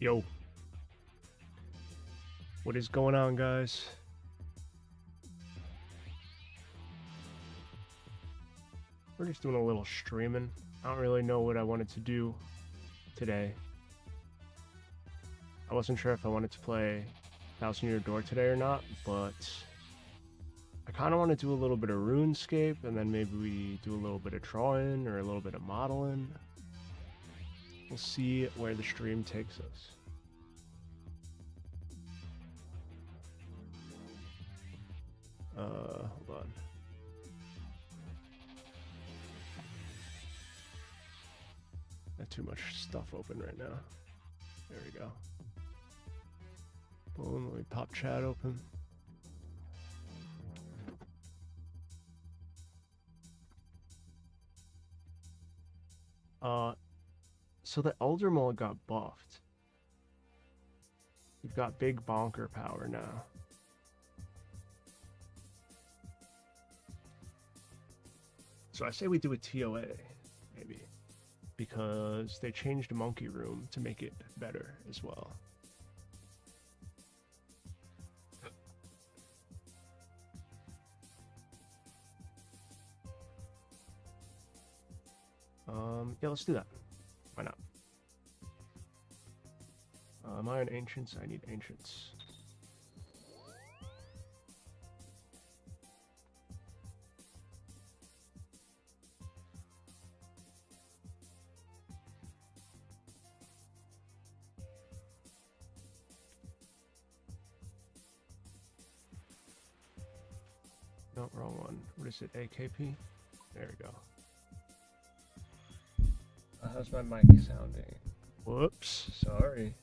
Yo, what is going on, guys? We're just doing a little streaming. I don't really know what I wanted to do today. I wasn't sure if I wanted to play House Near Your Door today or not, but I kind of want to do a little bit of RuneScape, and then maybe we do a little bit of drawing or a little bit of modeling. We'll see where the stream takes us. Hold on. Got too much stuff open right now. There we go. Boom, let me pop chat open. So the Elder Maul got buffed. We've got big bonker power now. So I say we do a TOA, maybe, because they changed Monkey Room to make it better as well. Yeah, let's do that. Why not? Am I on Ancients? I need Ancients. No, wrong one. What is it? AKP? There we go. How's my mic sounding? Whoops, sorry.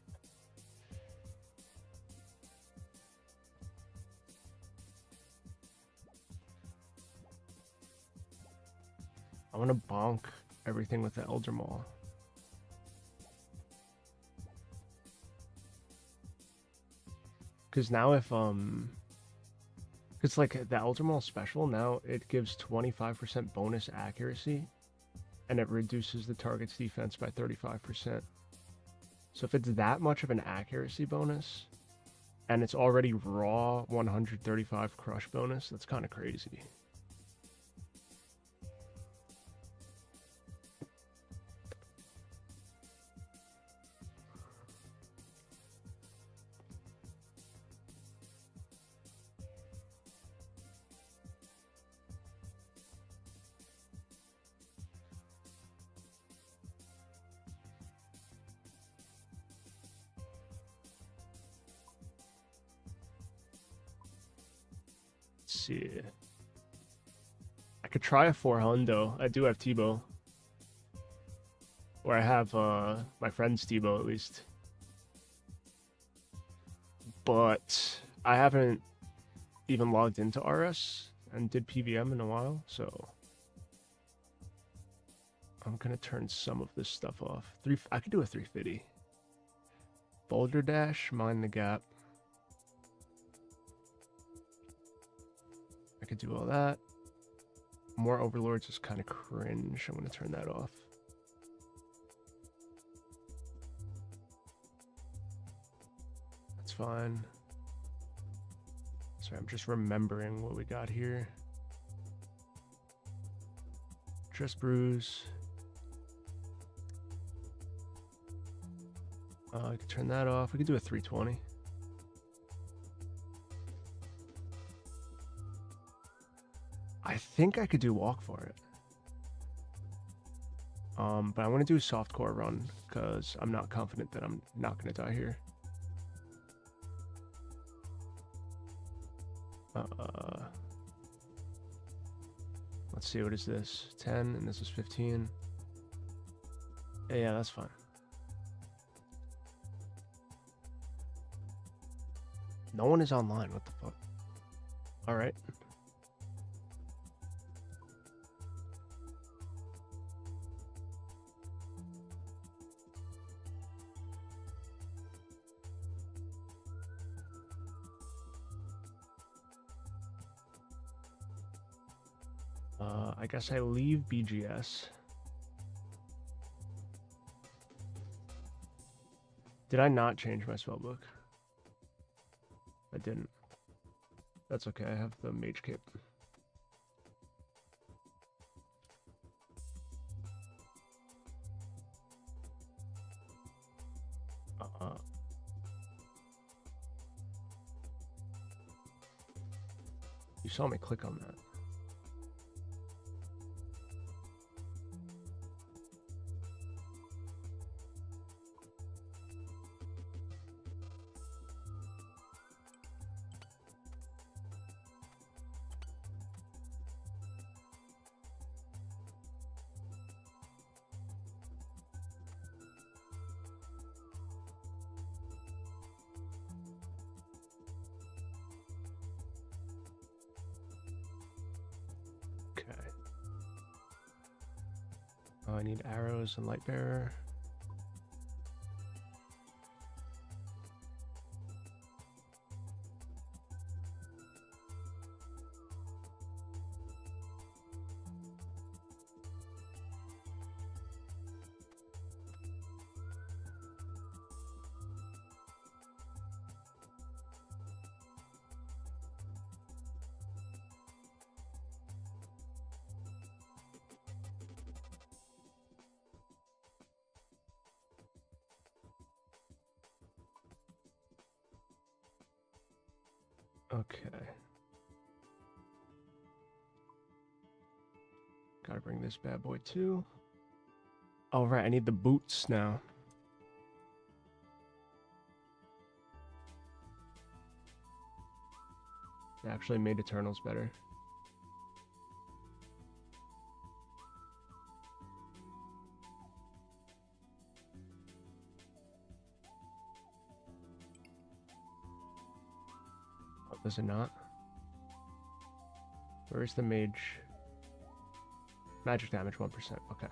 I want to bonk everything with the Elder Maul. Because now if, it's like the Elder Maul special, now it gives 25% bonus accuracy, and it reduces the target's defense by 35%. So if it's that much of an accuracy bonus, and it's already raw 135 crush bonus, that's kind of crazy. See, I could try a 400. I do have Tebow, or I have my friend's Tebow at least, but I haven't even logged into RS and did PVM in a while, so I'm gonna turn some of this stuff off. I could do a 350. Boulder Dash, Mind the Gap. I could do all that. More Overlords is kind of cringe. I'm going to turn that off. That's fine. Sorry, I'm just remembering what we got here. Just Bruise. I could turn that off. We could do a 320. I think I could do Walk for it. But I want to do a softcore run because I'm not confident that I'm not going to die here. Let's see, what is this? 10 and this is 15. Yeah, that's fine. No one is online. What the fuck? All right. I guess I leave BGS. Did I not change my spellbook? I didn't. That's okay, I have the mage cape. You saw me click on that. I need arrows and light bearer. Okay. Gotta bring this bad boy too. All right, I need the boots now. They actually made Eternals better. Oh, does it not? Where's the mage? Magic damage 1%. Okay.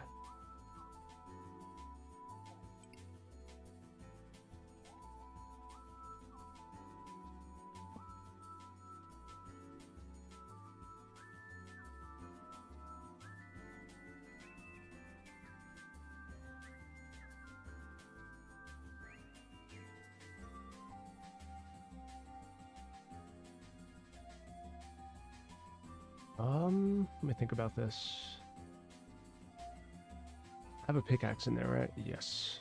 Let me think about this. I have a pickaxe in there, right? Yes.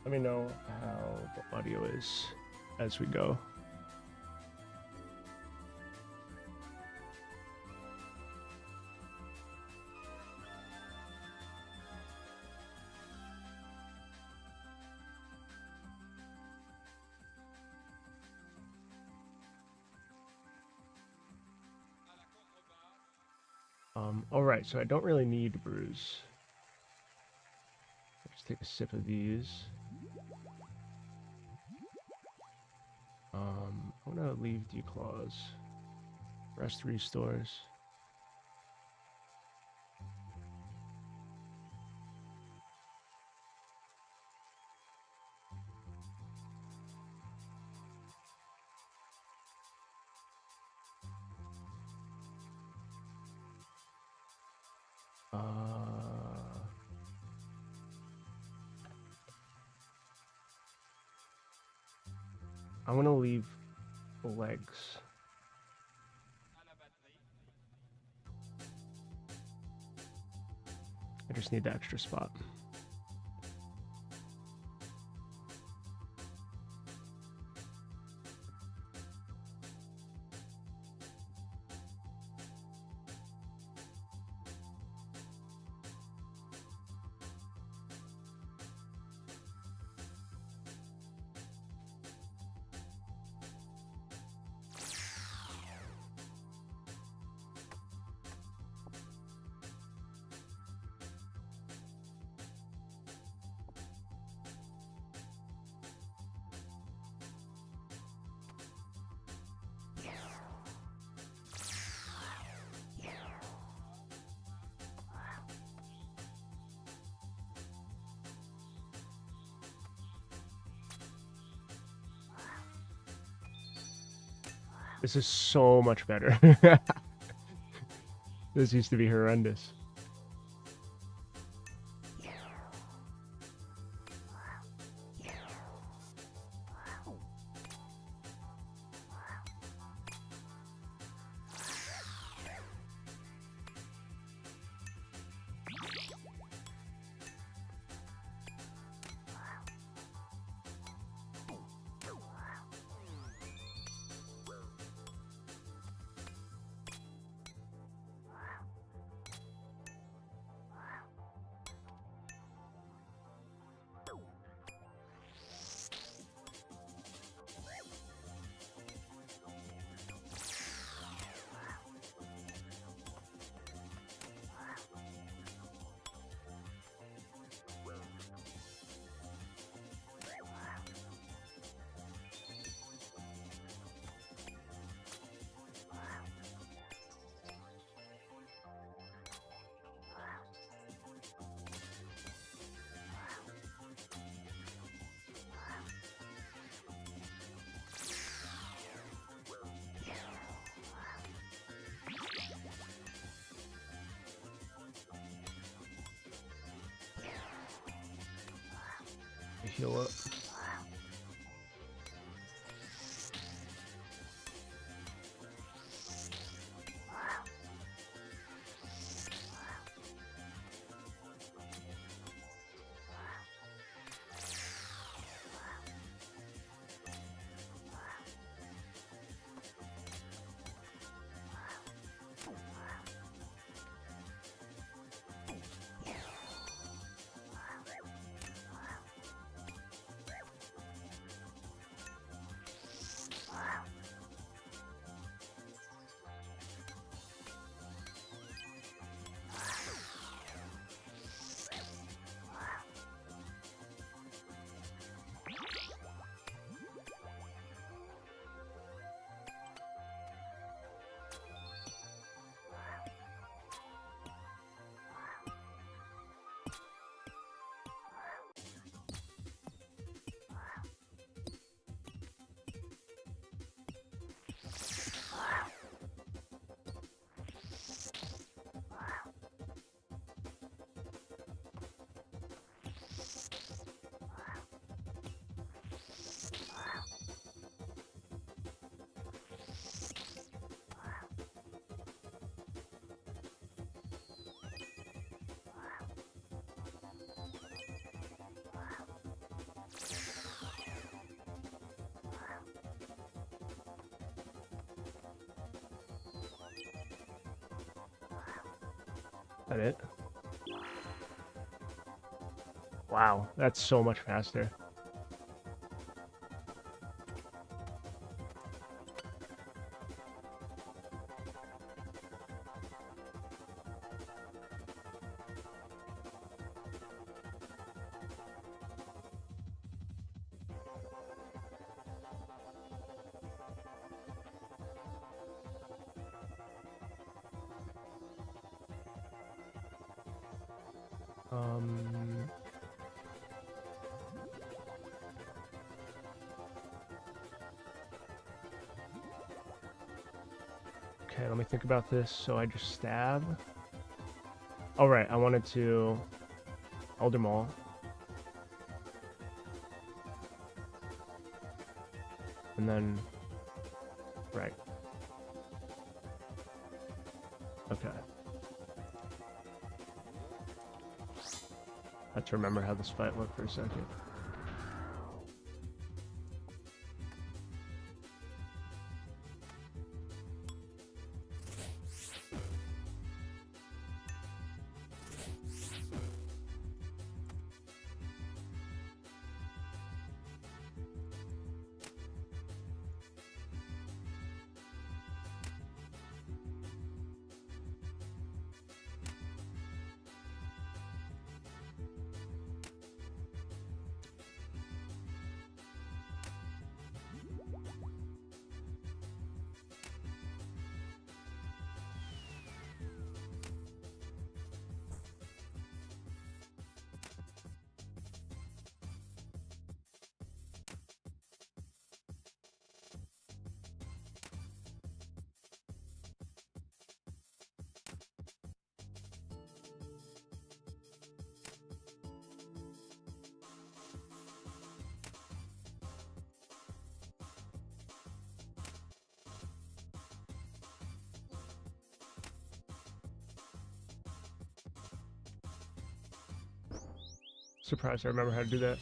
Let me know how the audio is as we go. All right, so I don't really need brews. Let's take a sip of these. I'm gonna leave declaws. Rest restores. I'm gonna leave the legs. I just need the extra spot. This is so much better. This used to be horrendous. Heal up. That it? Wow, that's so much faster. Okay, let me think about this. So I just stab. Oh, right, I wanted to Elder Maul. And then, right. Okay. I have to remember how this fight looked for a second. Surprised I remember how to do that.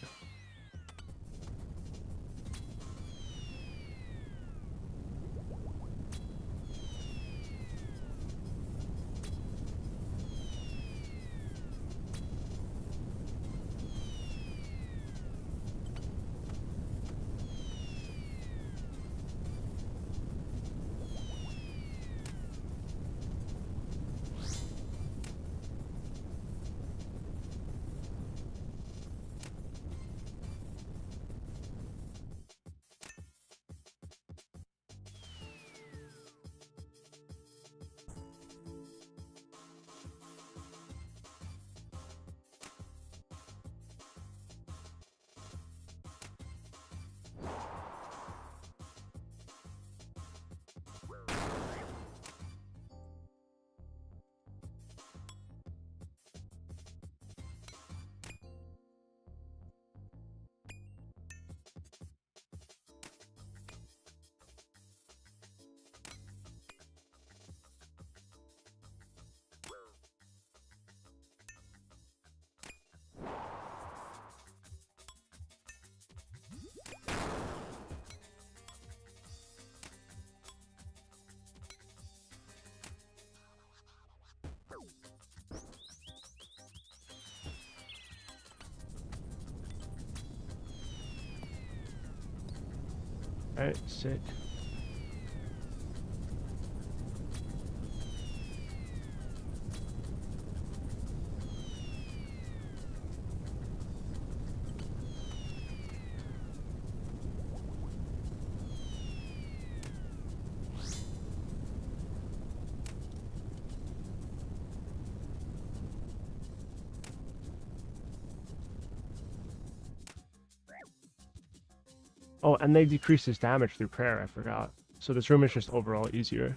Alright, sick. Oh, and they decrease his damage through prayer, I forgot. So this room is just overall easier.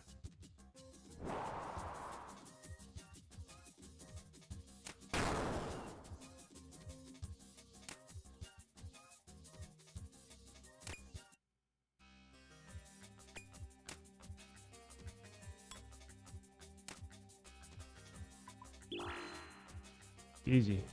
Easy.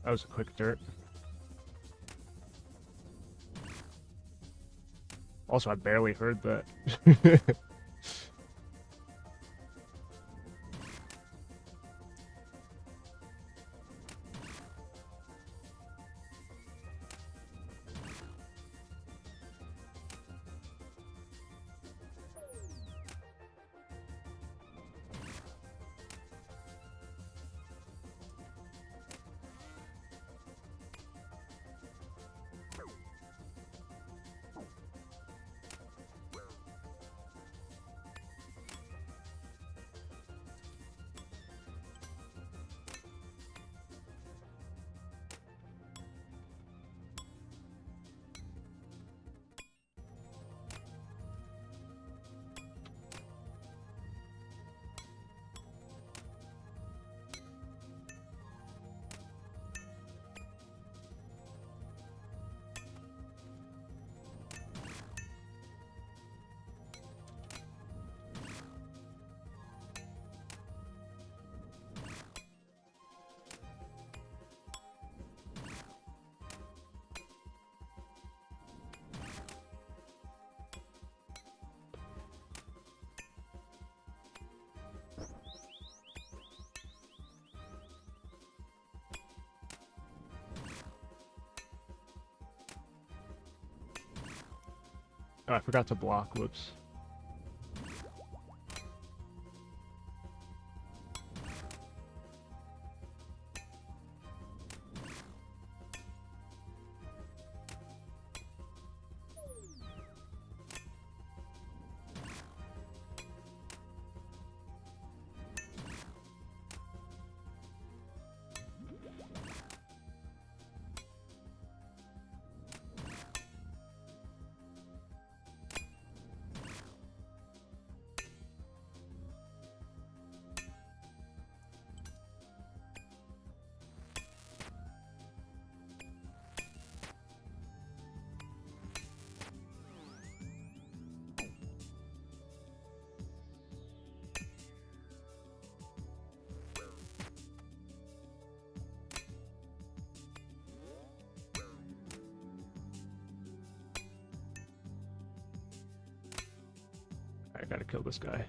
That was a quick dirt. Also, I barely heard that. Oh, I forgot to block. Whoops. I gotta kill this guy.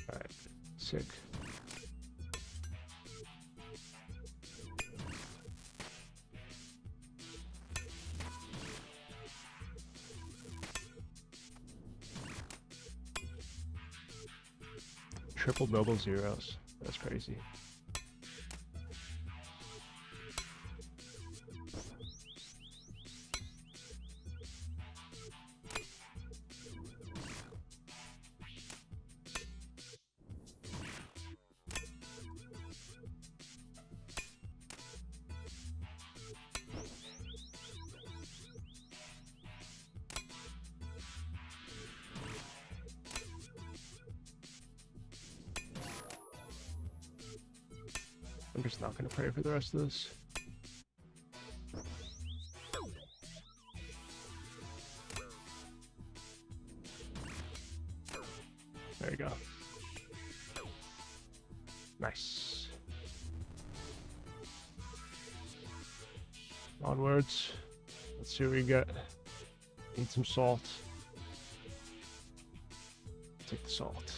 Alright, sick. Triple double zeros. That's crazy. I'm just not going to pray for the rest of this. There you go. Nice. Onwards. Let's see what we get. Need some salt. Take the salt.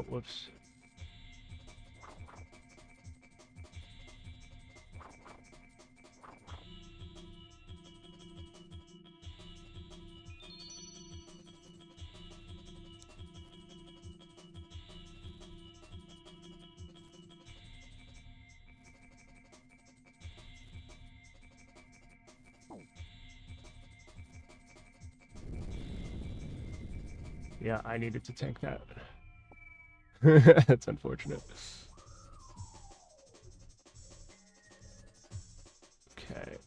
Oh, whoops. Yeah, I needed to tank that. That's unfortunate. Okay,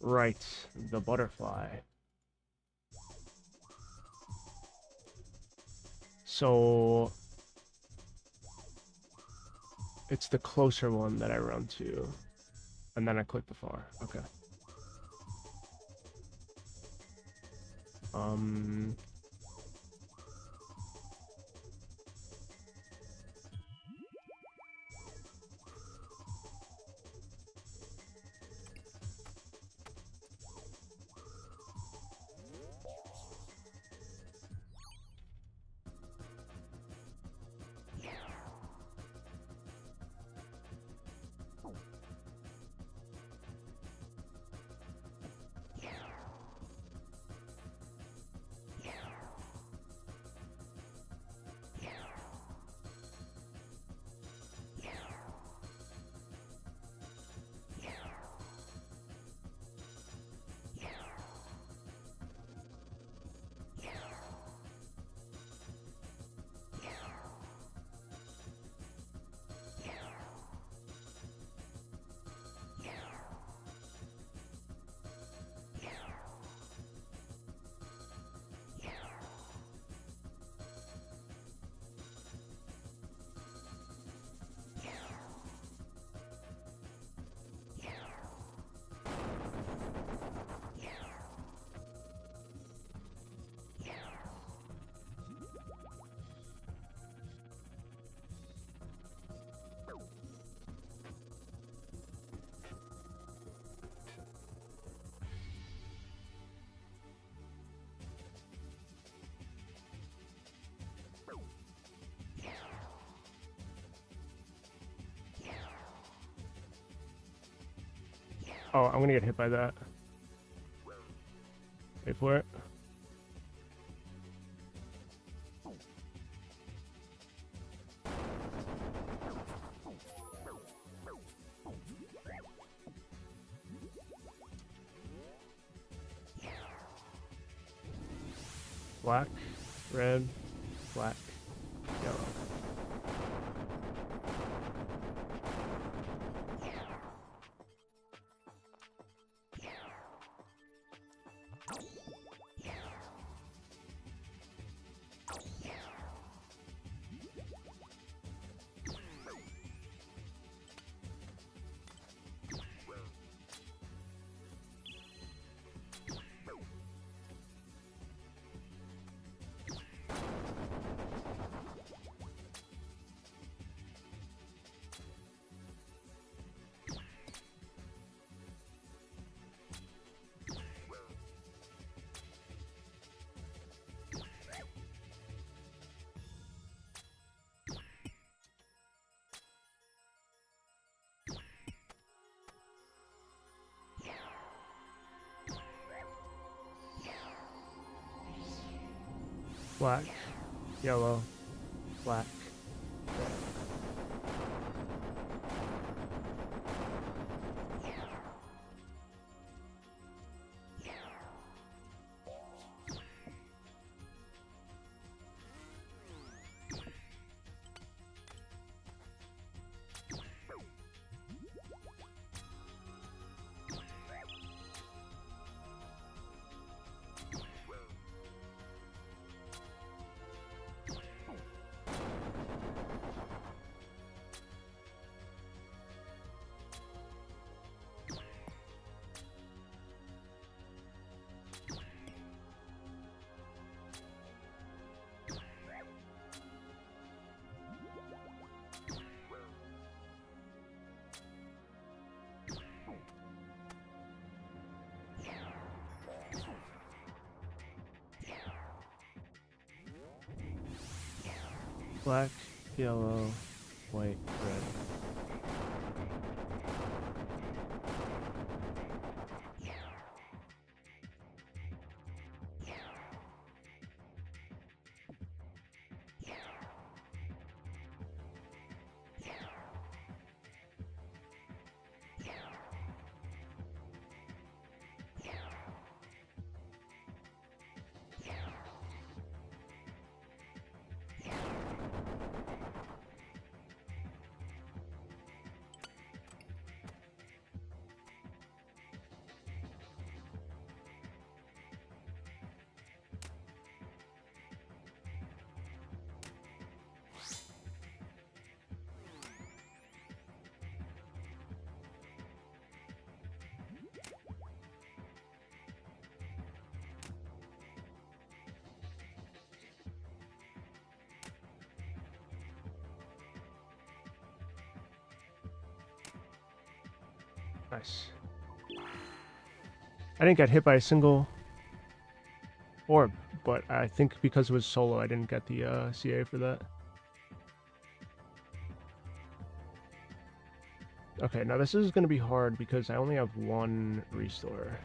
right, the butterfly. So it's the closer one that I run to, and then I click the far. Okay. Oh, I'm gonna get hit by that. Wait for it. Black, red, black, yellow. Black, yellow, black, red. Black, yellow, white, red. Nice. I didn't get hit by a single orb, but I think because it was solo, I didn't get the CA for that. Okay, now this is going to be hard because I only have one restore.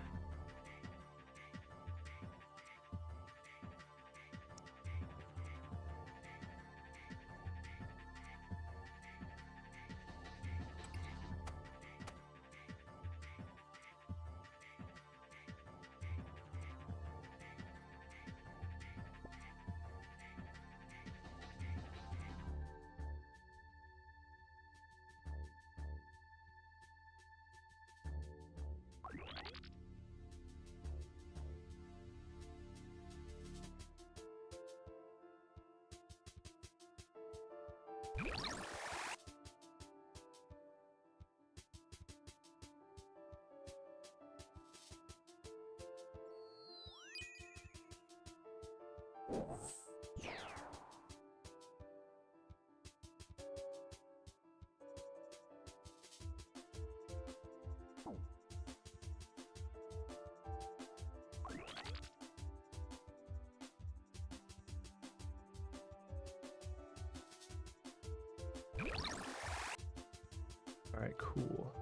All right, cool.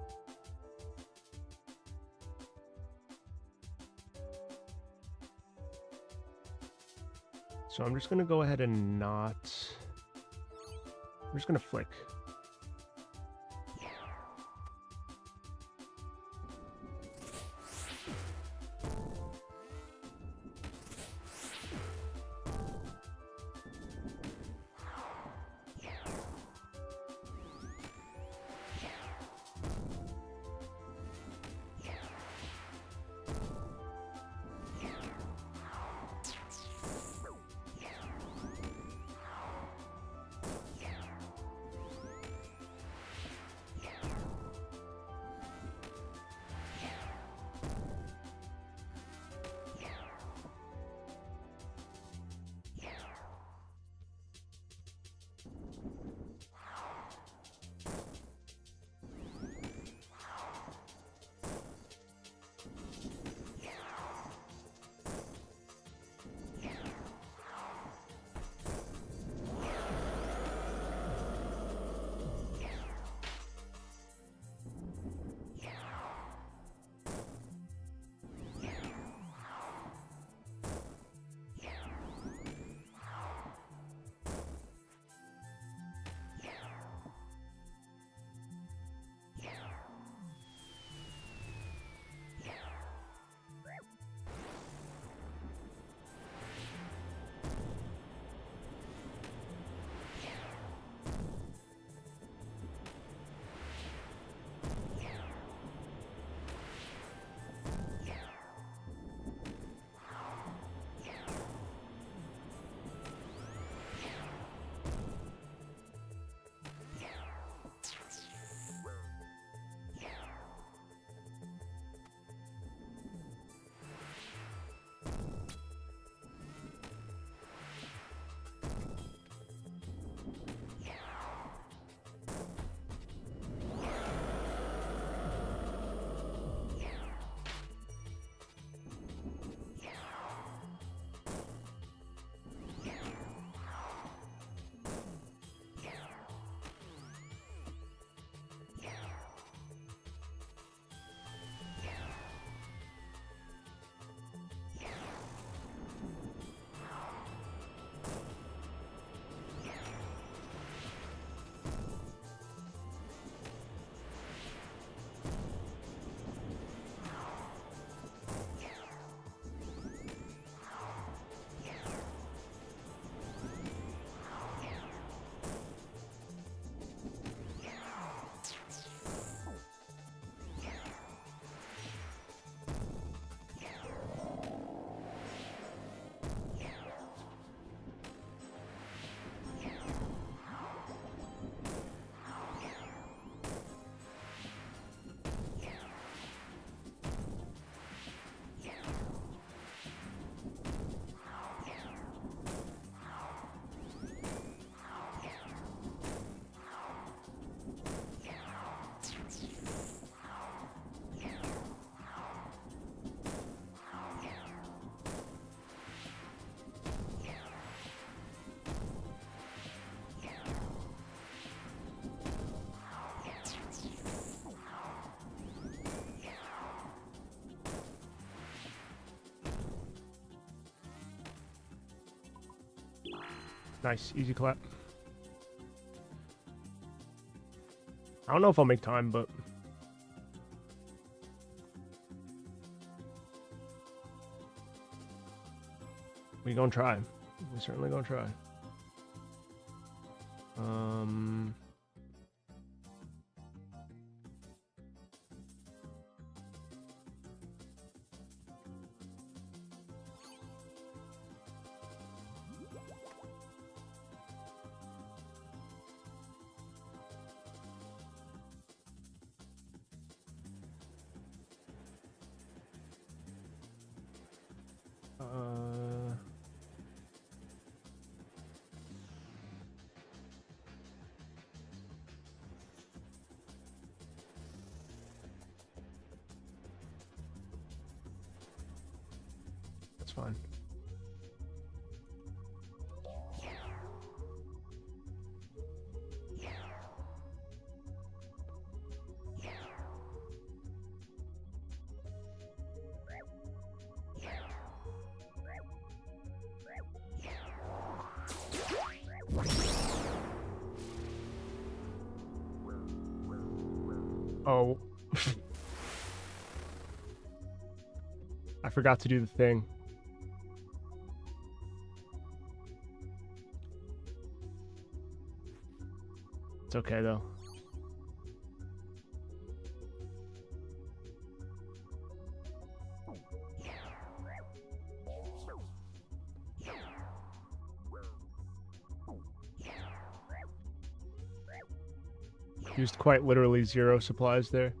So I'm just going to go ahead and not... I'm just going to flick. Nice, easy clap. I don't know if I'll make time, but we gonna try. We certainly gonna try. That's fine. Oh. I forgot to do the thing. It's okay though. Used quite literally 0 supplies there.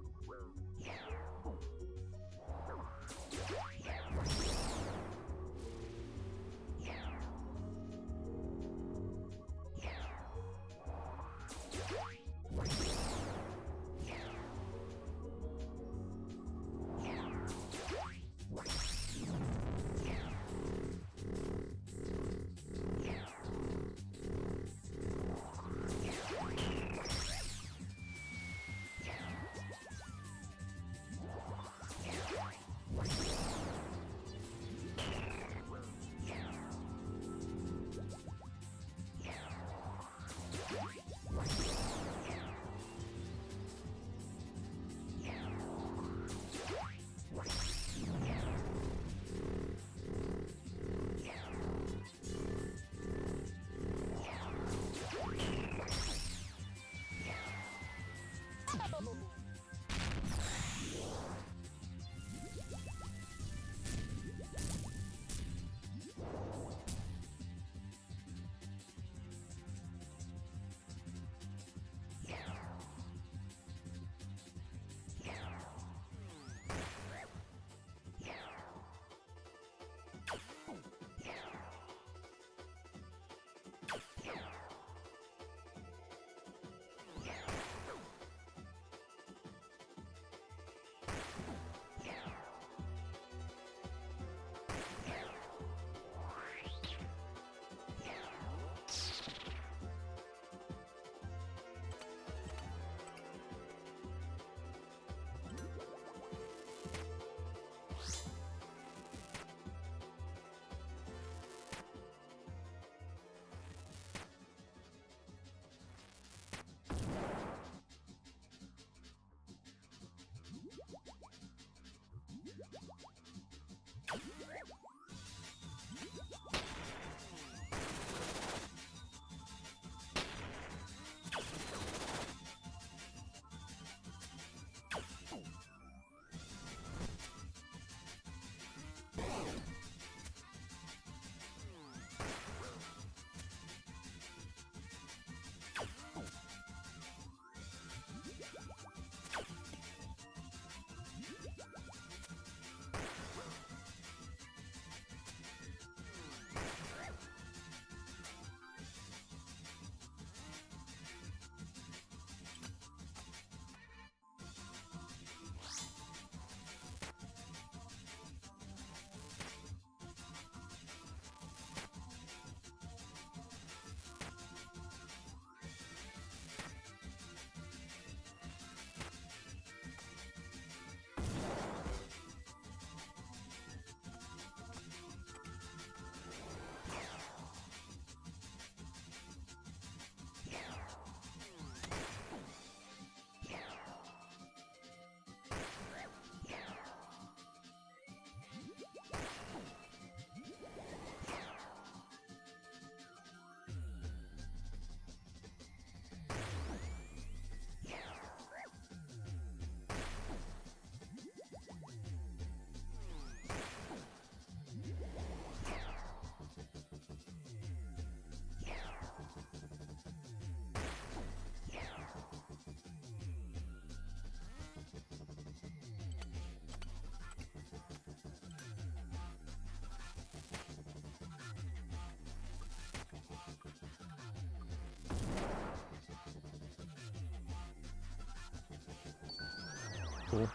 Cool.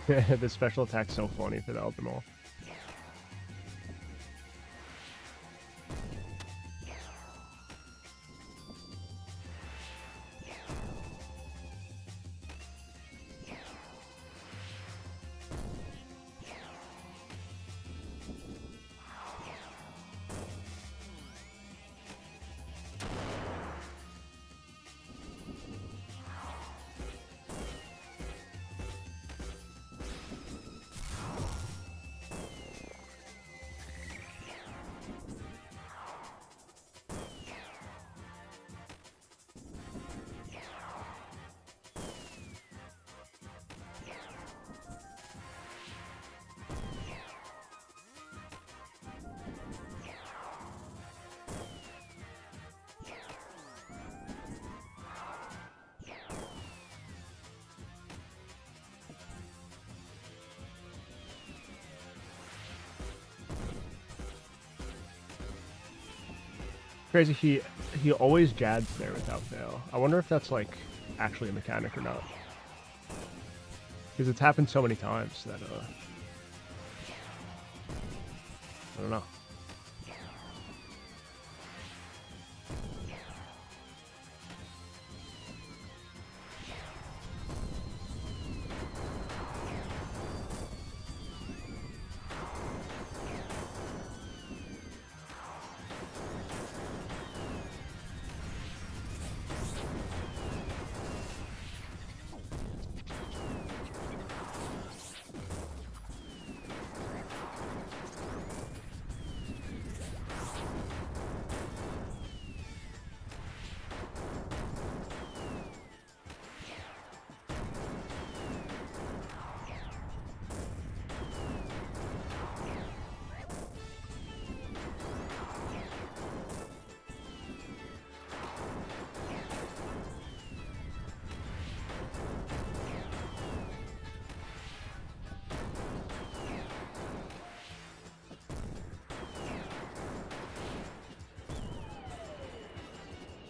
The special attack's so funny for the Eldermaw. Crazy, he always jads there without fail. I wonder if that's like actually a mechanic or not. Because it's happened so many times that I don't know.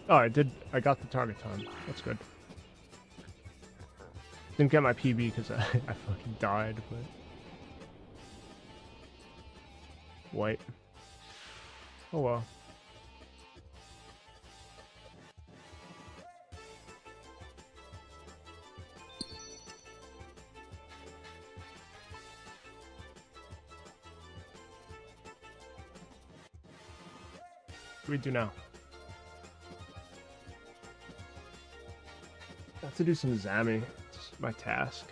Oh, I got the target time. That's good. Didn't get my PB because I fucking died, but... White. Oh well. What do we do now? I have to do some Zammy. It's my task.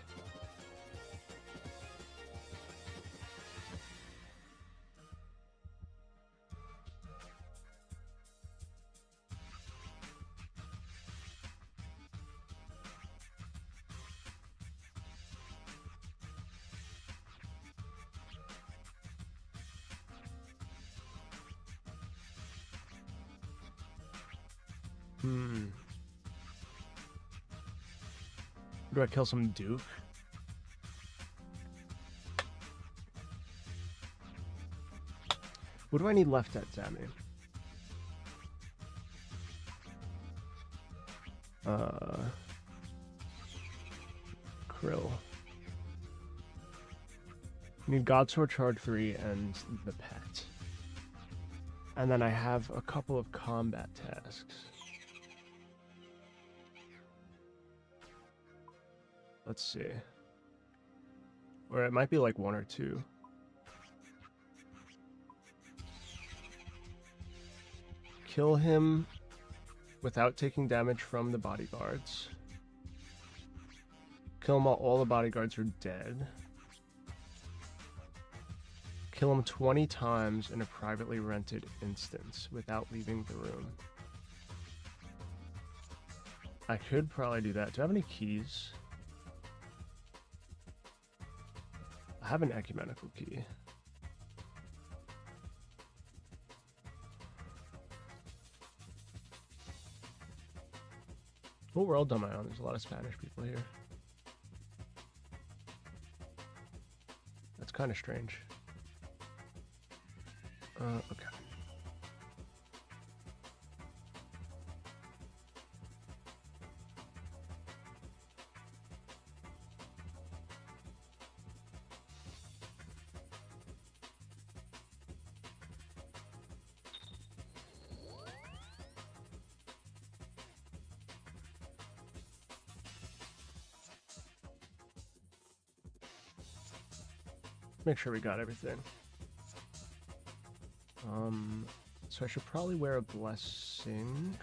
Do I kill some Duke? What do I need left at Zami? Krill. Need Godsword Charge 3 and the pet. And then I have a couple of combat tasks. Let's see. Or it might be like 1 or 2. Kill him without taking damage from the bodyguards. Kill him while all the bodyguards are dead. Kill him 20 times in a privately rented instance without leaving the room. I could probably do that. Do I have any keys? I have an ecumenical key. What world am I on? There's a lot of Spanish people here. That's kind of strange. Okay. Make sure we got everything. So I should probably wear a blessing.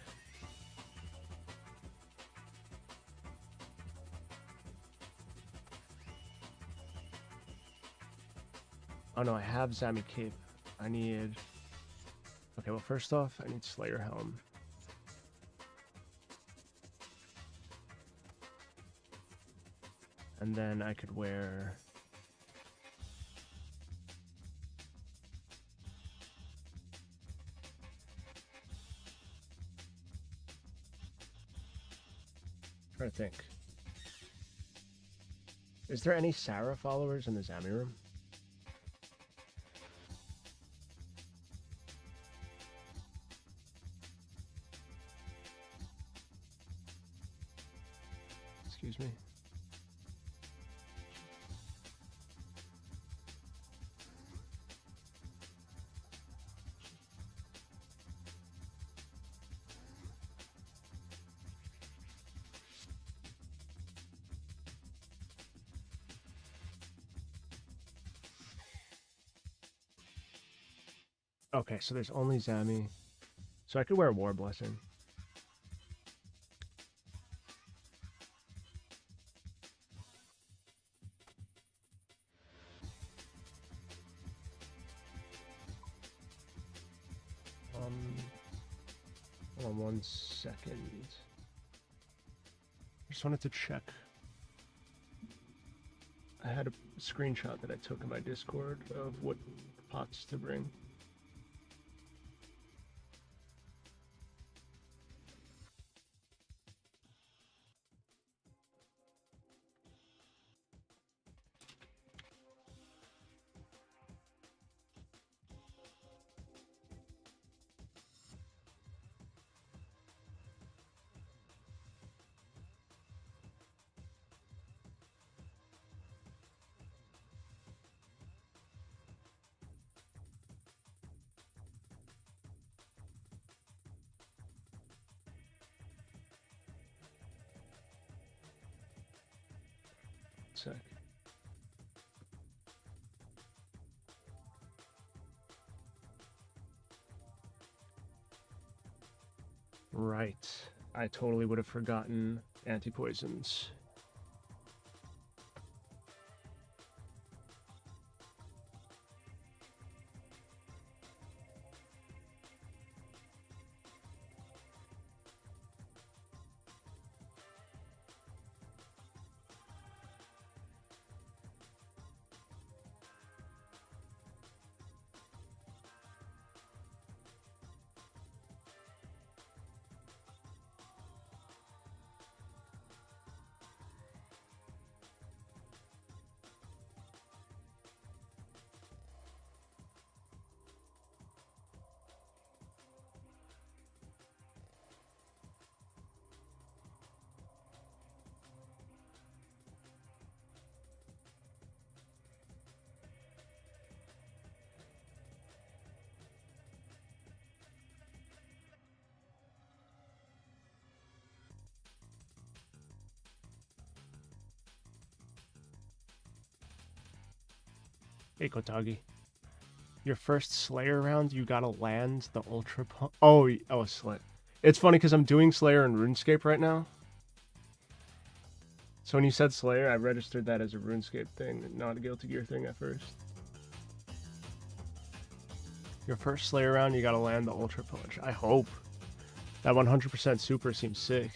Oh no, I have Zami Cape. I need... Okay, well first off, I need Slayer Helm. And then I could wear... I'm trying to think. Is there any Sarah followers in the Zami room? Excuse me. Okay, so there's only Zami. So I could wear a War Blessing. Hold on 1 second. I just wanted to check. I had a screenshot that I took in my Discord of what pots to bring. Sec. Right. I totally would have forgotten anti-poisons. Hey, Kotagi. Your first Slayer round, you gotta land the Ultra Pump. Oh, Slayer. It's funny because I'm doing Slayer in RuneScape right now. So when you said Slayer, I registered that as a RuneScape thing, not a Guilty Gear thing at first. Your first Slayer round, you gotta land the Ultra Punch. I hope. That 100% super seems sick.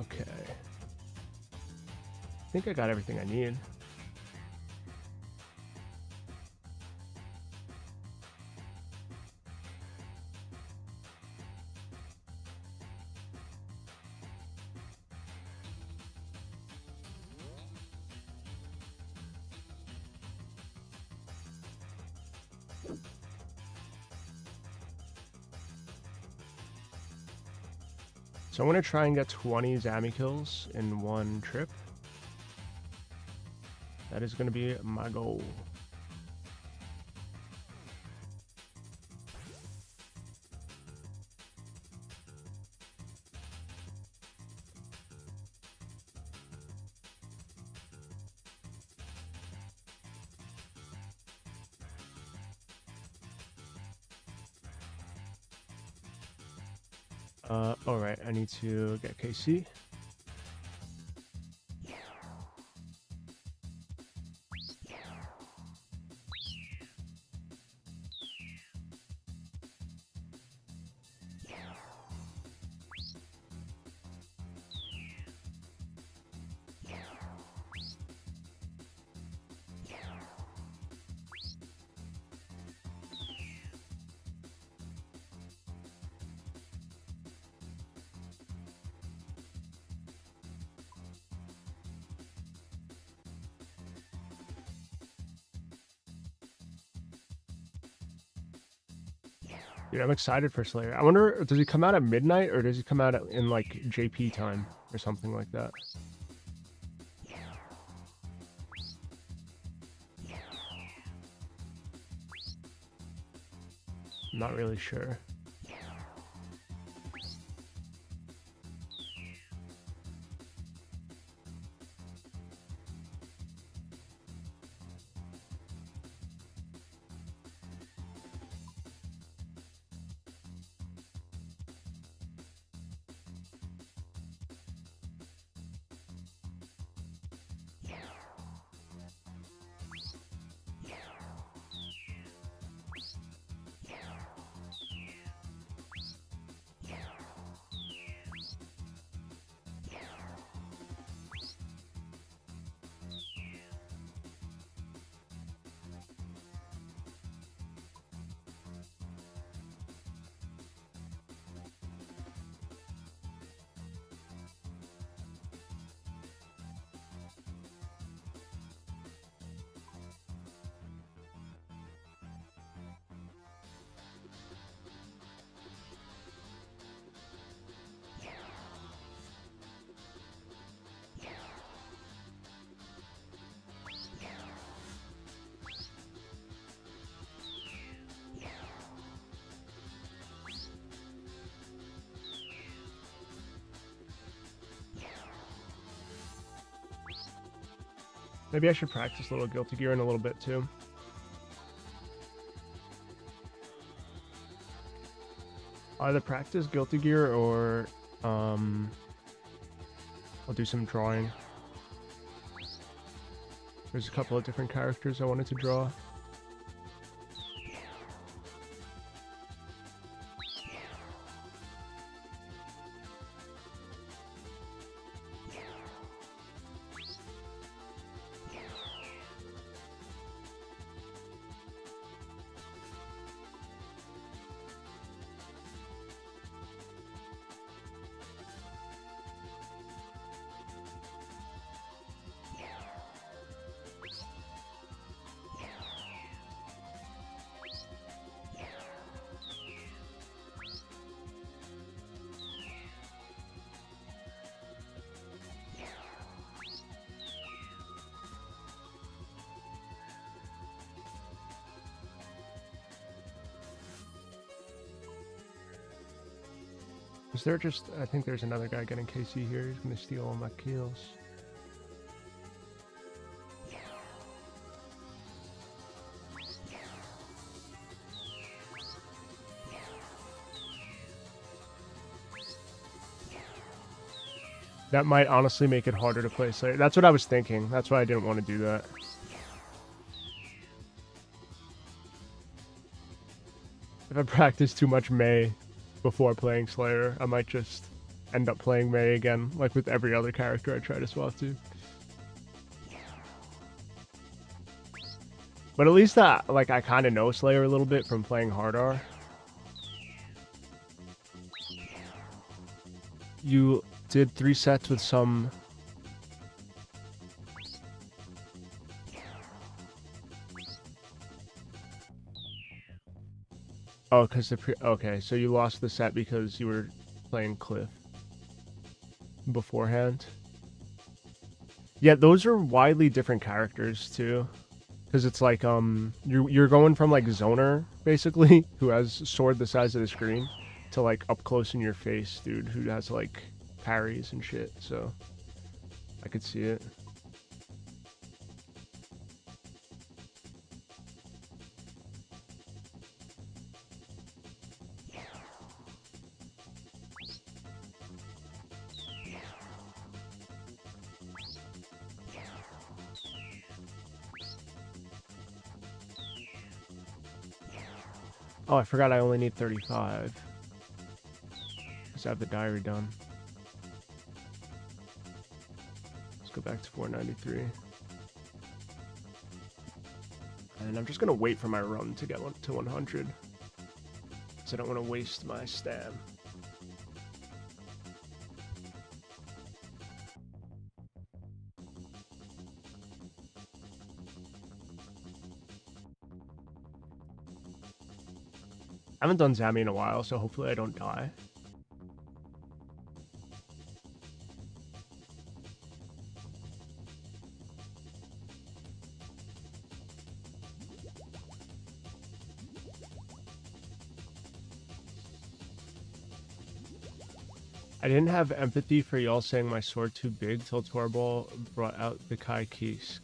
Okay. I think I got everything I need. So I'm going to try and get 20 Zami kills in one trip. That is going to be my goal. Alright, I need to get KC. Dude, I'm excited for Slayer. I wonder, does he come out at midnight or does he come out in like JP time or something like that? I'm not really sure. Maybe I should practice a little Guilty Gear in a little bit too. Either practice Guilty Gear or I'll do some drawing. There's a couple of different characters I wanted to draw. Is there just... I think there's another guy getting KC here. He's gonna steal all my kills. That might honestly make it harder to play Slayer. That's what I was thinking. That's why I didn't want to do that. If I practice too much Mei before playing Slayer, I might just end up playing Mei again, like with every other character I try to swap to. But at least that, like, I kind of know Slayer a little bit from playing Hard R. You did 3 sets with some... Oh, because the okay, so you lost the set because you were playing Cliff beforehand. Yeah, those are widely different characters too, because it's like you're going from like Zoner basically, who has sword the size of the screen, to like up close in your face dude who has like parries and shit. So I could see it. Oh, I forgot I only need 35. Let's have the diary done. Let's go back to 493. And I'm just going to wait for my run to get to 100. Because I don't want to waste my stam. I haven't done Zammy in a while, so hopefully I don't die. I didn't have empathy for y'all saying my sword too big till Torbal brought out the Kai Kisk.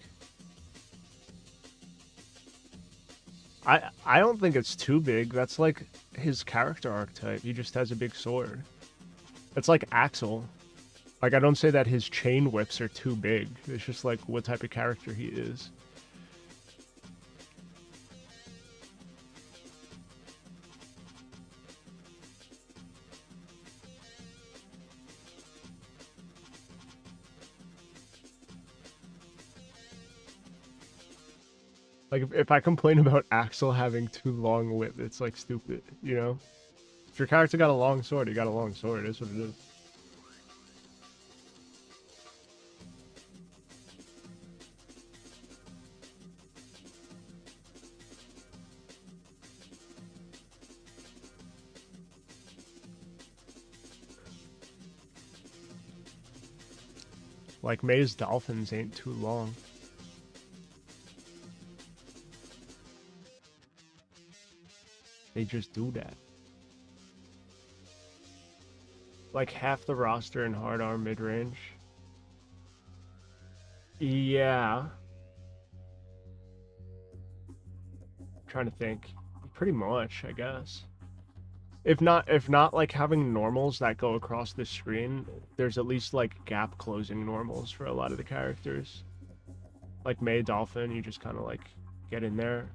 I don't think it's too big. That's like his character archetype. He just has a big sword. It's like Axel. Like, I don't say that his chain whips are too big. It's just like what type of character he is. Like, if I complain about Axel having too long whip, it's like stupid, you know? If your character got a long sword, he got a long sword. That's what it is. Like, Mei's dolphins ain't too long. They just do that. Like half the roster in hard arm mid-range. Yeah. I'm trying to think. Pretty much, I guess. If not like having normals that go across the screen, there's at least like gap closing normals for a lot of the characters. Like Mei Dolphin, you just kind of like get in there.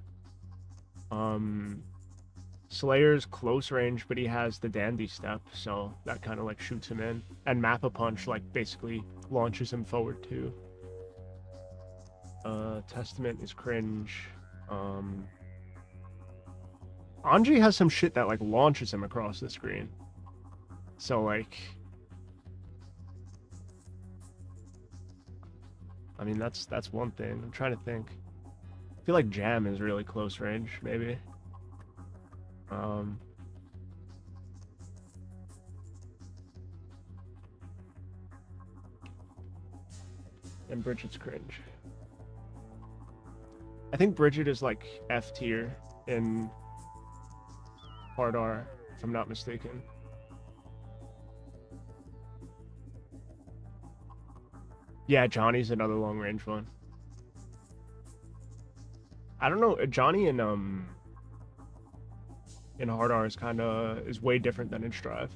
Slayer's close range, but he has the dandy step, so that kind of like shoots him in. And Map-a-Punch like basically launches him forward too. Testament is cringe. Anji has some shit that like launches him across the screen. So like, I mean that's one thing. I'm trying to think. I feel like Jam is really close range, maybe. And Bridget's cringe. I think Bridget is like F tier in hard R, if I'm not mistaken. Yeah, Johnny's another long range one. I don't know. Johnny in hard R is way different than in Strive.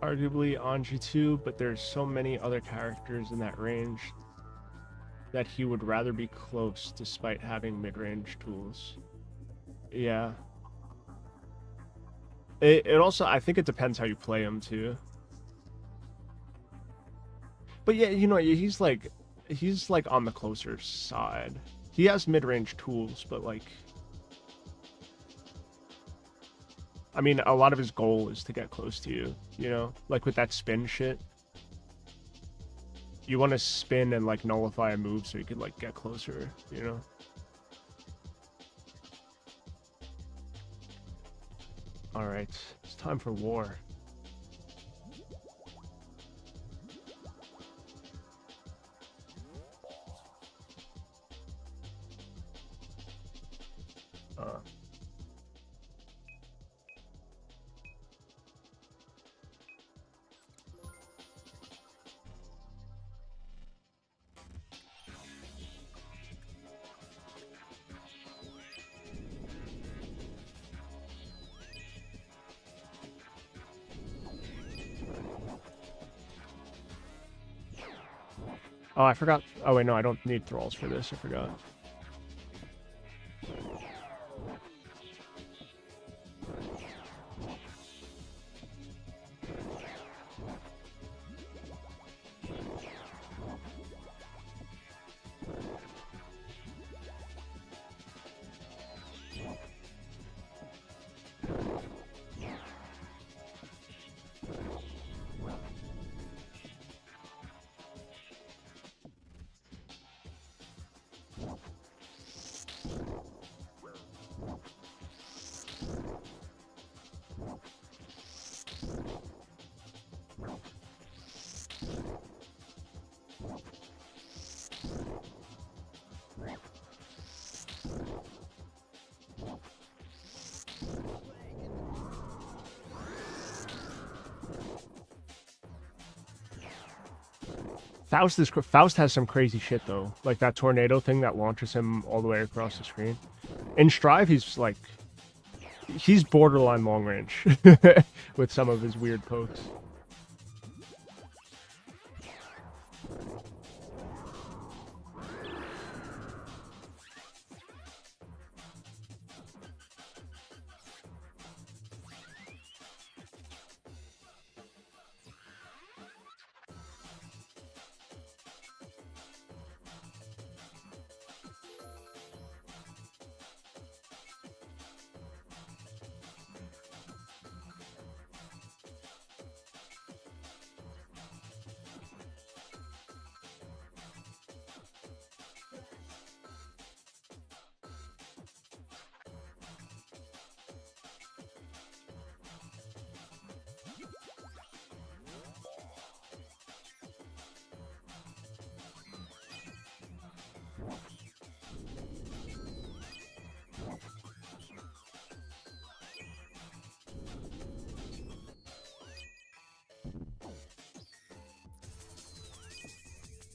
Arguably Anji too, but there's so many other characters in that range that he would rather be close despite having mid-range tools. Yeah. It also, I think it depends how you play him too. But yeah, you know, he's like on the closer side. He has mid-range tools, but like, I mean, a lot of his goal is to get close to you, you know? Like with that spin shit. You want to spin and like nullify a move so you could like get closer, you know? Alright, it's time for war. Oh, I forgot. Oh, wait, no, I don't need thralls for this. I forgot. Faust has some crazy shit though, like that tornado thing that launches him all the way across the screen. In Strive, he's borderline long range with some of his weird pokes.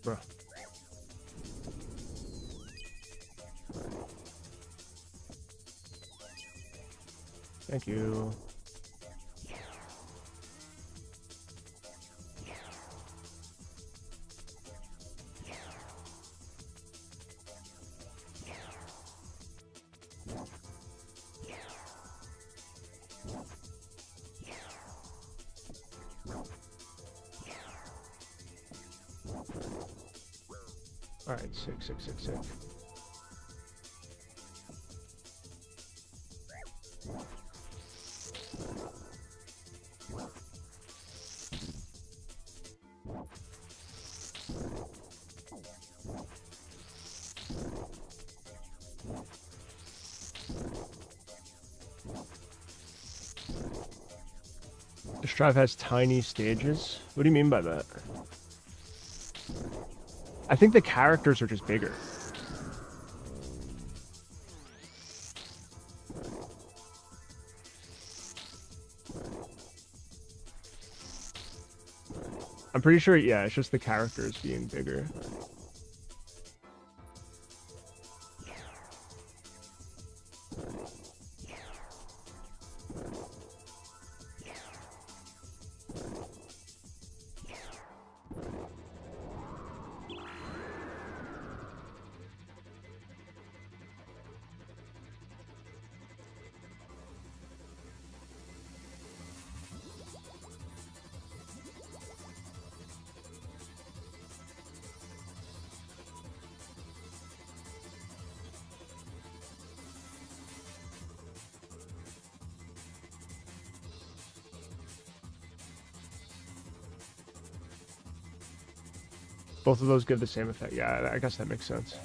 Bro. Thank you. All right, sick. Flash drive has tiny stages. What do you mean by that? I think the characters are just bigger. I'm pretty sure, yeah, it's just the characters being bigger. Both of those give the same effect. Yeah, I guess that makes sense.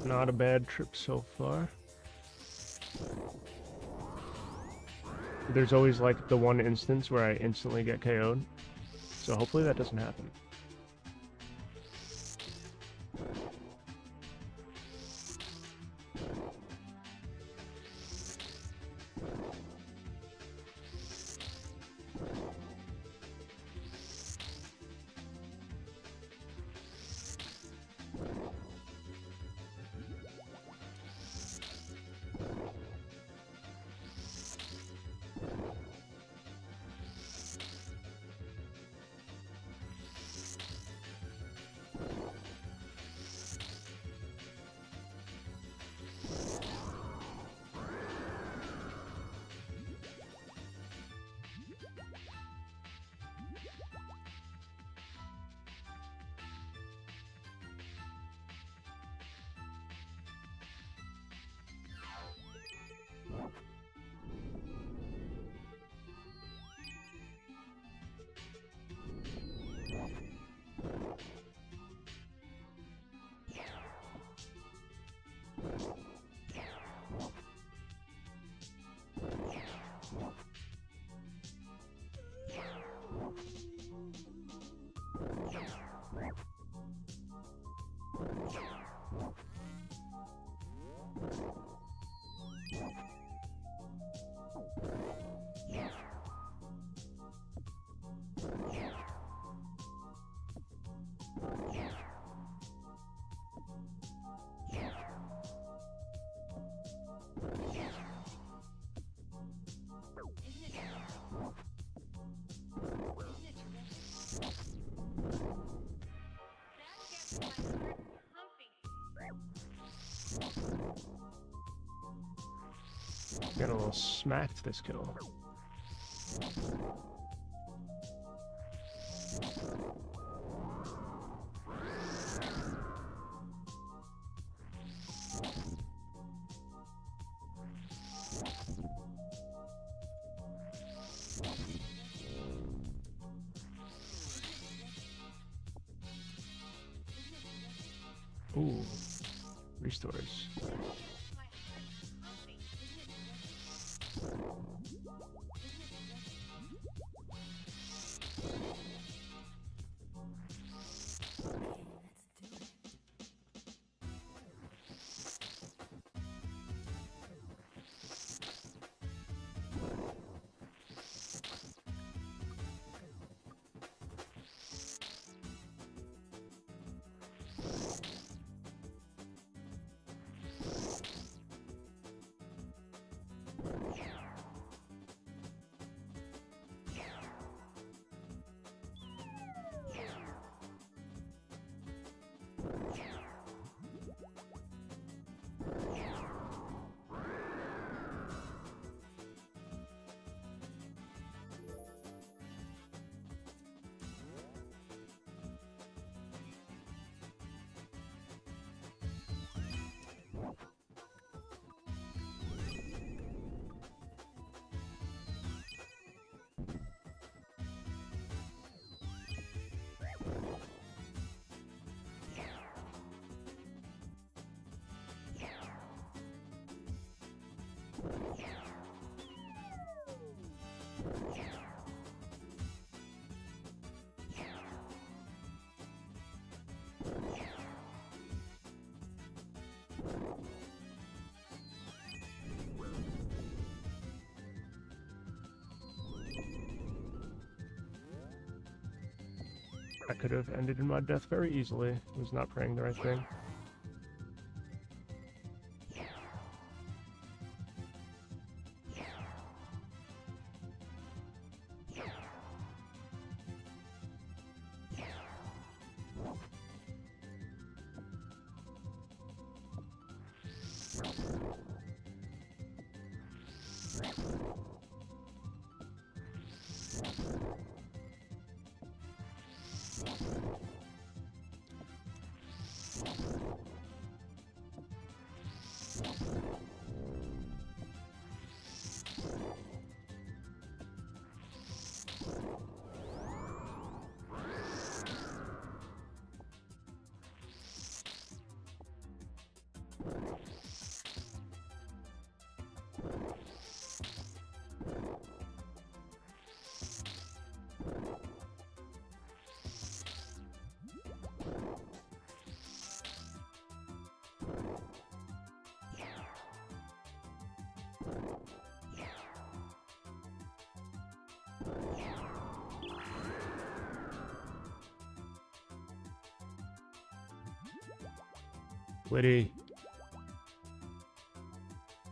Not a bad trip so far. There's always like the one instance where I instantly get KO'd. So hopefully that doesn't happen. Got a little smacked this kill. Ooh, restores. I could have ended in my death very easily. I was not praying the right thing. Liddy.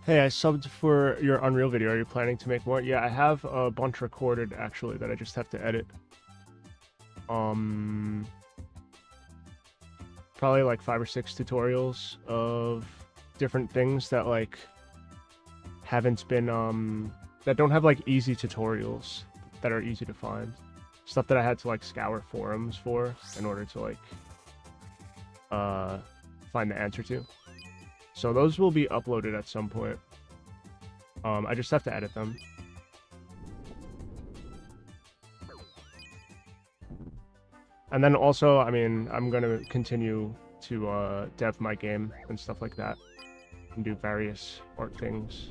Hey, I subbed for your Unreal video. Are you planning to make more? Yeah, I have a bunch recorded, actually, that I just have to edit. Probably like 5 or 6 tutorials of different things that like haven't been that don't have like easy tutorials that are easy to find. Stuff that I had to like scour forums for in order to like find the answer to. So those will be uploaded at some point. I just have to edit them. And then also, I mean, I'm going to continue to dev my game and stuff like that. And do various art things.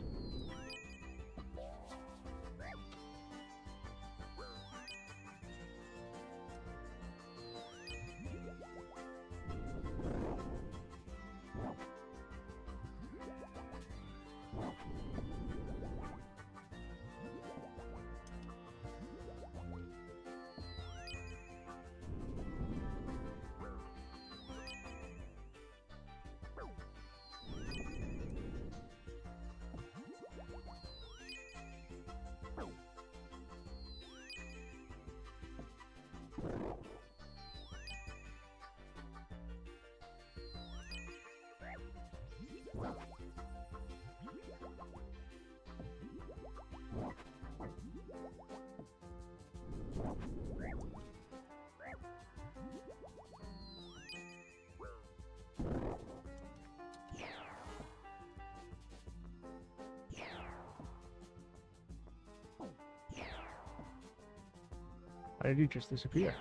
How did he just disappear?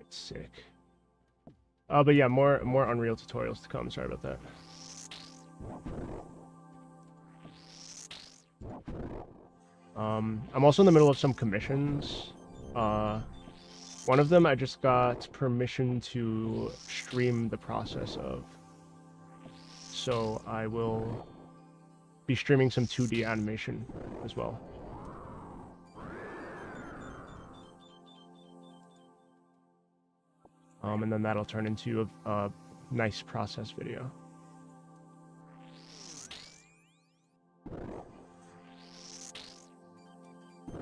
Sick. But yeah, more Unreal tutorials to come. Sorry about that. I'm also in the middle of some commissions. One of them I just got permission to stream the process of. So I will be streaming some 2D animation as well. And then that'll turn into a nice process video.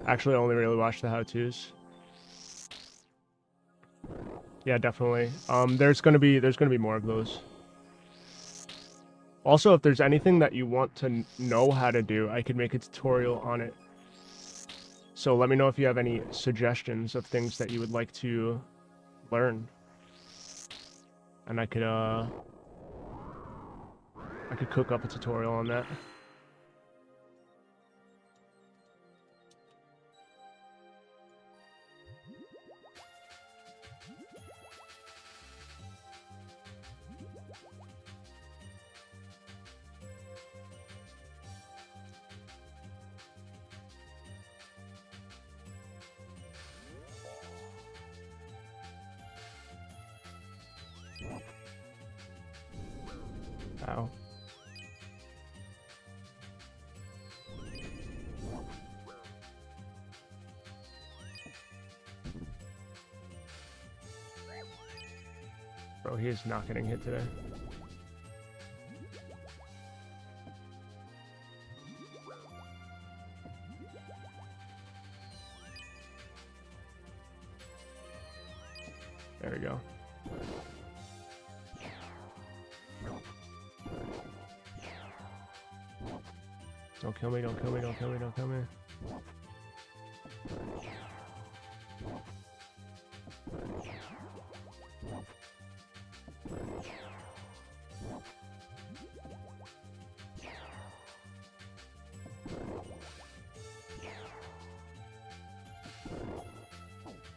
Actually, I only really watch the how-tos. Yeah, definitely. There's gonna be more of those. Also, if there's anything that you want to know how to do, I could make a tutorial on it. So let me know if you have any suggestions of things that you would like to learn. And I could cook up a tutorial on that. Ow. Bro, he is not getting hit today. There we go. Don't kill me, don't kill me, don't kill me, don't kill me.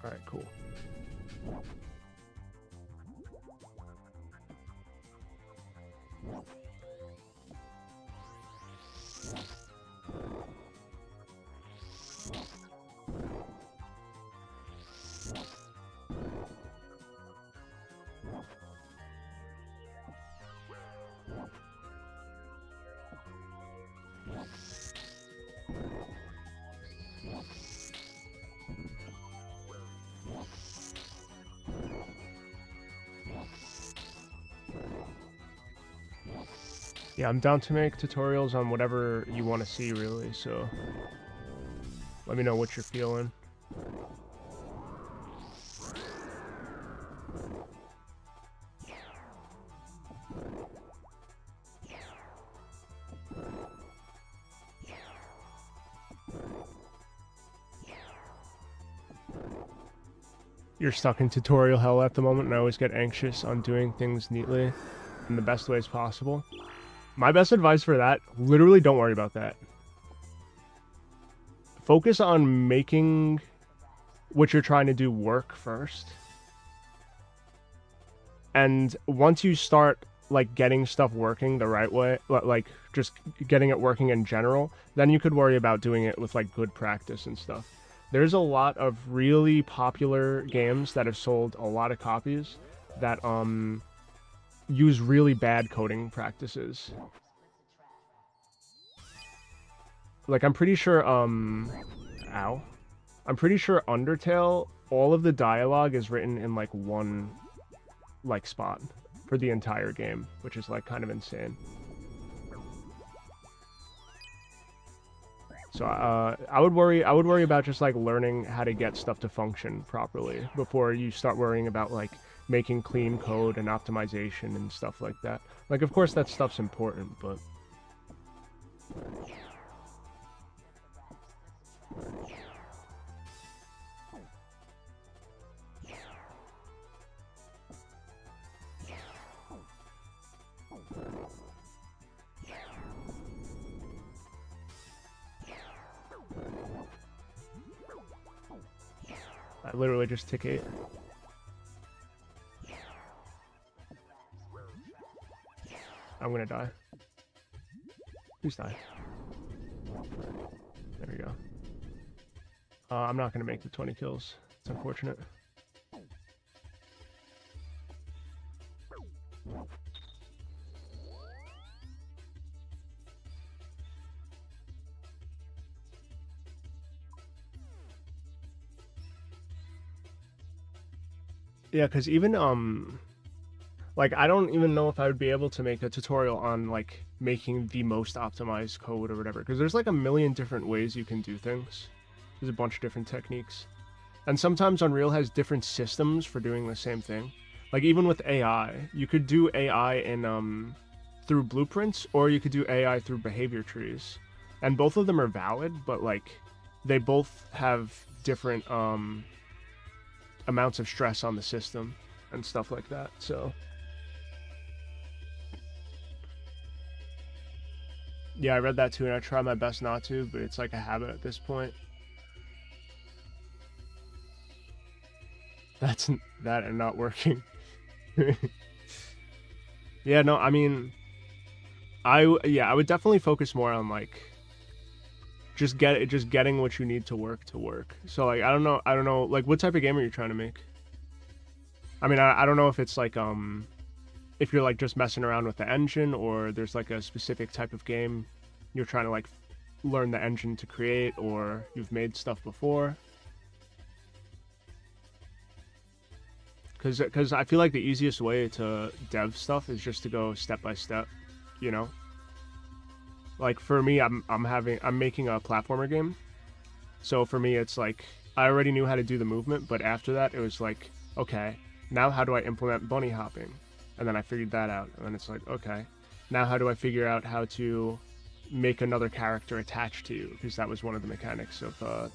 All right, cool. Yeah, I'm down to make tutorials on whatever you want to see, really, so let me know what you're feeling. You're stuck in tutorial hell at the moment, and I always get anxious on doing things neatly in the best ways possible. My best advice for that, literally don't worry about that. Focus on making what you're trying to do work first. And once you start like getting stuff working the right way, like just getting it working in general, then you could worry about doing it with like good practice and stuff. There's a lot of really popular games that have sold a lot of copies that use really bad coding practices. Like, I'm pretty sure, I'm pretty sure Undertale, all of the dialogue is written in, like, one, like, spot for the entire game, which is, like, kind of insane. So, I would worry about just, like, learning how to get stuff to function properly before you start worrying about, like, making clean code and optimization and stuff like that. Like, of course, that stuff's important, but... I literally just tick 8. I'm gonna die. Please die. There we go. I'm not gonna make the 20 kills. It's unfortunate. Yeah, because even, like, I don't even know if I would be able to make a tutorial on, like, making the most optimized code or whatever, because there's, like, a million different ways you can do things. There's a bunch of different techniques. And sometimes Unreal has different systems for doing the same thing. Like, even with AI, you could do AI in, through blueprints, or you could do AI through behavior trees. And both of them are valid, but, like, they both have different, amounts of stress on the system and stuff like that, so... Yeah, I read that too, and I try my best not to, but it's like a habit at this point. That's that and not working. Yeah, no, I mean, I would definitely focus more on like just getting what you need to work. So like I don't know, like what type of game are you trying to make? I mean, I don't know if it's like if you're like just messing around with the engine, or there's like a specific type of game you're trying to like learn the engine to create, or you've made stuff before. Because I feel like the easiest way to dev stuff is just to go step by step, you know. Like for me, I'm making a platformer game, so for me it's like I already knew how to do the movement, but after that it was like, okay, Now how do I implement bunny hopping? And then I figured that out. And then it's like, okay, now how do I figure out how to make another character attached to you? Because that was one of the mechanics of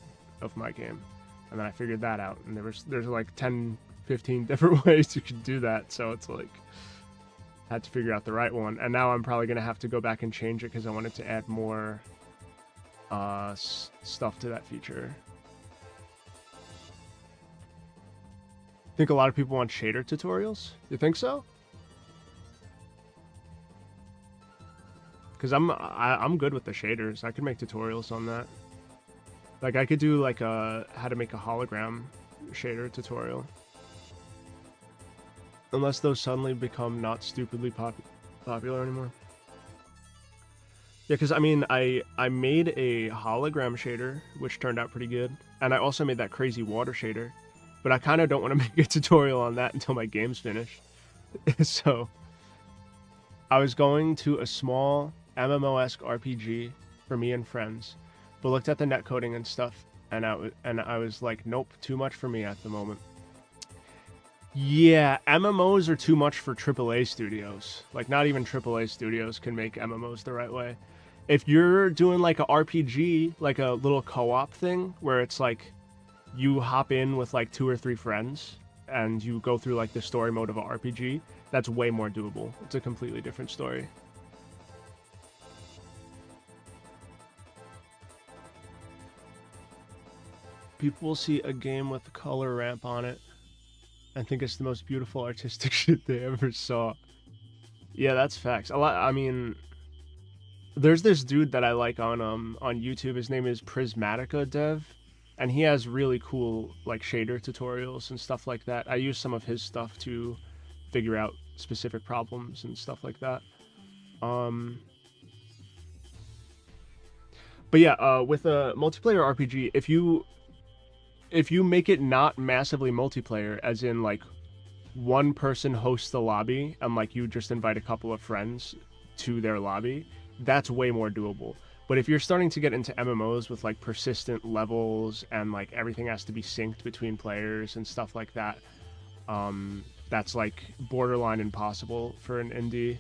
my game. And then I figured that out. And there's like 10, 15 different ways you could do that. So it's like, I had to figure out the right one. And now I'm probably going to have to go back and change it because I wanted to add more stuff to that feature. Think a lot of people want shader tutorials? You think so? Because I'm good with the shaders. I could make tutorials on that. Like I could do like a how to make a hologram shader tutorial. Unless those suddenly become not stupidly popular anymore. Yeah, because I mean, I made a hologram shader, which turned out pretty good. And I also made that crazy water shader. But I kind of don't want to make a tutorial on that until my game's finished. So, I was going to a small MMO-esque RPG for me and friends, but looked at the netcoding and stuff, and I was like, nope, too much for me at the moment. Yeah, MMOs are too much for AAA studios. Like, not even AAA studios can make MMOs the right way. If you're doing like a RPG, like a little co-op thing, where it's like, you hop in with like 2 or 3 friends and you go through like the story mode of an RPG, that's way more doable. It's a completely different story. People will see a game with a color ramp on it and think it's the most beautiful artistic shit they ever saw. Yeah, that's facts. I mean, there's this dude that I like on YouTube. His name is Prismatica Dev. And he has really cool like shader tutorials and stuff like that. I use some of his stuff to figure out specific problems and stuff like that. But yeah, with a multiplayer RPG, if you make it not massively multiplayer, as in like one person hosts the lobby and like you just invite a couple of friends to their lobby, that's way more doable. But if you're starting to get into MMOs with like persistent levels and like everything has to be synced between players and stuff like that, that's like borderline impossible for an indie.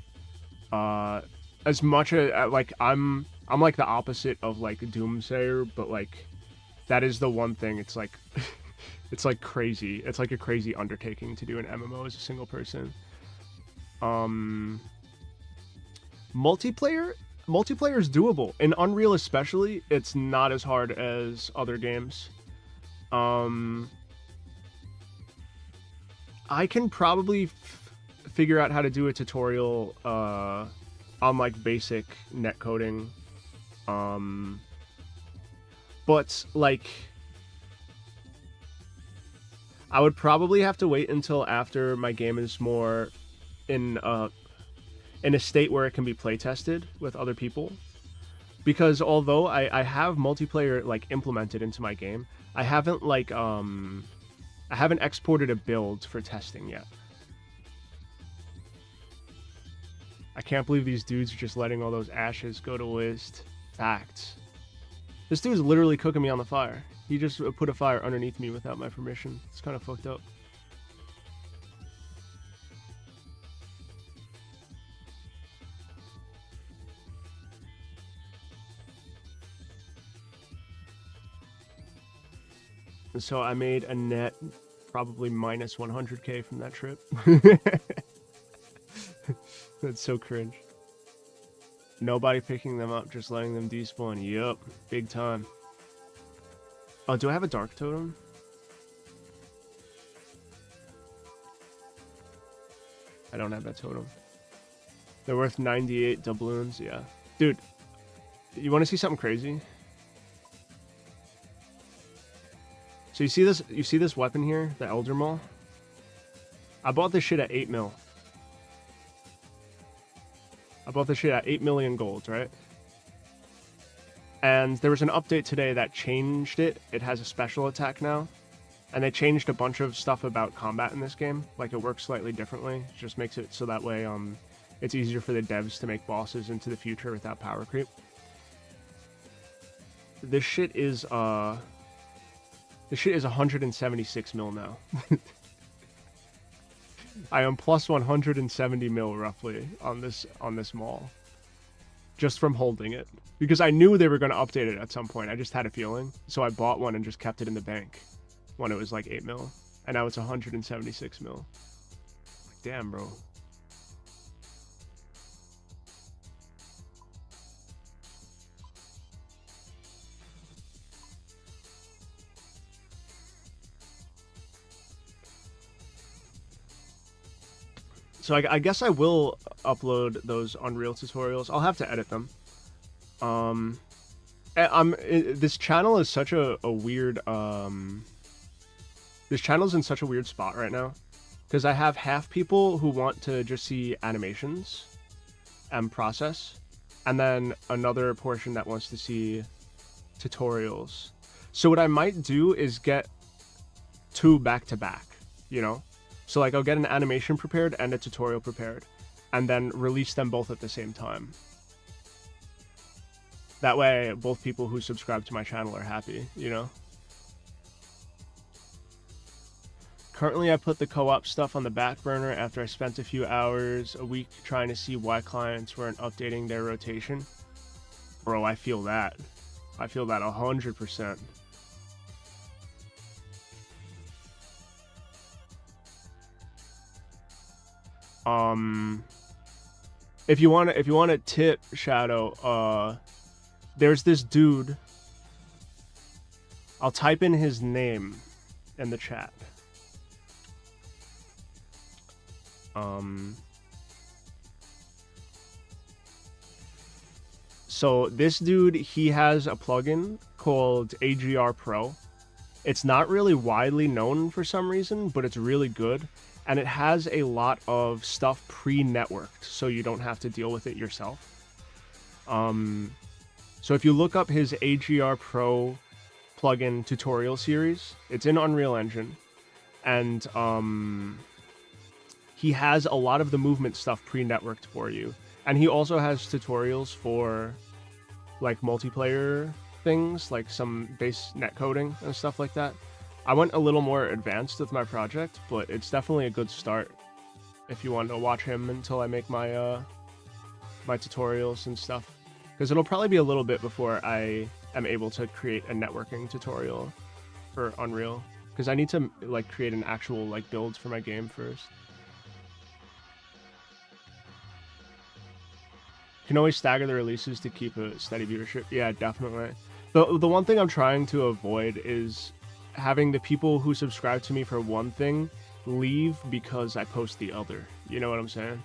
As much as like I'm like the opposite of like Doomsayer, but like that is the one thing. It's like it's like crazy. It's like a crazy undertaking to do an MMO as a single person. Multiplayer is doable. In Unreal especially, it's not as hard as other games. I can probably figure out how to do a tutorial on like basic netcoding. But like I would probably have to wait until after my game is more in a state where it can be play tested with other people, because although I have multiplayer like implemented into my game, I haven't like I haven't exported a build for testing yet. I can't believe these dudes are just letting all those ashes go to waste. Facts. This dude's literally cooking me on the fire. He just put a fire underneath me without my permission. It's kind of fucked up. And so I made a net probably minus 100k from that trip. That's so cringe. Nobody picking them up, just letting them despawn. Yup, big time. Oh, do I have a dark totem? I don't have that totem. They're worth 98 doubloons, yeah. Dude, you want to see something crazy? So you see this weapon here, the Elder Maul? I bought this shit at 8 mil. I bought this shit at 8 million gold, right? And there was an update today that changed it. It has a special attack now. And they changed a bunch of stuff about combat in this game. Like, it works slightly differently. It just makes it so that way it's easier for the devs to make bosses into the future without power creep. This shit is 176 mil now. I am plus 170 mil roughly on this mall, just from holding it, because I knew they were going to update it at some point. I just had a feeling, so I bought one and just kept it in the bank when it was like 8 mil, and now it's 176 mil. Like, damn, bro. So I guess I will upload those Unreal tutorials. I'll have to edit them. This channel is such a weird this channel's in such a weird spot right now, because I have half people who want to just see animations and process, and then another portion that wants to see tutorials. So what I might do is get 2 back to back, you know? So like I'll get an animation prepared and a tutorial prepared, and then release them both at the same time. That way both people who subscribe to my channel are happy, you know? Currently I put the co-op stuff on the back burner after I spent a few hours a week trying to see why clients weren't updating their rotation. Bro, I feel that. I feel that 100%. If you want to tip Shadow, there's this dude. I'll type in his name in the chat. So this dude, he has a plugin called AGR Pro. It's not really widely known for some reason, but it's really good. And it has a lot of stuff pre-networked, so you don't have to deal with it yourself. So if you look up his AGR Pro plugin tutorial series, it's in Unreal Engine. And he has a lot of the movement stuff pre-networked for you. And he also has tutorials for like multiplayer things, like some base netcoding and stuff like that. I went a little more advanced with my project, but it's definitely a good start if you want to watch him until I make my my tutorials and stuff. Because it'll probably be a little bit before I am able to create a networking tutorial for Unreal. Because I need to like create an actual like build for my game first. You can always stagger the releases to keep a steady viewership. Yeah, definitely. The one thing I'm trying to avoid is having the people who subscribe to me for one thing leave because I post the other. You know what I'm saying?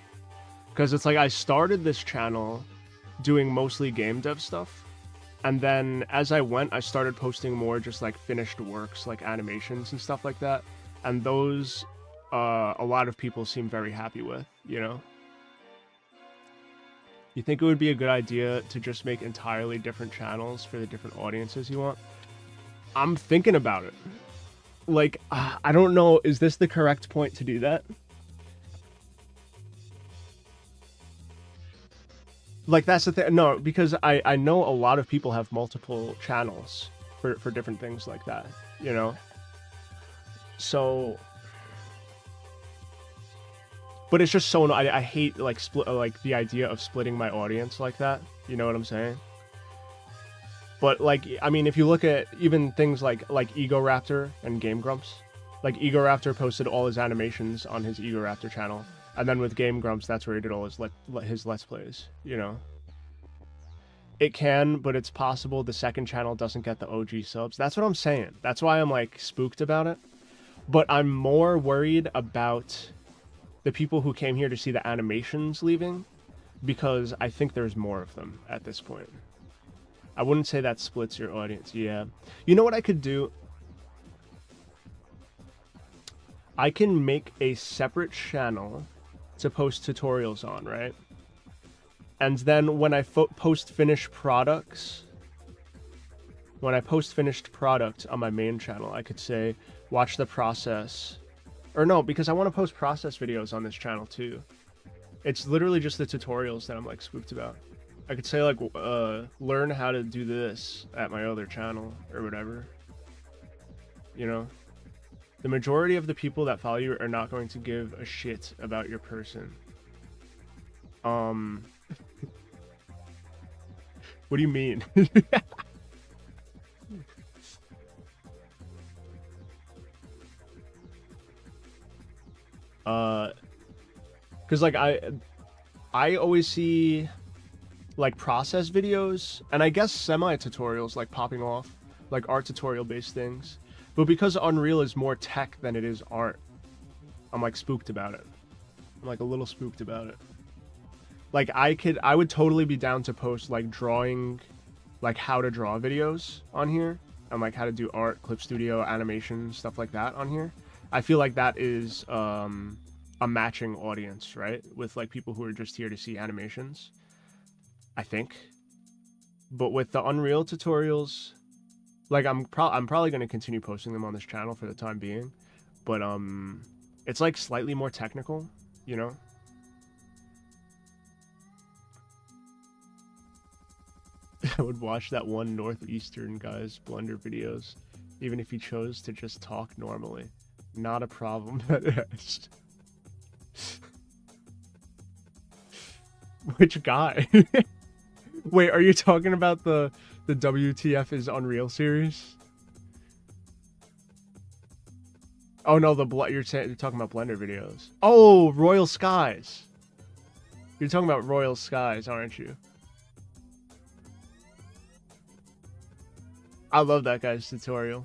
Because it's like I started this channel doing mostly game dev stuff, and then as I went, I started posting more just like finished works, like animations and stuff like that. And those, a lot of people seem very happy with, you know? You think it would be a good idea to just make entirely different channels for the different audiences you want? I'm thinking about it. Like, I don't know, is this the correct point to do that? Like, that's the thing. No, because I know a lot of people have multiple channels for different things like that, you know? So... But it's just so... I hate, like, like, the idea of splitting my audience like that. You know what I'm saying? But, like, I mean, if you look at even things like Ego Raptor and Game Grumps, like, Ego Raptor posted all his animations on his Ego Raptor channel, and then with Game Grumps, that's where he did all his Let's Plays, you know? It can, but it's possible the second channel doesn't get the OG subs. That's what I'm saying. That's why I'm, like, spooked about it. But I'm more worried about the people who came here to see the animations leaving, because I think there's more of them at this point. I wouldn't say that splits your audience. Yeah. You know what I could do? I can make a separate channel to post tutorials on, right? And then when I post finished products, when I post finished product on my main channel, I could say, watch the process. Or no, because I want to post process videos on this channel too. It's literally just the tutorials that I'm like spooked about. I could say like, learn how to do this at my other channel or whatever. You know? The majority of the people that follow you are not going to give a shit about your person. What do you mean? Cause like I always see like process videos and I guess semi-tutorials like popping off, like art tutorial based things. But because Unreal is more tech than it is art, I'm like spooked about it. I'm like a little spooked about it. Like I would totally be down to post like drawing, like how to draw videos on here and like how to do art, clip studio, animation, stuff like that on here. I feel like that is a matching audience, right? With like people who are just here to see animations, I think. But with the Unreal tutorials, like I'm probably going to continue posting them on this channel for the time being, but it's like slightly more technical, you know? I would watch that one Northeastern guy's Blender videos, even if he chose to just talk normally. Not a problem that is. Which guy? Wait, are you talking about the WTF is Unreal series? Oh no, you're talking about Blender videos. Oh, Royal Skies. You're talking about Royal Skies, aren't you? I love that guy's tutorial.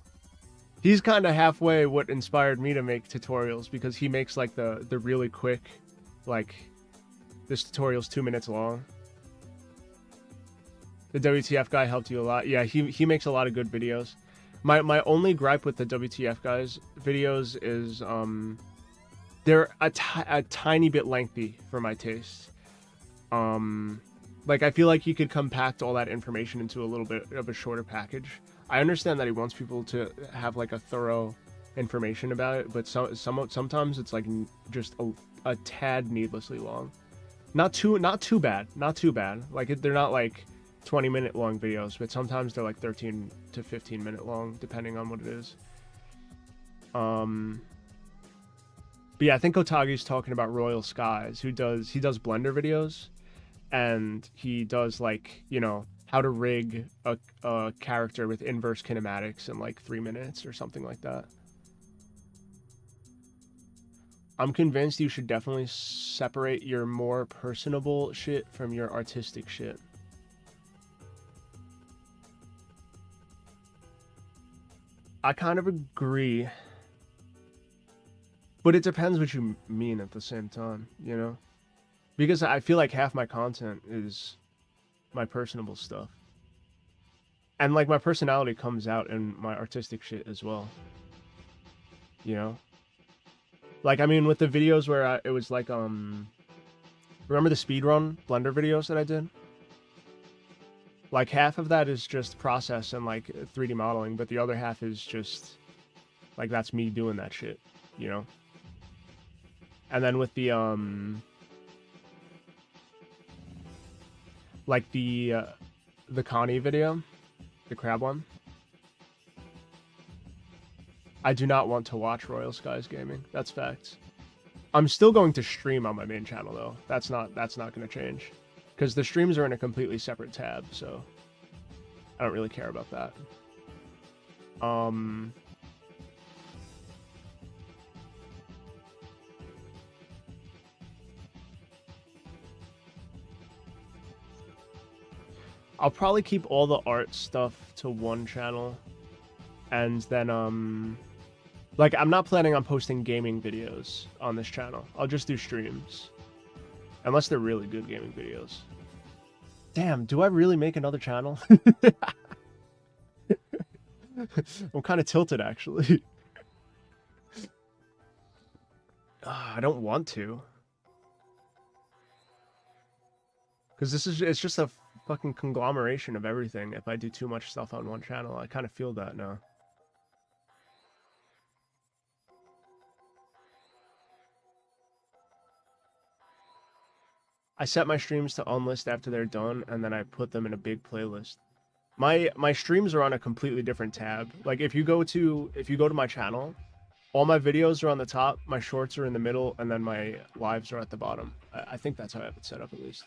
He's kind of halfway what inspired me to make tutorials, because he makes like the really quick, like, this tutorial's 2 minutes long. The WTF guy helped you a lot. Yeah, he makes a lot of good videos. My only gripe with the WTF guys videos is they're a tiny bit lengthy for my taste. Like I feel like you could compact all that information into a little bit of a shorter package. I understand that he wants people to have like a thorough information about it, but sometimes it's like just a tad needlessly long. Not too bad. Like they're not like 20-minute long videos, but sometimes they're like 13 to 15-minute long, depending on what it is. But yeah, I think Otagi's talking about Royal Skies, he does Blender videos, and he does like, you know, how to rig a character with inverse kinematics in like 3 minutes or something like that. I'm convinced you should definitely separate your more personable shit from your artistic shit. I kind of agree. But it depends what you mean at the same time, you know? Because I feel like half my content is my personable stuff. And like my personality comes out in my artistic shit as well. You know? Like, I mean, with the videos where it was like, remember the speedrun Blender videos that I did? Like, half of that is just process and, like, 3D modeling, but the other half is just, like, that's me doing that shit, you know? And then with the, like, the Connie video, the crab one, I do not want to watch Royal Skies Gaming. That's facts. I'm still going to stream on my main channel, though. That's not going to change. Because the streams are in a completely separate tab, so I don't really care about that. I'll probably keep all the art stuff to one channel. And then, like, I'm not planning on posting gaming videos on this channel. I'll just do streams. Unless they're really good gaming videos. Damn, do I really make another channel? I'm kind of tilted, actually. I don't want to. Because it's just a fucking conglomeration of everything. If I do too much stuff on one channel, I kind of feel that now. I set my streams to unlist after they're done, and then I put them in a big playlist. My streams are on a completely different tab. Like if you go to my channel, All my videos are on the top, my shorts are in the middle, and then my lives are at the bottom. I think that's how I have it set up, at least.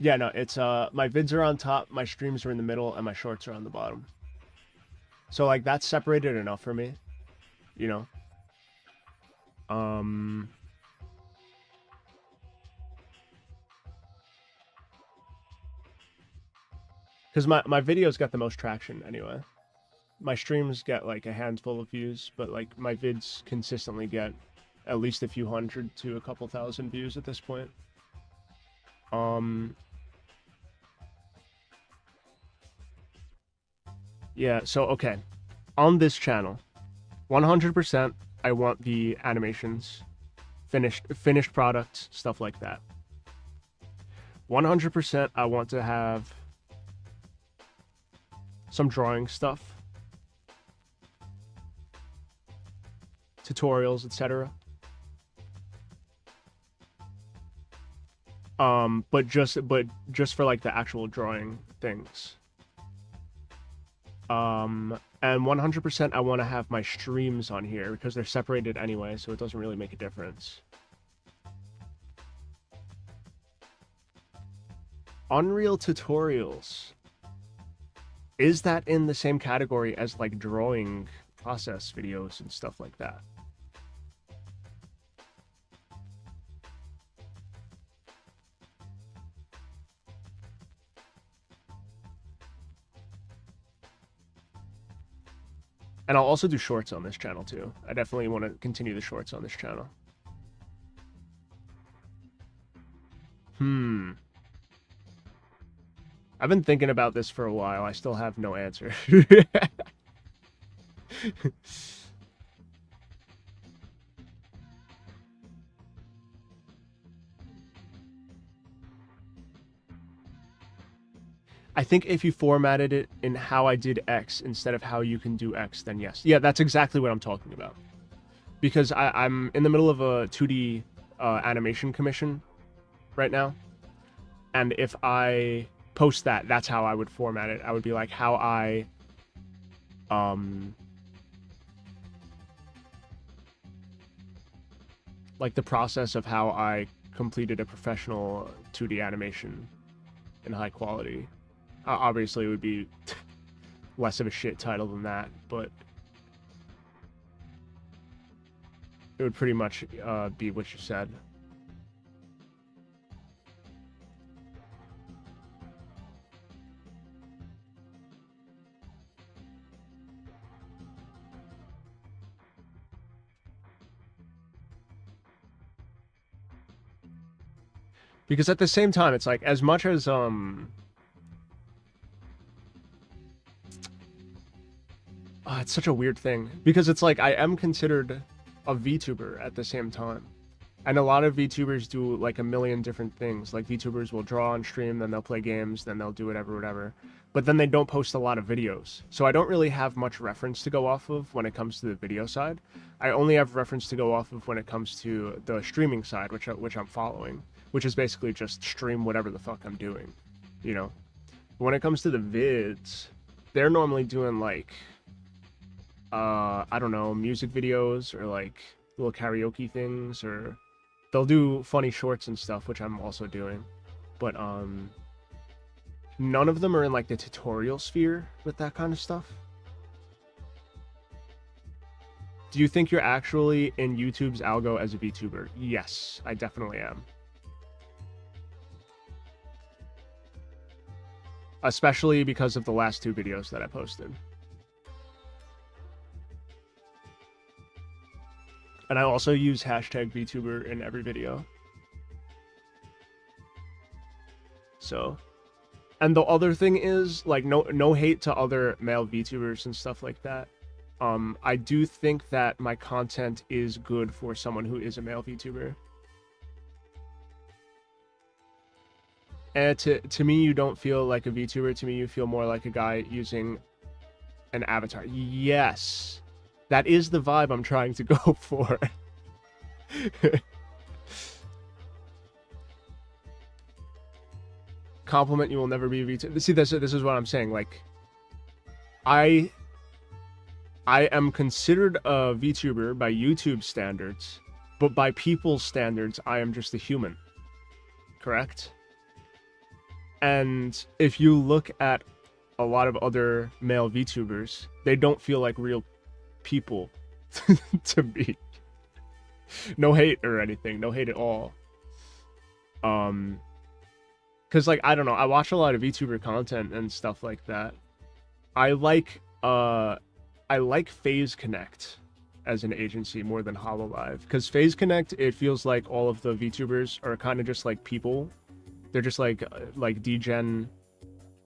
Yeah, no, it's my vids are on top, my streams are in the middle, and my shorts are on the bottom. So like that's separated enough for me, you know. Because my videos got the most traction anyway. My streams get like a handful of views, but like my vids consistently get at least a few hundred to a couple thousand views at this point. Yeah, so okay. On this channel, 100% I want the animations, finished product, stuff like that. 100% I want to have some drawing stuff, tutorials, etc. But just for like the actual drawing things. And 100% I want to have my streams on here because they're separated anyway, so it doesn't really make a difference. Unreal tutorials. Is that in the same category as like drawing process videos and stuff like that? And I'll also do shorts on this channel too. I definitely want to continue the shorts on this channel. I've been thinking about this for a while. I still have no answer. I think if you formatted it in how I did X instead of how you can do X, then yes. Yeah, that's exactly what I'm talking about. Because I'm in the middle of a 2D animation commission right now. And if I post that, that's how I would format it. I would be like how I... like the process of how I completed a professional 2D animation in high quality. Obviously, it would be less of a shit title than that, but it would pretty much be what you said. Because at the same time, it's like, as much as it's such a weird thing, because it's like I am considered a VTuber at the same time. And a lot of VTubers do like a million different things. Like VTubers will draw on stream, then they'll play games, then they'll do whatever. But then they don't post a lot of videos. So I don't really have much reference to go off of when it comes to the video side. I only have reference to go off of when it comes to the streaming side, which I'm following, which is basically just stream whatever the fuck I'm doing, you know? But when it comes to the vids, they're normally doing like, I don't know, music videos or like little karaoke things, or they'll do funny shorts and stuff, which I'm also doing. But none of them are in like the tutorial sphere with that kind of stuff. Do you think you're actually in YouTube's algo as a VTuber? Yes, I definitely am. Especially because of the last 2 videos that I posted. And I also use hashtag VTuber in every video. So, and the other thing is, like, no hate to other male VTubers and stuff like that. I do think that my content is good for someone who is a male VTuber. And to me, you don't feel like a VTuber. To me, you feel more like a guy using an avatar. Yes. That is the vibe I'm trying to go for. Compliment, you will never be a VTuber. See, this is what I'm saying. Like, I am considered a VTuber by YouTube standards, but by people's standards, I am just a human. Correct? And if you look at a lot of other male VTubers, they don't feel like real people to me. No hate or anything, no hate at all. Cause like I don't know, I watch a lot of VTuber content and stuff like that. I like FaZe Connect as an agency more than HoloLive, because FaZe Connect, it feels like all of the VTubers are kind of just like people. They're just like degen,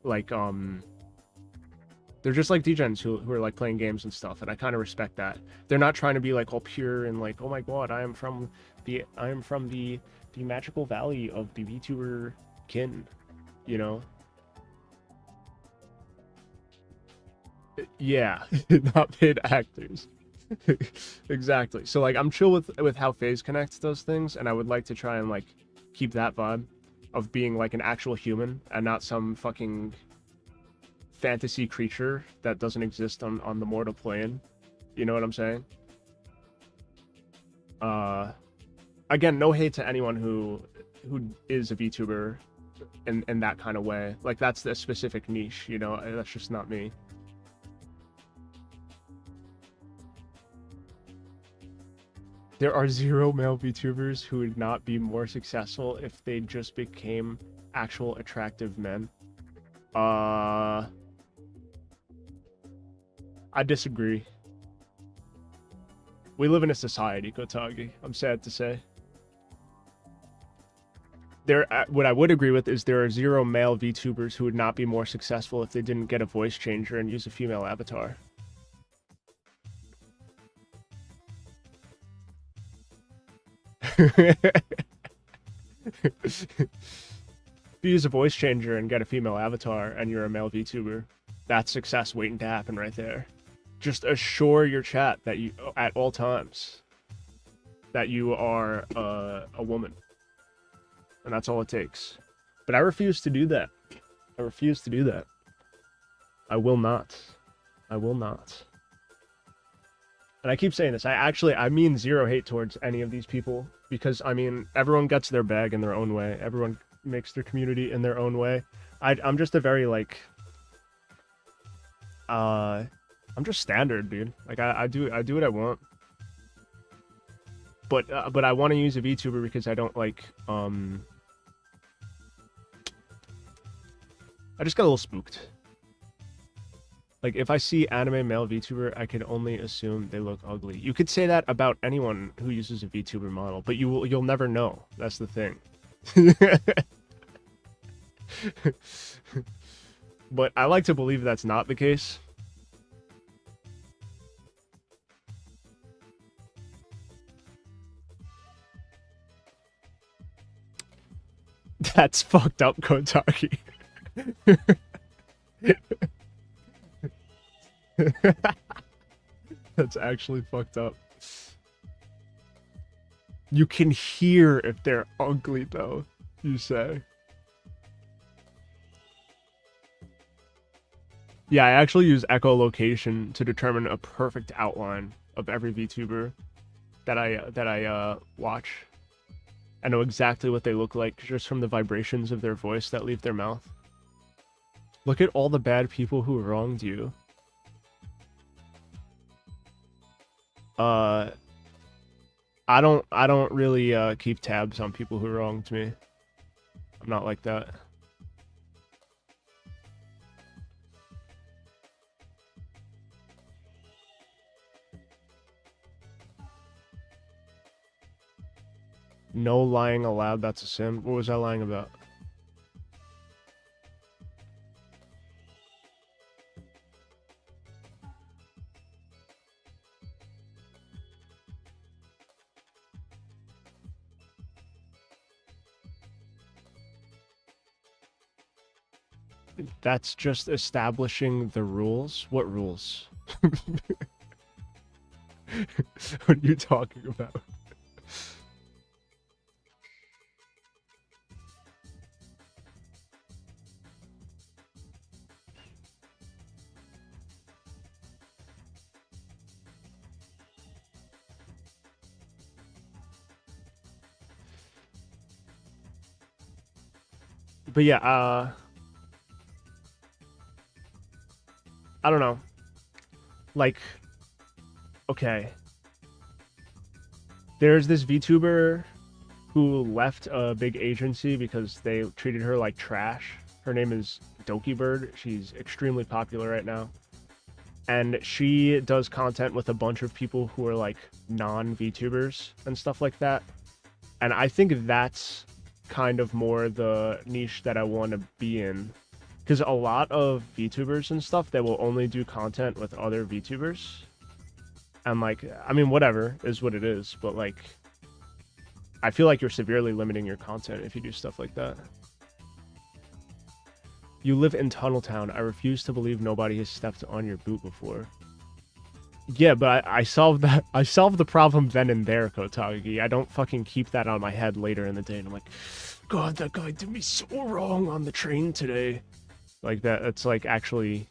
like they're just like degens who are like playing games and stuff, and I kind of respect that. They're not trying to be like all pure and like, oh my god, I am from the magical valley of the VTuber kin, you know? Yeah, not paid actors. Exactly. So like I'm chill with how FaZe Connect does things, and I would like to try and like keep that vibe of being like an actual human and not some fucking fantasy creature that doesn't exist on the mortal plane. You know what I'm saying? Again, no hate to anyone who is a VTuber in that kind of way. Like that's a specific niche, you know? That's just not me. There are 0 male VTubers who would not be more successful if they just became actual attractive men. I disagree. We live in a society, Kotagi. I'm sad to say. What I would agree with is there are 0 male VTubers who would not be more successful if they didn't get a voice changer and use a female avatar. If you use a voice changer and get a female avatar and you're a male VTuber, that's success waiting to happen right there. Just assure your chat that you, at all times, that you are a woman. And that's all it takes. But I refuse to do that. I refuse to do that. I will not. I will not. And I keep saying this. I mean 0 hate towards any of these people. Because, I mean, everyone gets their bag in their own way. Everyone makes their community in their own way. I'm just a very, like... I'm just standard, dude. Like, I do what I want. But I want to use a VTuber because I don't, like, I just got a little spooked. Like, if I see anime male VTuber, I can only assume they look ugly. You could say that about anyone who uses a VTuber model, but you'll never know. That's the thing. But I like to believe that's not the case. That's fucked up, Kotaki. That's actually fucked up. You can hear if they're ugly, though, you say. Yeah, I actually use echolocation to determine a perfect outline of every VTuber that I watch. I know exactly what they look like just from the vibrations of their voice that leave their mouth. Look at all the bad people who wronged you. I don't really keep tabs on people who wronged me. I'm not like that. No lying allowed, that's a sin. What was I lying about? That's just establishing the rules? What rules? What are you talking about? But yeah, I don't know. Like, okay. There's this VTuber who left a big agency because they treated her like trash. Her name is Dokibird. She's extremely popular right now. And she does content with a bunch of people who are like non-VTubers and stuff like that. And I think that's kind of more the niche that I want to be in. Because a lot of VTubers and stuff, they will only do content with other VTubers. And like, I mean, whatever is what it is. But like, I feel like you're severely limiting your content if you do stuff like that. You live in Tunneltown. I refuse to believe nobody has stepped on your boot before. Yeah, but I solved that. I solved the problem then and there, Kotagi. I don't fucking keep that on my head later in the day. And I'm like, God, that guy did me so wrong on the train today. Like that. It's like actually,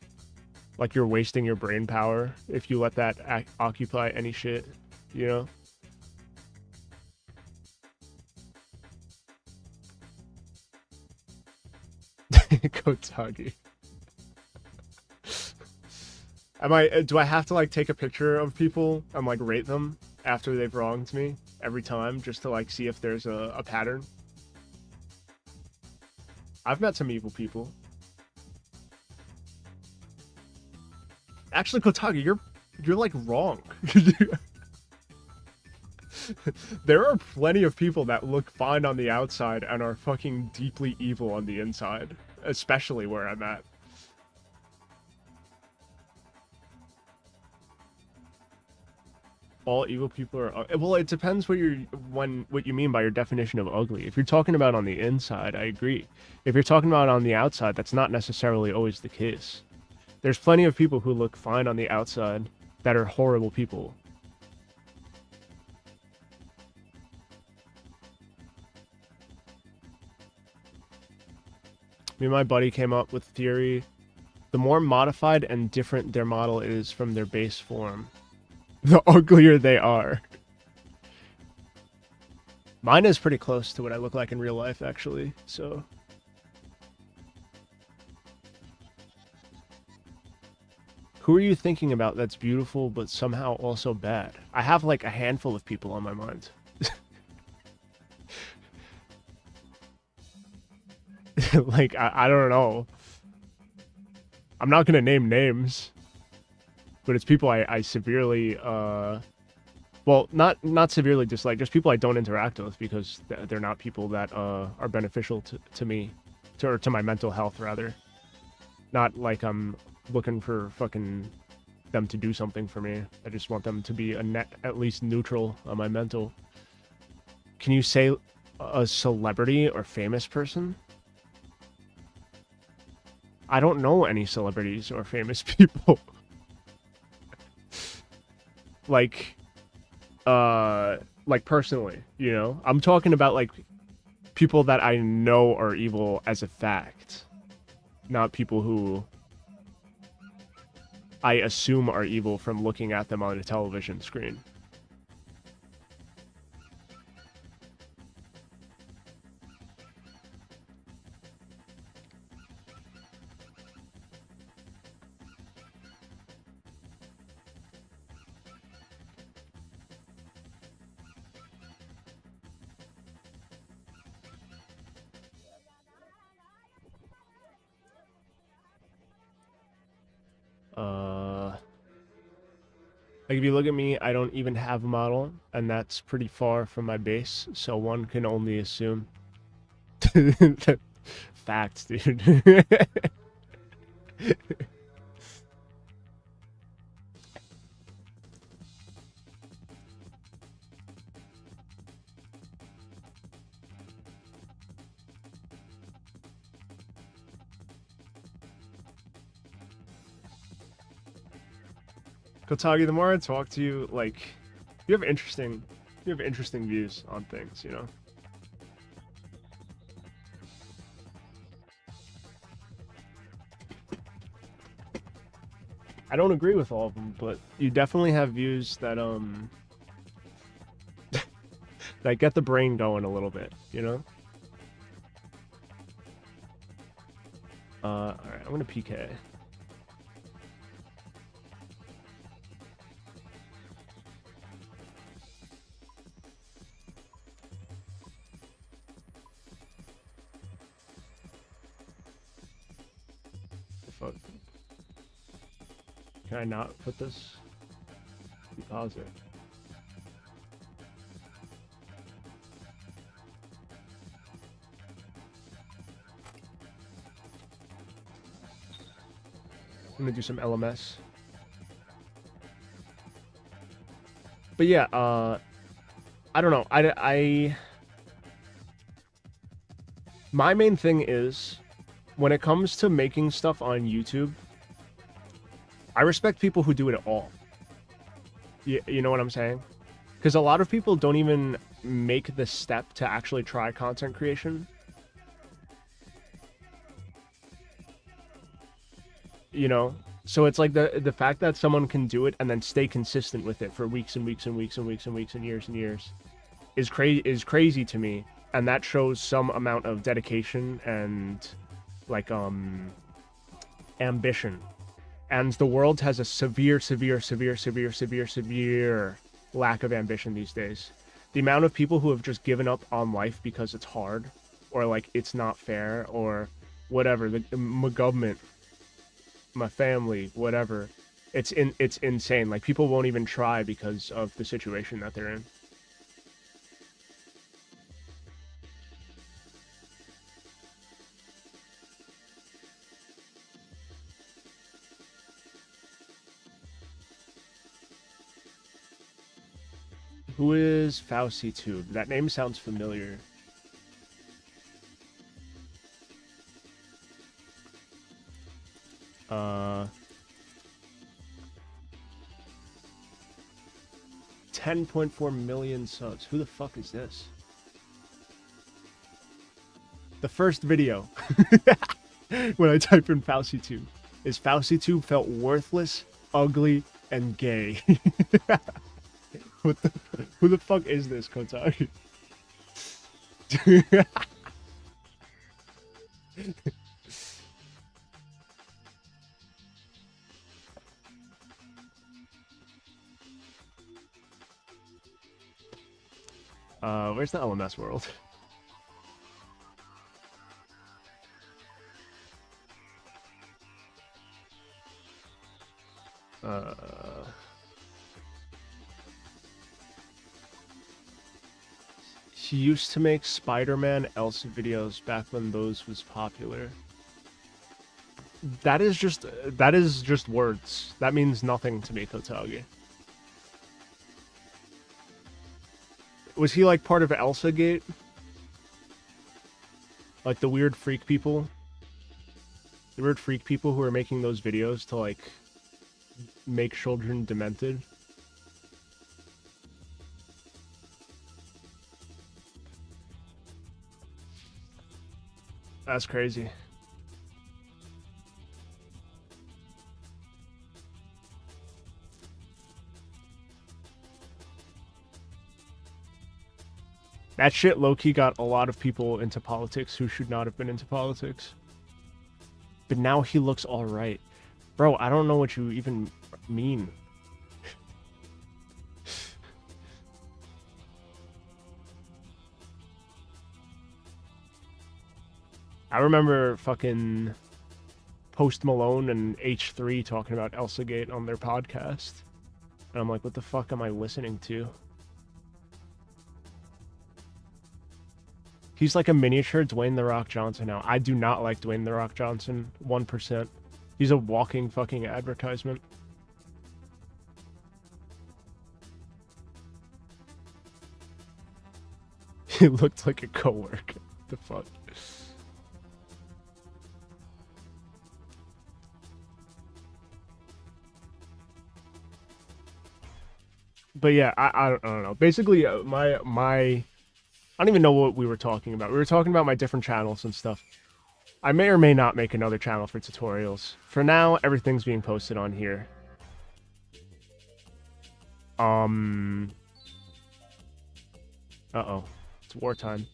like you're wasting your brain power if you let that occupy any shit, you know? Kotagi. Do I have to like take a picture of people and like rate them after they've wronged me every time just to like see if there's a pattern? I've met some evil people. Actually, Kotagi, you're like wrong. There are plenty of people that look fine on the outside and are fucking deeply evil on the inside, especially where I'm at. All evil people are well, it depends what you mean by your definition of ugly. If you're talking about on the inside, I agree. If you're talking about on the outside, that's not necessarily always the case. There's plenty of people who look fine on the outside that are horrible people. Me and my buddy came up with theory. The more modified and different their model is from their base form, the uglier they are. Mine is pretty close to what I look like in real life, actually, so... Who are you thinking about that's beautiful but somehow also bad? I have like a handful of people on my mind. Like, I don't know. I'm not gonna name names, but it's people I severely, well, not severely dislike, just people I don't interact with because they're not people that are beneficial to me, or to my mental health, rather. Not like I'm looking for fucking them to do something for me. I just want them to be at least neutral on my mental. Can you say a celebrity or famous person? I don't know any celebrities or famous people. like personally, you know? I'm talking about like people that I know are evil as a fact. Not people who I assume are evil from looking at them on a television screen. Like if you look at me, I don't even have a model, and that's pretty far from my base, so one can only assume. Facts, dude. Kotagi, the more I talk to you, like, you have interesting views on things, you know? I don't agree with all of them, but you definitely have views that, that get the brain going a little bit, you know? Alright, I'm gonna PK. Fuck. Can I not put this? Deposit. I'm gonna do some LMS. But yeah, I don't know. My main thing is, when it comes to making stuff on YouTube, I respect people who do it at all. You know what I'm saying? Because a lot of people don't even make the step to actually try content creation. You know? So it's like the fact that someone can do it and then stay consistent with it for weeks and weeks and weeks and weeks and weeks and years is crazy to me. And that shows some amount of dedication and like ambition. And the world has a severe lack of ambition these days. The amount of people who have just given up on life because it's hard, or like it's not fair, or whatever, my government, my family, whatever, it's insane. Like, people won't even try because of the situation that they're in. Who is vtuber? That name sounds familiar. Uh, 10.4 million subs. Who the fuck is this? The first video when I type in vtuber is vtuber felt worthless, ugly, and gay. Who the fuck is this, Kotai? Where's the LMS world? He used to make Spider-Man Elsa videos back when those was popular. That is just words. That means nothing to me, Kotagi. Was he like part of Elsa Gate? Like the weird freak people? The weird freak people who are making those videos to like make children demented? That's crazy. That shit low-key got a lot of people into politics who should not have been into politics. But now he looks alright. Bro, I don't know what you even mean. I remember fucking Post Malone and H3 talking about Elsa Gate on their podcast. And I'm like, what the fuck am I listening to? He's like a miniature Dwayne The Rock Johnson now. I do not like Dwayne The Rock Johnson. 1%. He's a walking fucking advertisement. He looked like a coworker. What the fuck? But yeah, I don't know. Basically, my I don't even know what we were talking about. We were talking about my different channels and stuff. I may or may not make another channel for tutorials. For now, everything's being posted on here. Uh-oh. It's wartime.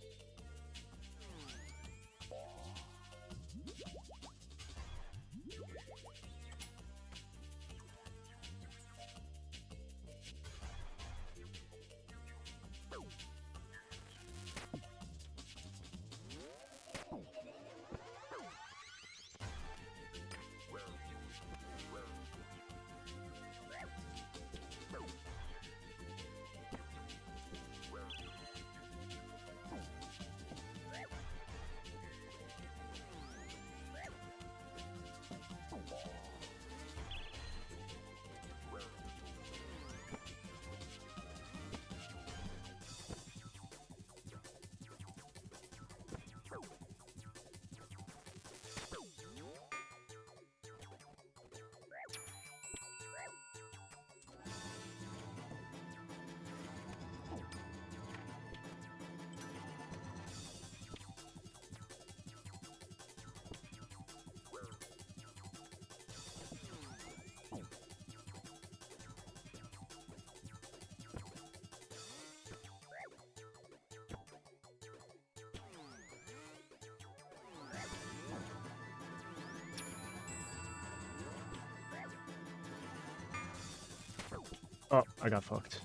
Oh, I got fucked.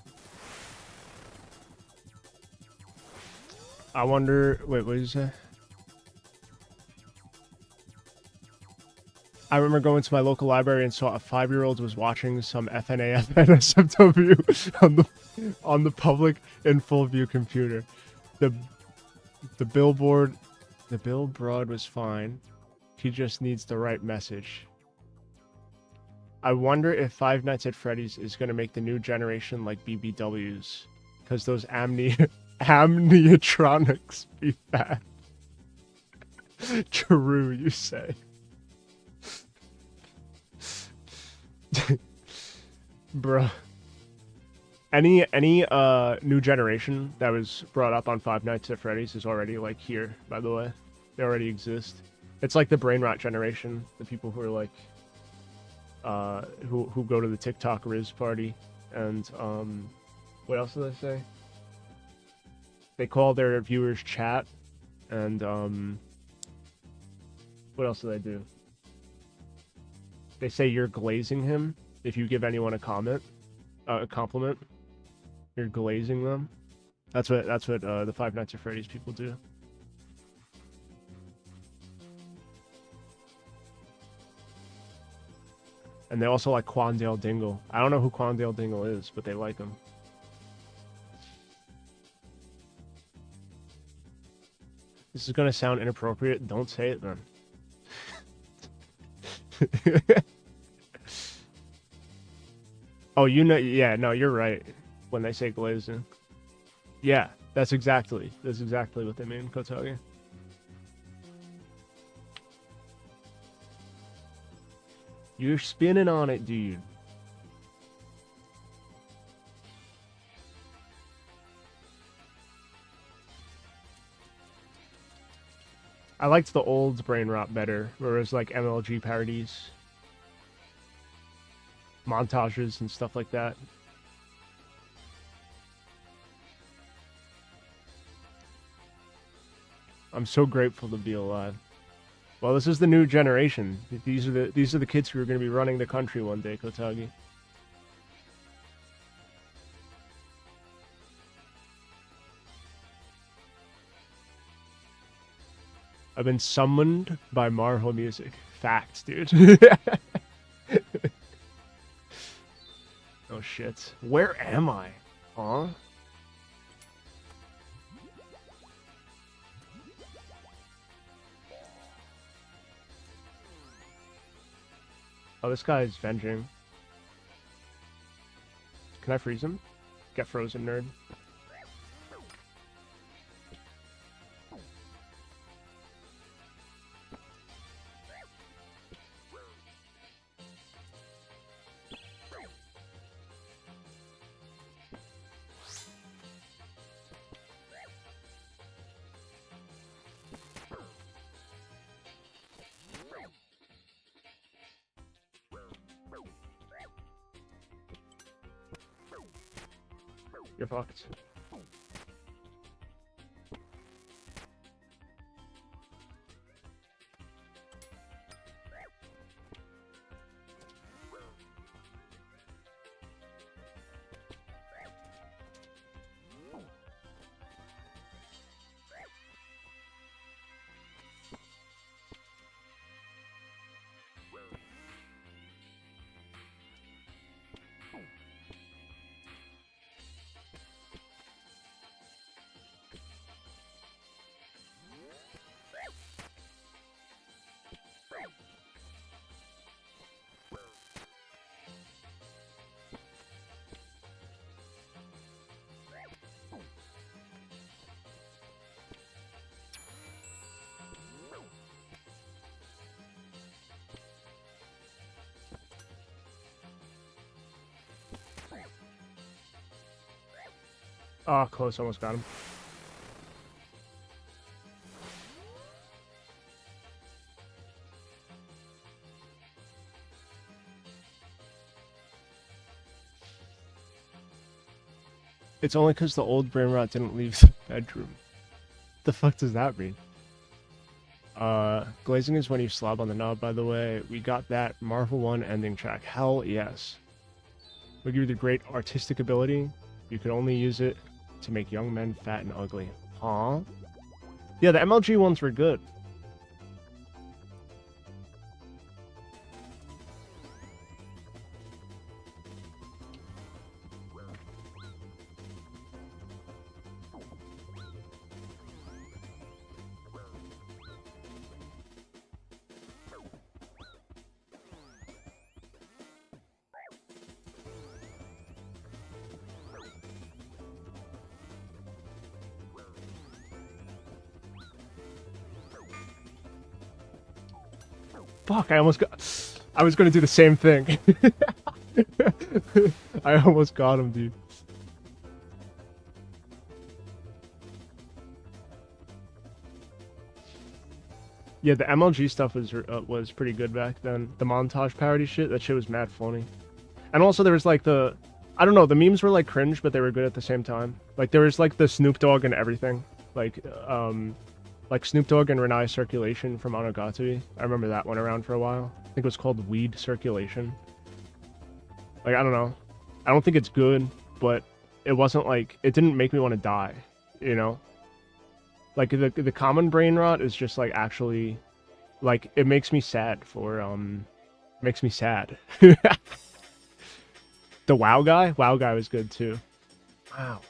I wonder... Wait, what did you say? I remember going to my local library and saw a 5-year-old was watching some FNA FNSFW on the public in full view computer. The billboard was fine. He just needs the right message. I wonder if Five Nights at Freddy's is going to make the new generation like BBWs. Because those amniatronics be bad. True, you say. Bruh. Any new generation that was brought up on Five Nights at Freddy's is already like here, by the way. They already exist. It's like the brain rot generation, the people who are like who go to the TikTok Riz party, and what else did they say? They call their viewers chat, and what else do they do? They say you're glazing him if you give anyone a compliment. You're glazing them. That's what the Five Nights at Freddy's people do. And they also like Quandale Dingle. I don't know who Quandale Dingle is, but they like him. This is gonna sound inappropriate. Don't say it then. Oh, you know, yeah, no, you're right. When they say glazing. Yeah, that's exactly what they mean, Kotagi. You're spinning on it, dude. I liked the old brain rot better, where it was like MLG parodies, montages, and stuff like that. I'm so grateful to be alive. Well, this is the new generation. These are the kids who are going to be running the country one day, Kotagi. I've been summoned by Marvel music. Facts, dude. Oh shit. Where am I? Huh? Oh, this guy is venging. Can I freeze him? Get frozen, nerd. You're fucked. Oh, close. Almost got him. It's only because the old brain rot didn't leave the bedroom. The fuck does that mean? Glazing is when you slob on the knob, by the way. We got that Marvel 1 ending track. Hell yes. Will give you the great artistic ability. You can only use it to make young men fat and ugly. Huh? Yeah, the MLG ones were good. Fuck, I was gonna do the same thing. I almost got him, dude. Yeah, the MLG stuff was pretty good back then. The montage parody shit, that shit was mad funny. And also there was like I don't know, the memes were like cringe, but they were good at the same time. Like there was like the Snoop Dogg and everything. Like Snoop Dogg and Renai Circulation from Monogatari. I remember that one around for a while. I think it was called Weed Circulation. Like, I don't know. I don't think it's good, but it wasn't like, it didn't make me want to die, you know? Like, the common brain rot is just like actually, like, it makes me sad makes me sad. The WoW guy? WoW guy was good too. Wow.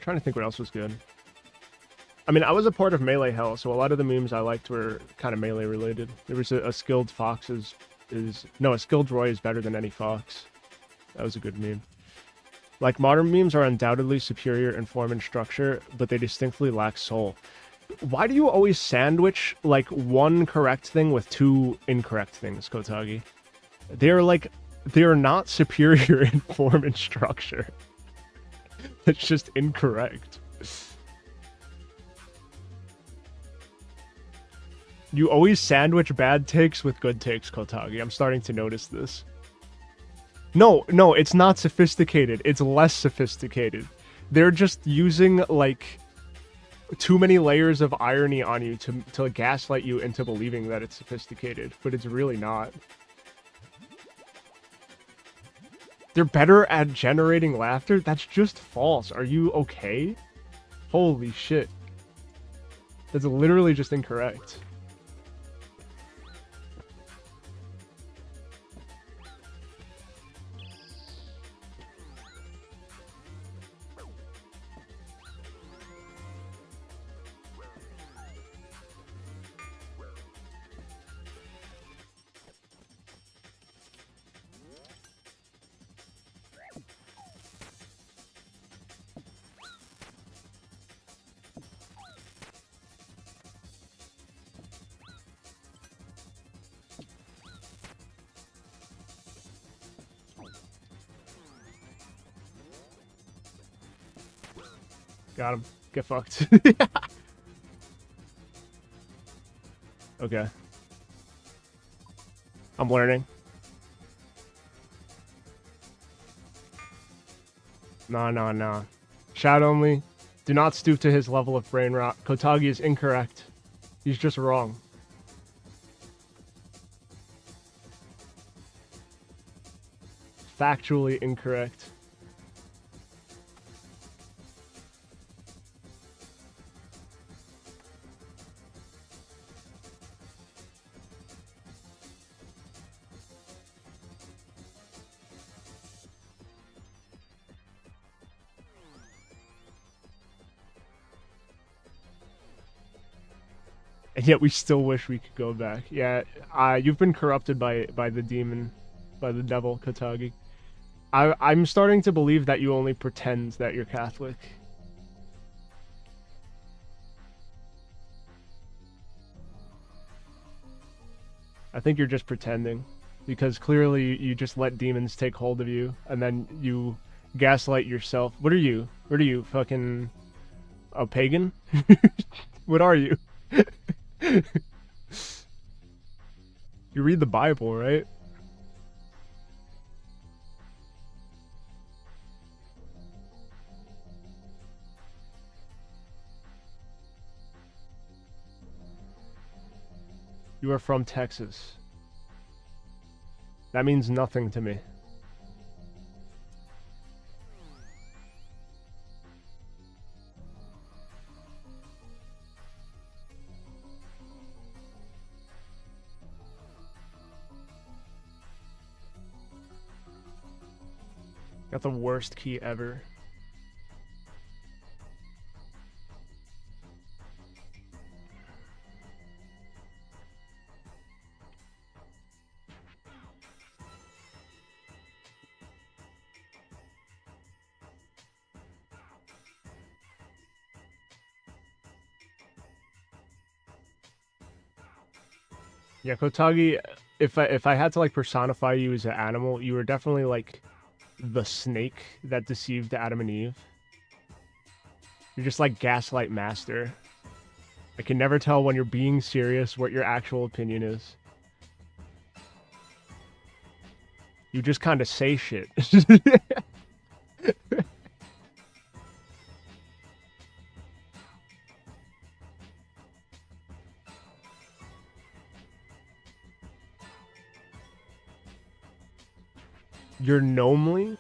Trying to think what else was good. I mean, I was a part of Melee Hell, so a lot of the memes I liked were kind of Melee related. There was a skilled fox no, a skilled Roy is better than any fox. That was a good meme. Like, modern memes are undoubtedly superior in form and structure, but they distinctly lack soul. Why do you always sandwich, like, one correct thing with two incorrect things, Kotagi? They're not superior in form and structure. It's just incorrect. You always sandwich bad takes with good takes, Kotagi. I'm starting to notice this. No, it's not sophisticated. It's less sophisticated. They're just using, like, too many layers of irony on you to gaslight you into believing that it's sophisticated, but it's really not. They're better at generating laughter? That's just false. Are you okay? Holy shit. That's literally just incorrect. Got him. Get fucked. Okay. I'm learning. Nah. Shout only. Do not stoop to his level of brain rot. Kotagi is incorrect. He's just wrong. Factually incorrect. And yet we still wish we could go back. Yeah, you've been corrupted by the demon, by the devil, Kotagi. I'm starting to believe that you only pretend that you're Catholic. I think you're just pretending, because clearly you just let demons take hold of you, and then you gaslight yourself. What are you? What are you, fucking a pagan? What are you? You read the Bible, right? You are from Texas. That means nothing to me. Got the worst key ever. Yeah, Kotagi, if I had to like personify you as an animal, you were definitely like the snake that deceived Adam and Eve. You're just like Gaslight Master. I can never tell when you're being serious what your actual opinion is. You just kind of say shit. You're gnomely?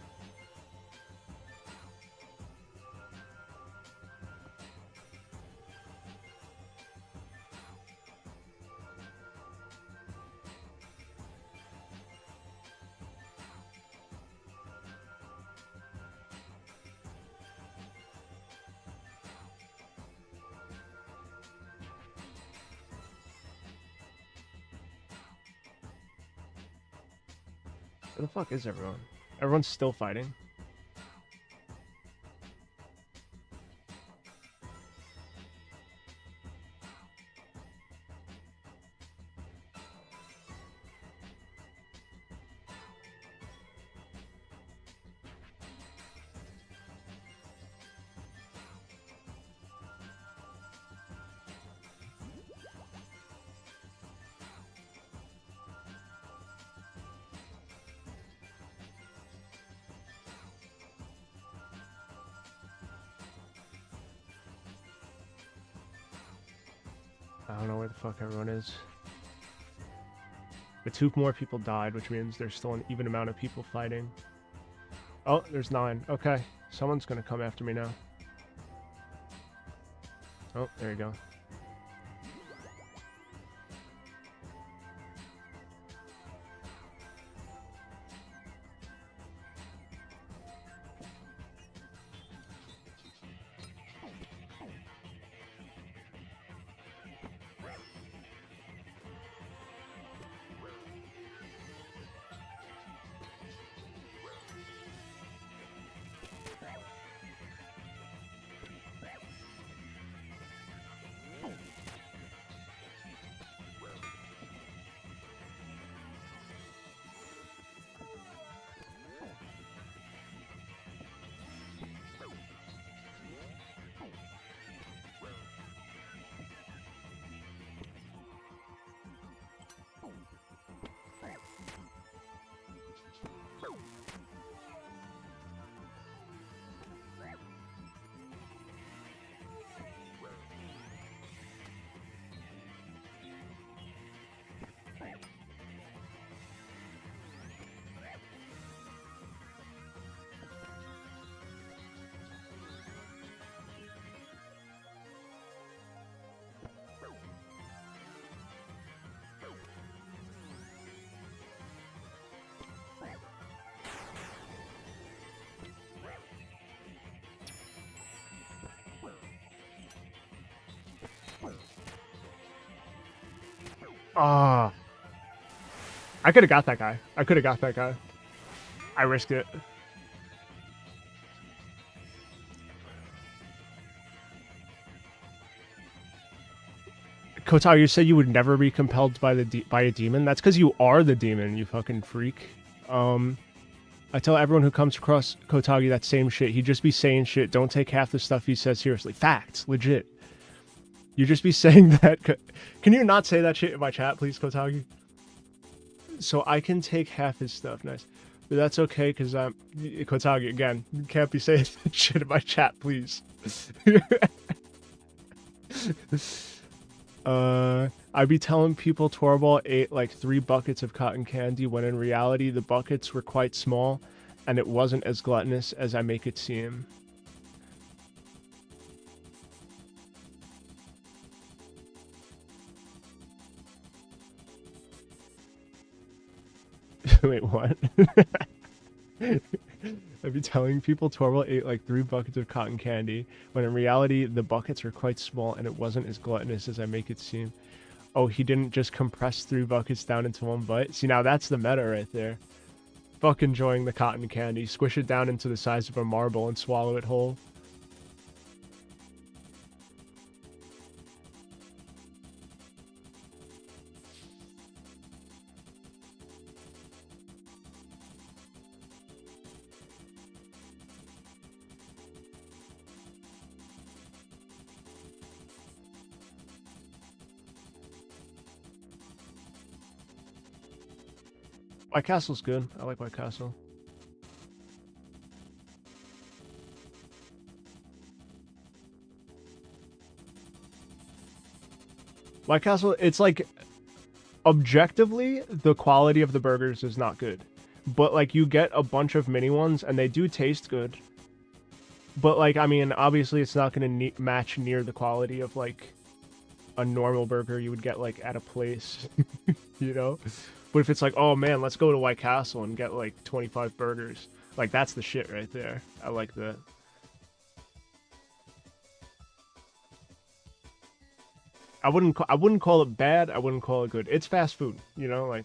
Where the fuck is everyone? Everyone's still fighting. I don't know where the fuck everyone is. But 2 more people died, which means there's still an even amount of people fighting. Oh, there's 9. Okay, someone's gonna come after me now. Oh, there you go. Ah, I could have got that guy. I could have got that guy. I risked it. Kotaku, you said you would never be compelled by a demon. That's because you are the demon, you fucking freak. I tell everyone who comes across Kotaku that same shit. He'd just be saying shit. Don't take half the stuff he says seriously. Facts, legit. You just be saying that. Can you not say that shit in my chat, please, Kotaku? So I can take half his stuff. Nice. But that's okay, because I'm... Kotaku, again, you can't be saying shit in my chat, please. I'd be telling people Torball ate like 3 buckets of cotton candy when in reality the buckets were quite small and it wasn't as gluttonous as I make it seem. Wait, what? I'd be telling people Torvald ate like 3 buckets of cotton candy, when in reality the buckets were quite small and it wasn't as gluttonous as I make it seem. Oh, he didn't just compress 3 buckets down into one bite? See, now that's the meta right there. Fuck enjoying the cotton candy. Squish it down into the size of a marble and swallow it whole. White Castle's good. I like White Castle. White Castle, it's like, objectively, the quality of the burgers is not good. But, like, you get a bunch of mini ones, and they do taste good. But, like, I mean, obviously it's not going to match near the quality of, like, a normal burger you would get, like, at a place. You know? But if it's like, oh man, let's go to White Castle and get like 25 burgers, like that's the shit right there. I like that. I wouldn't call it bad. I wouldn't call it good. It's fast food, you know, like.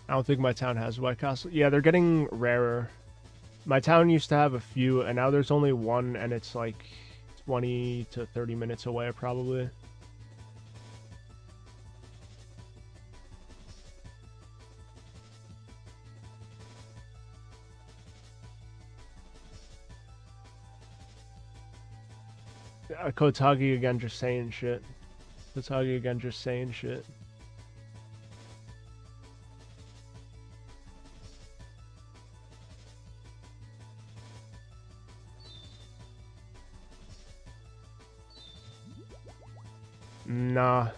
I don't think my town has White Castle. Yeah, they're getting rarer. My town used to have a few, and now there's only one, and it's like 20 to 30 minutes away, probably. Kotagi again just saying shit. Kotagi again just saying shit. Nah.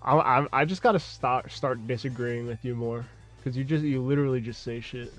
I just gotta start disagreeing with you more, because you literally just say shit.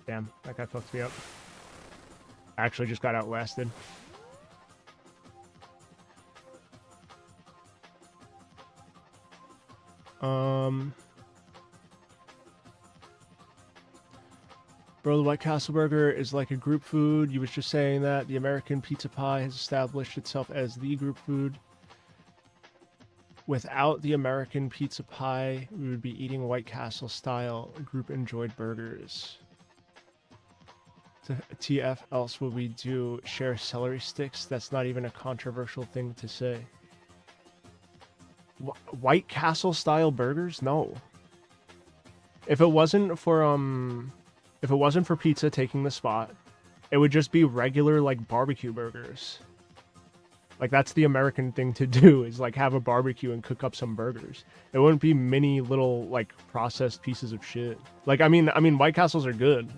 Damn, that guy fucked me up. Actually just got outlasted. Bro, the White Castle burger is like a group food. You was just saying that. The American pizza pie has established itself as the group food. Without the American pizza pie, we would be eating White Castle style group enjoyed burgers. TF else would we do? Share celery sticks? That's not even a controversial thing to say. White Castle style burgers? No. If it wasn't for pizza taking the spot, it would just be regular like barbecue burgers. Like that's the American thing to do, is like have a barbecue and cook up some burgers. It wouldn't be mini little like processed pieces of shit. Like I mean White Castles are good.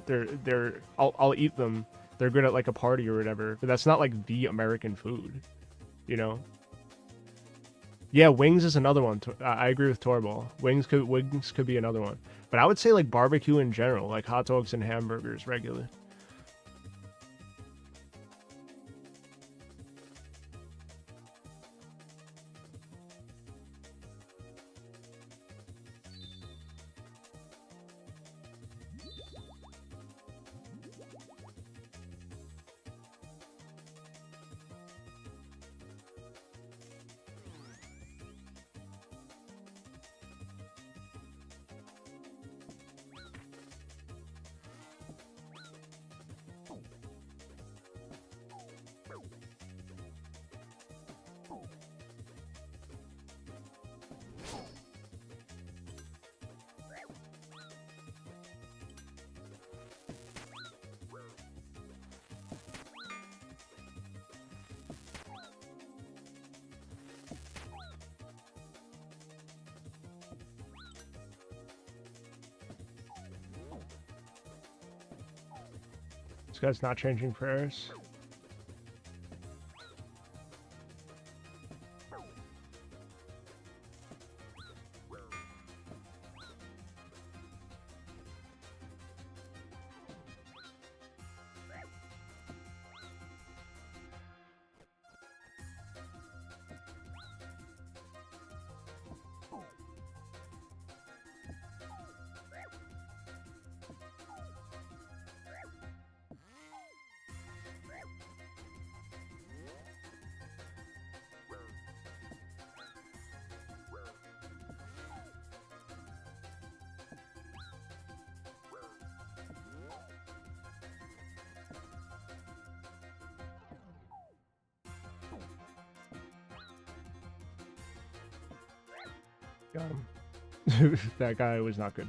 I'll eat them. They're good at like a party or whatever, but that's not like the American food, you know? Yeah, wings is another one. I agree with Torball. Wings could be another one. But I would say like barbecue in general, like hot dogs and hamburgers regular. This guy's not changing prayers. Got him. That guy was not good.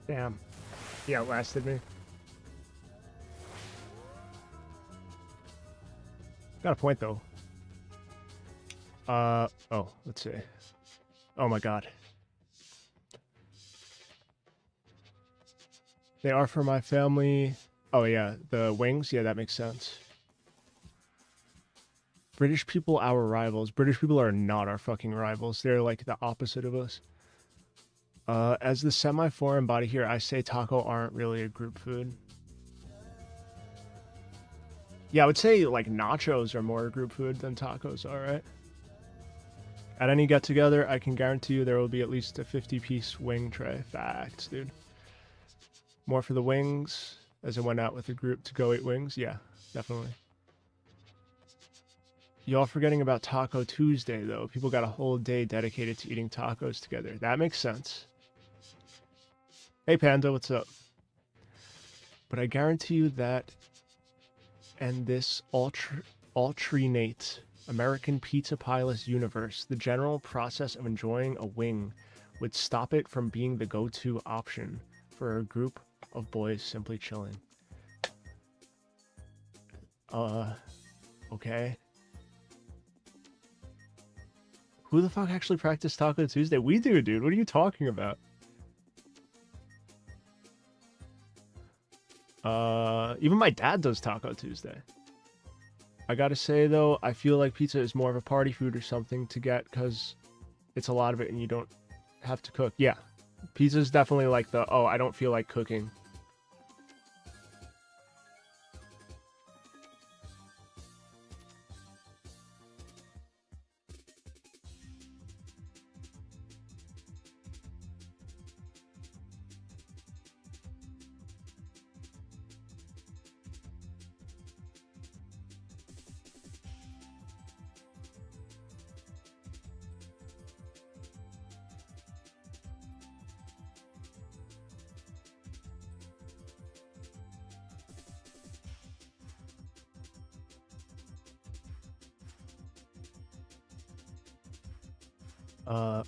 Damn. He outlasted me. Got a point, though. Oh, let's see. Oh my god. They are for my family. Oh yeah, the wings? Yeah, that makes sense. British people, our rivals. British people are not our fucking rivals. They're like the opposite of us. As the semi-foreign body here, I say taco aren't really a group food. Yeah, I would say like nachos are more group food than tacos are, right? At any get-together, I can guarantee you there will be at least a 50-piece wing tray. Facts, dude. More for the wings, as I went out with a group to go eat wings. Yeah, definitely. Y'all forgetting about Taco Tuesday, though. People got a whole day dedicated to eating tacos together. That makes sense. Hey, Panda, what's up? But I guarantee you that and this alternate American pizza pilot universe, the general process of enjoying a wing would stop it from being the go-to option for a group of boys simply chilling. Okay. Who the fuck actually practiced Taco Tuesday? We do, dude. What are you talking about? Even my dad does Taco Tuesday. I gotta say, though, I feel like pizza is more of a party food or something to get because it's a lot of it and you don't have to cook. Yeah. Pizza is definitely like the, oh, I don't feel like cooking.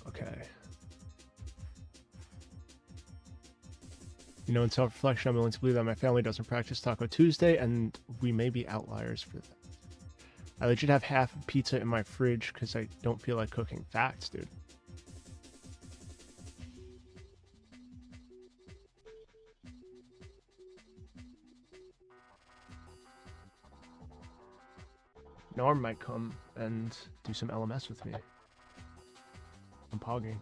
Okay. You know, in self-reflection, I'm willing to believe that my family doesn't practice Taco Tuesday, and we may be outliers for that. I legit have half a pizza in my fridge because I don't feel like cooking. Facts, dude. Norm might come and do some LMS with me. I'm pogging.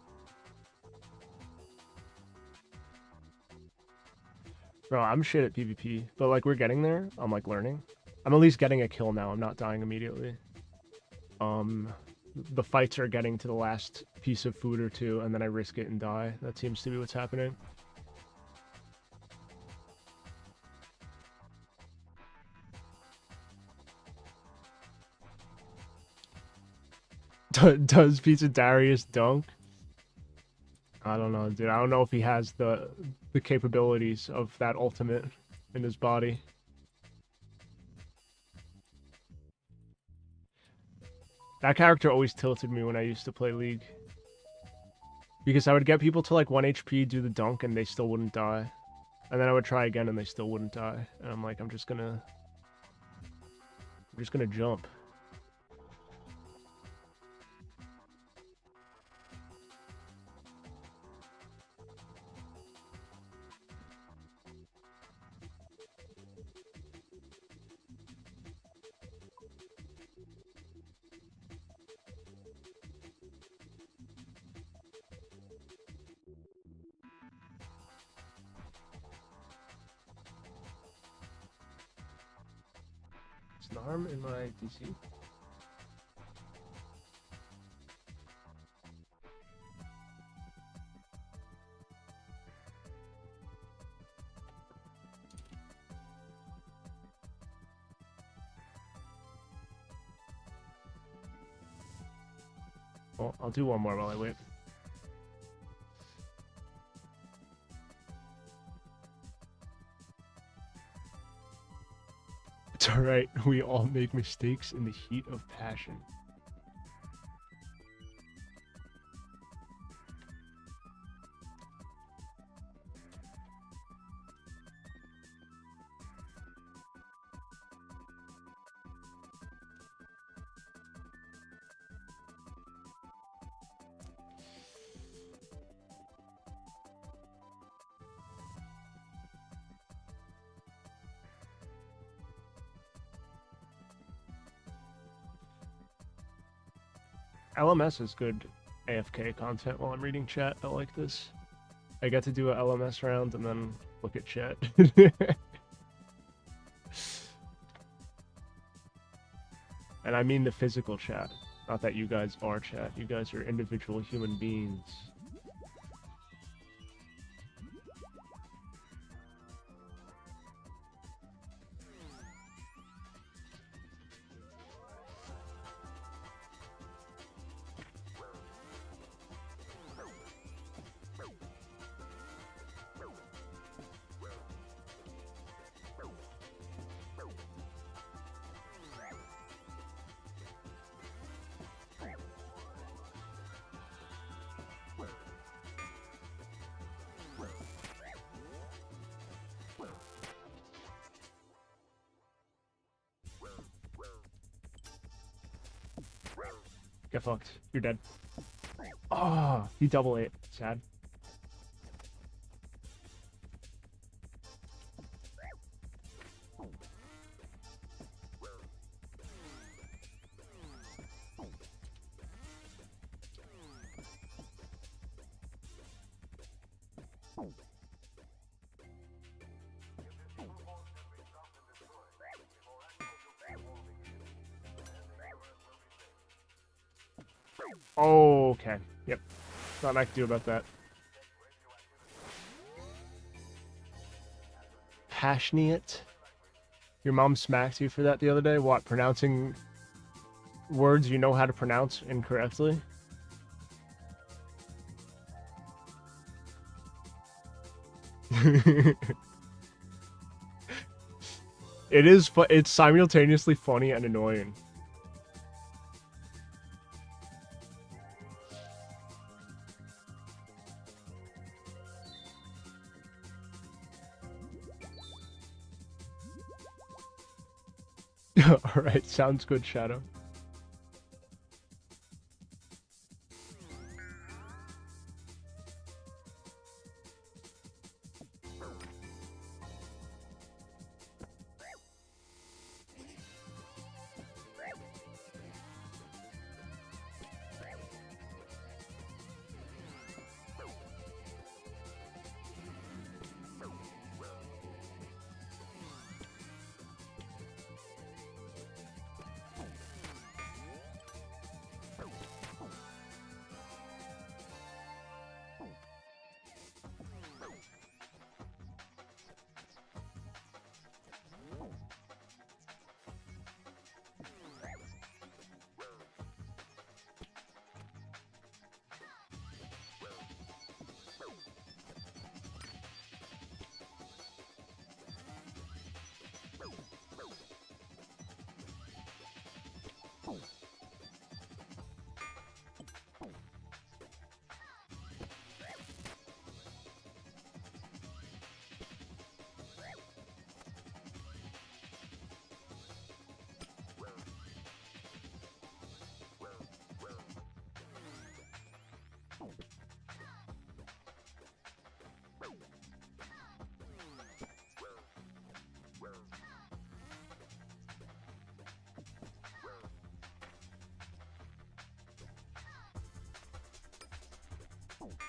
Bro, I'm shit at PvP, but like we're getting there. I'm like learning. I'm at least getting a kill now. I'm not dying immediately. The fights are getting to the last piece of food or two, and then I risk it and die. That seems to be what's happening. Does Pizza Darius dunk? I don't know, dude. I don't know if he has the capabilities of that ultimate in his body. That character always tilted me when I used to play League. Because I would get people to like 1 HP, do the dunk, and they still wouldn't die. And then I would try again and they still wouldn't die. And I'm like, I'm just gonna jump. Snarm in my DC. Well, I'll do one more while I wait. It's alright, we all make mistakes in the heat of passion. LMS is good AFK content while I'm reading chat. I like this. I get to do a LMS round and then look at chat. And I mean the physical chat. Not that you guys are chat. You guys are individual human beings. Get fucked. You're dead. Oh, he double ate. Sad. Oh, okay. Yep. Nothing I can do about that. Passionate? Your mom smacked you for that the other day? What, pronouncing words you know how to pronounce incorrectly? It's simultaneously funny and annoying. Alright, sounds good, Shadow.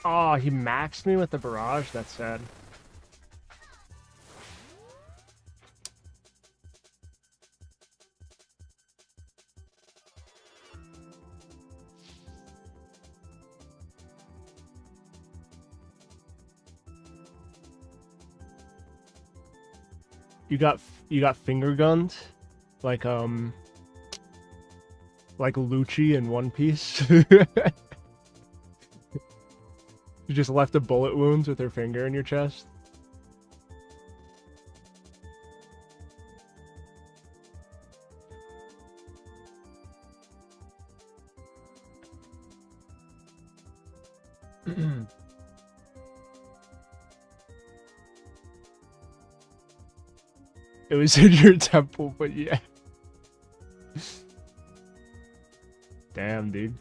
Oh, he maxed me with the barrage? That's sad. You got finger gunned? Like Lucci in One Piece? You just left a bullet wounds with her finger in your chest? It was in your temple, but yeah. Damn, dude.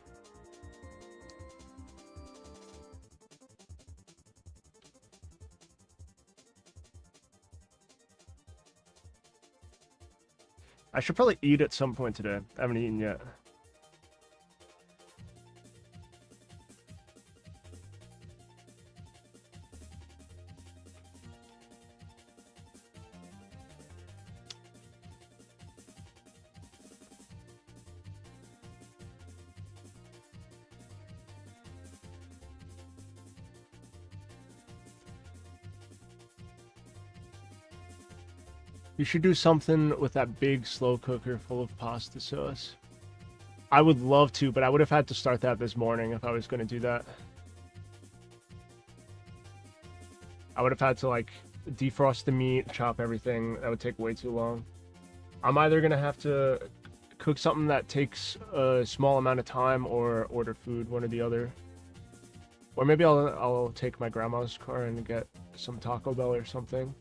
I should probably eat at some point today. I haven't eaten yet. You should do something with that big slow cooker full of pasta sauce. I would love to, but I would have had to start that this morning if I was going to do that. I would have had to, like, defrost the meat, chop everything. That would take way too long. I'm either going to have to cook something that takes a small amount of time or order food, one or the other. Or maybe I'll take my grandma's car and get some Taco Bell or something.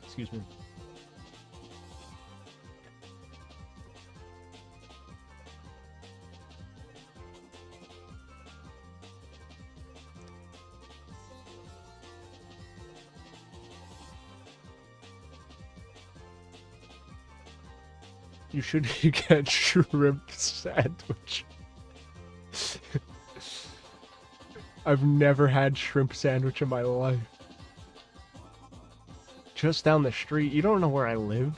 Excuse me. You should get shrimp sandwich. I've never had shrimp sandwich in my life. Just down the street. You don't know where I live.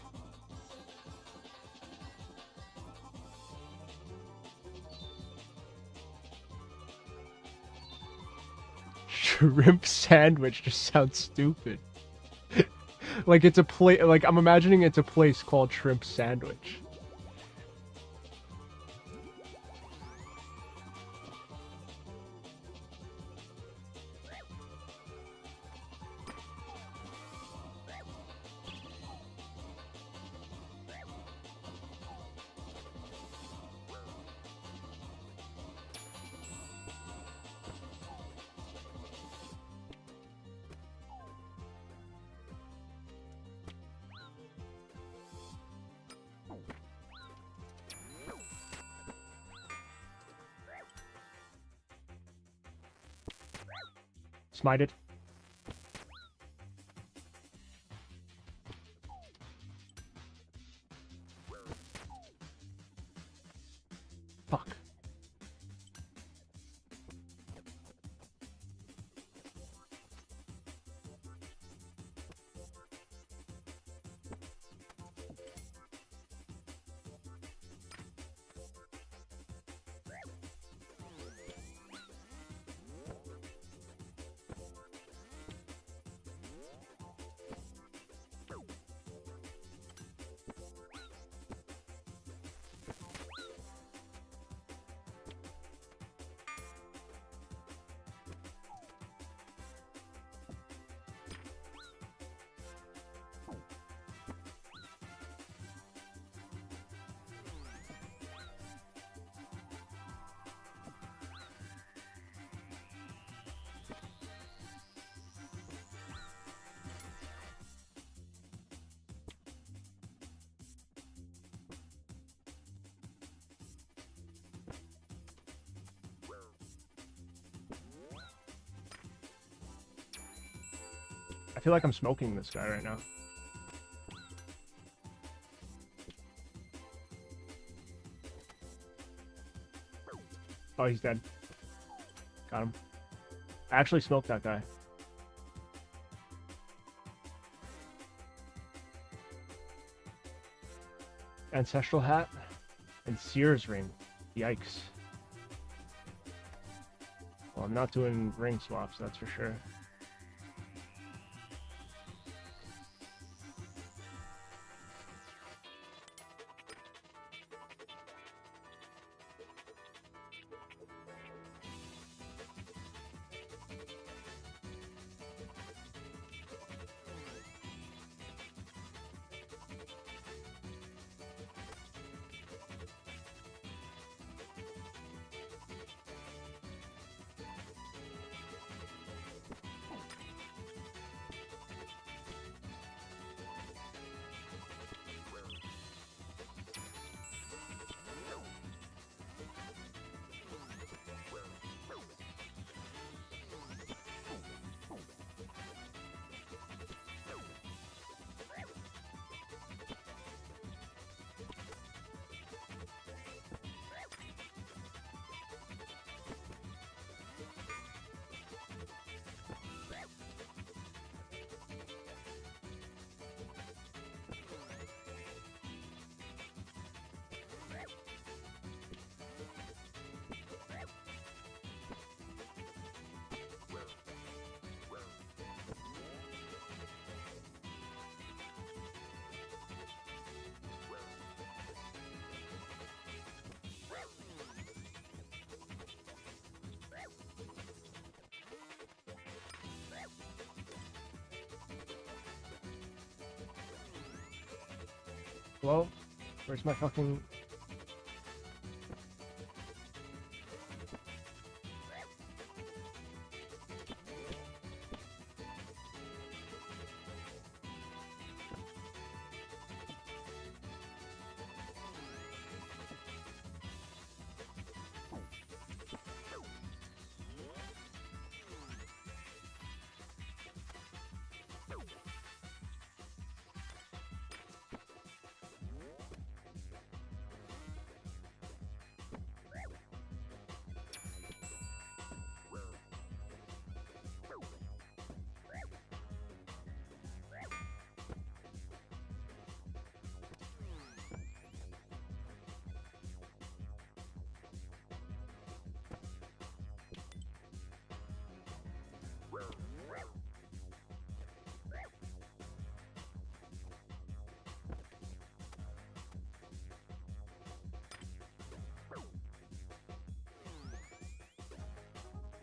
Shrimp sandwich just sounds stupid. Like it's a place. Like I'm imagining it's a place called Shrimp Sandwich. Smited. Fuck. I feel like I'm smoking this guy right now. Oh, he's dead. Got him. I actually smoked that guy. Ancestral hat and Sears ring. Yikes. Well, I'm not doing ring swaps, that's for sure. Hello? Where's my fucking...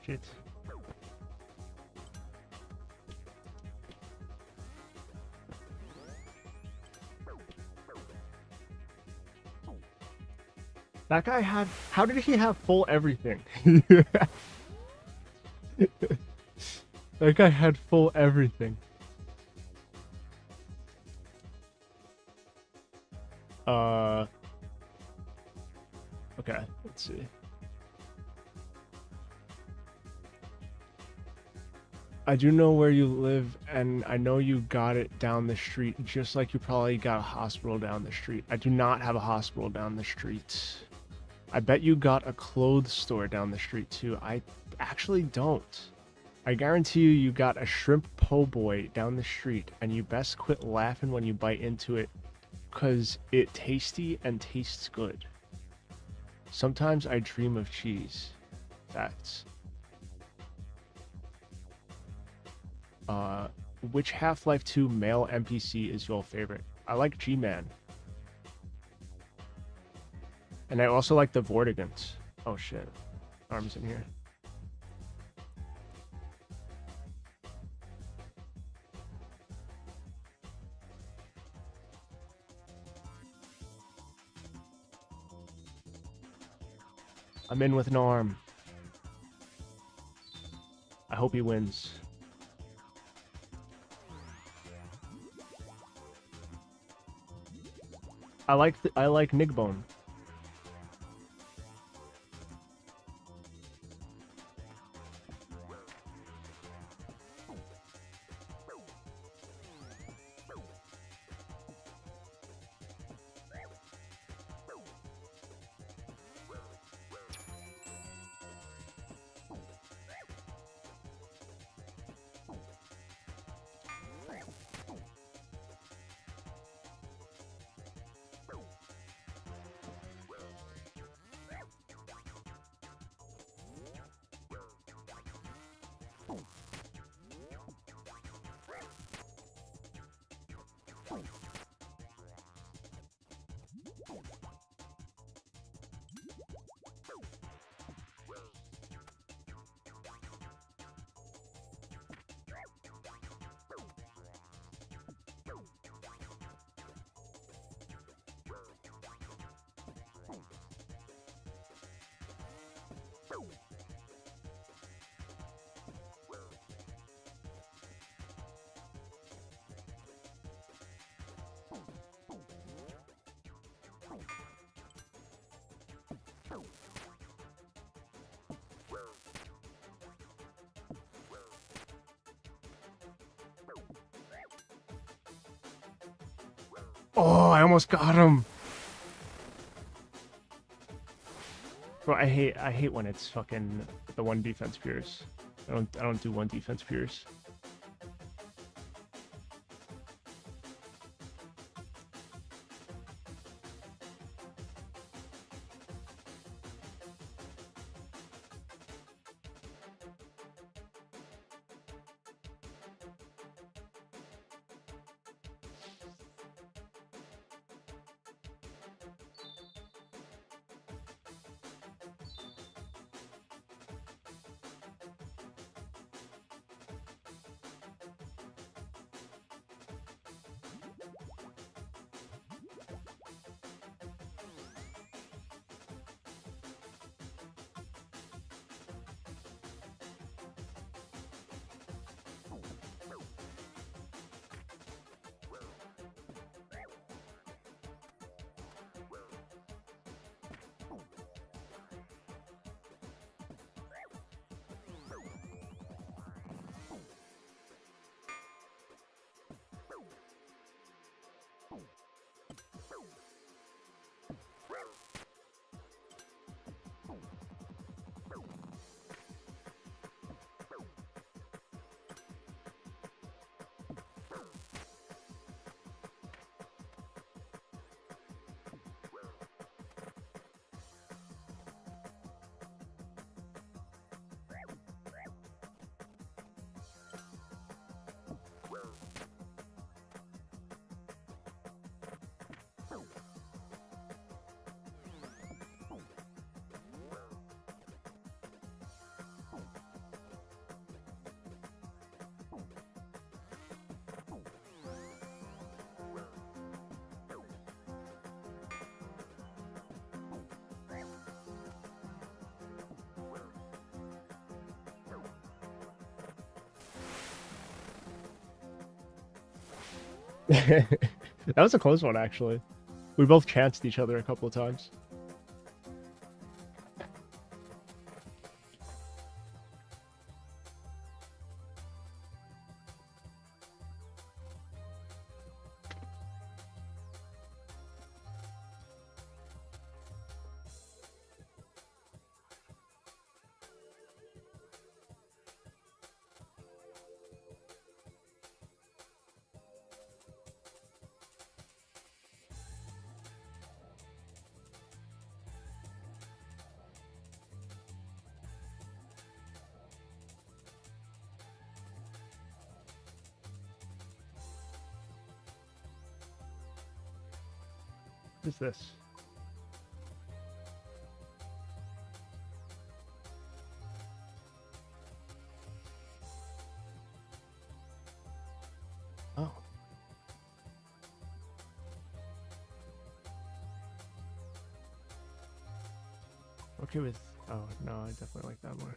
Shit. That guy had... How did he have full everything? That guy had full everything. Okay, let's see. I do know where you live, and I know you got it down the street, just like you probably got a hospital down the street. I do not have a hospital down the street. I bet you got a clothes store down the street, too. I actually don't. I guarantee you got a shrimp po' boy down the street, and you best quit laughing when you bite into it, because it's tasty and tastes good. Sometimes I dream of cheese. Facts. Which Half-Life 2 male NPC is your favorite? I like G-Man. And I also like the Vortigans. Oh shit. Arms in here. I'm in with an arm. I hope he wins. I like Nigbone. Oh, I almost got him. Bro, I hate when it's fucking the one defense pures. I don't do one defense pures. That was a close one, actually. We both chanced each other a couple of times. What is this? Oh. Okay with... Oh, no, I definitely like that more.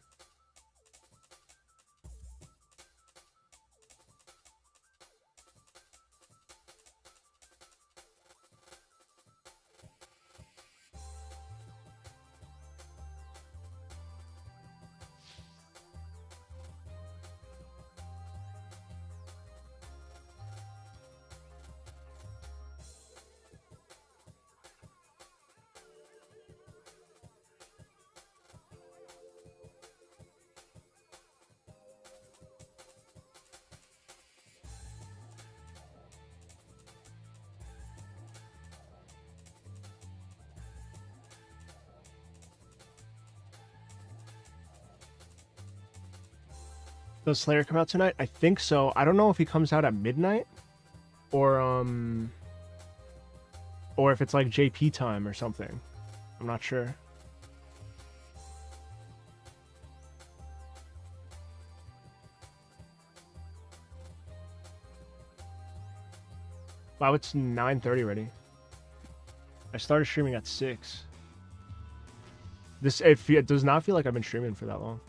Does Slayer come out tonight? I think so. I don't know if he comes out at midnight or if it's like JP time or something. I'm not sure. Wow, it's 9:30 already. I started streaming at 6. It does not feel like I've been streaming for that long.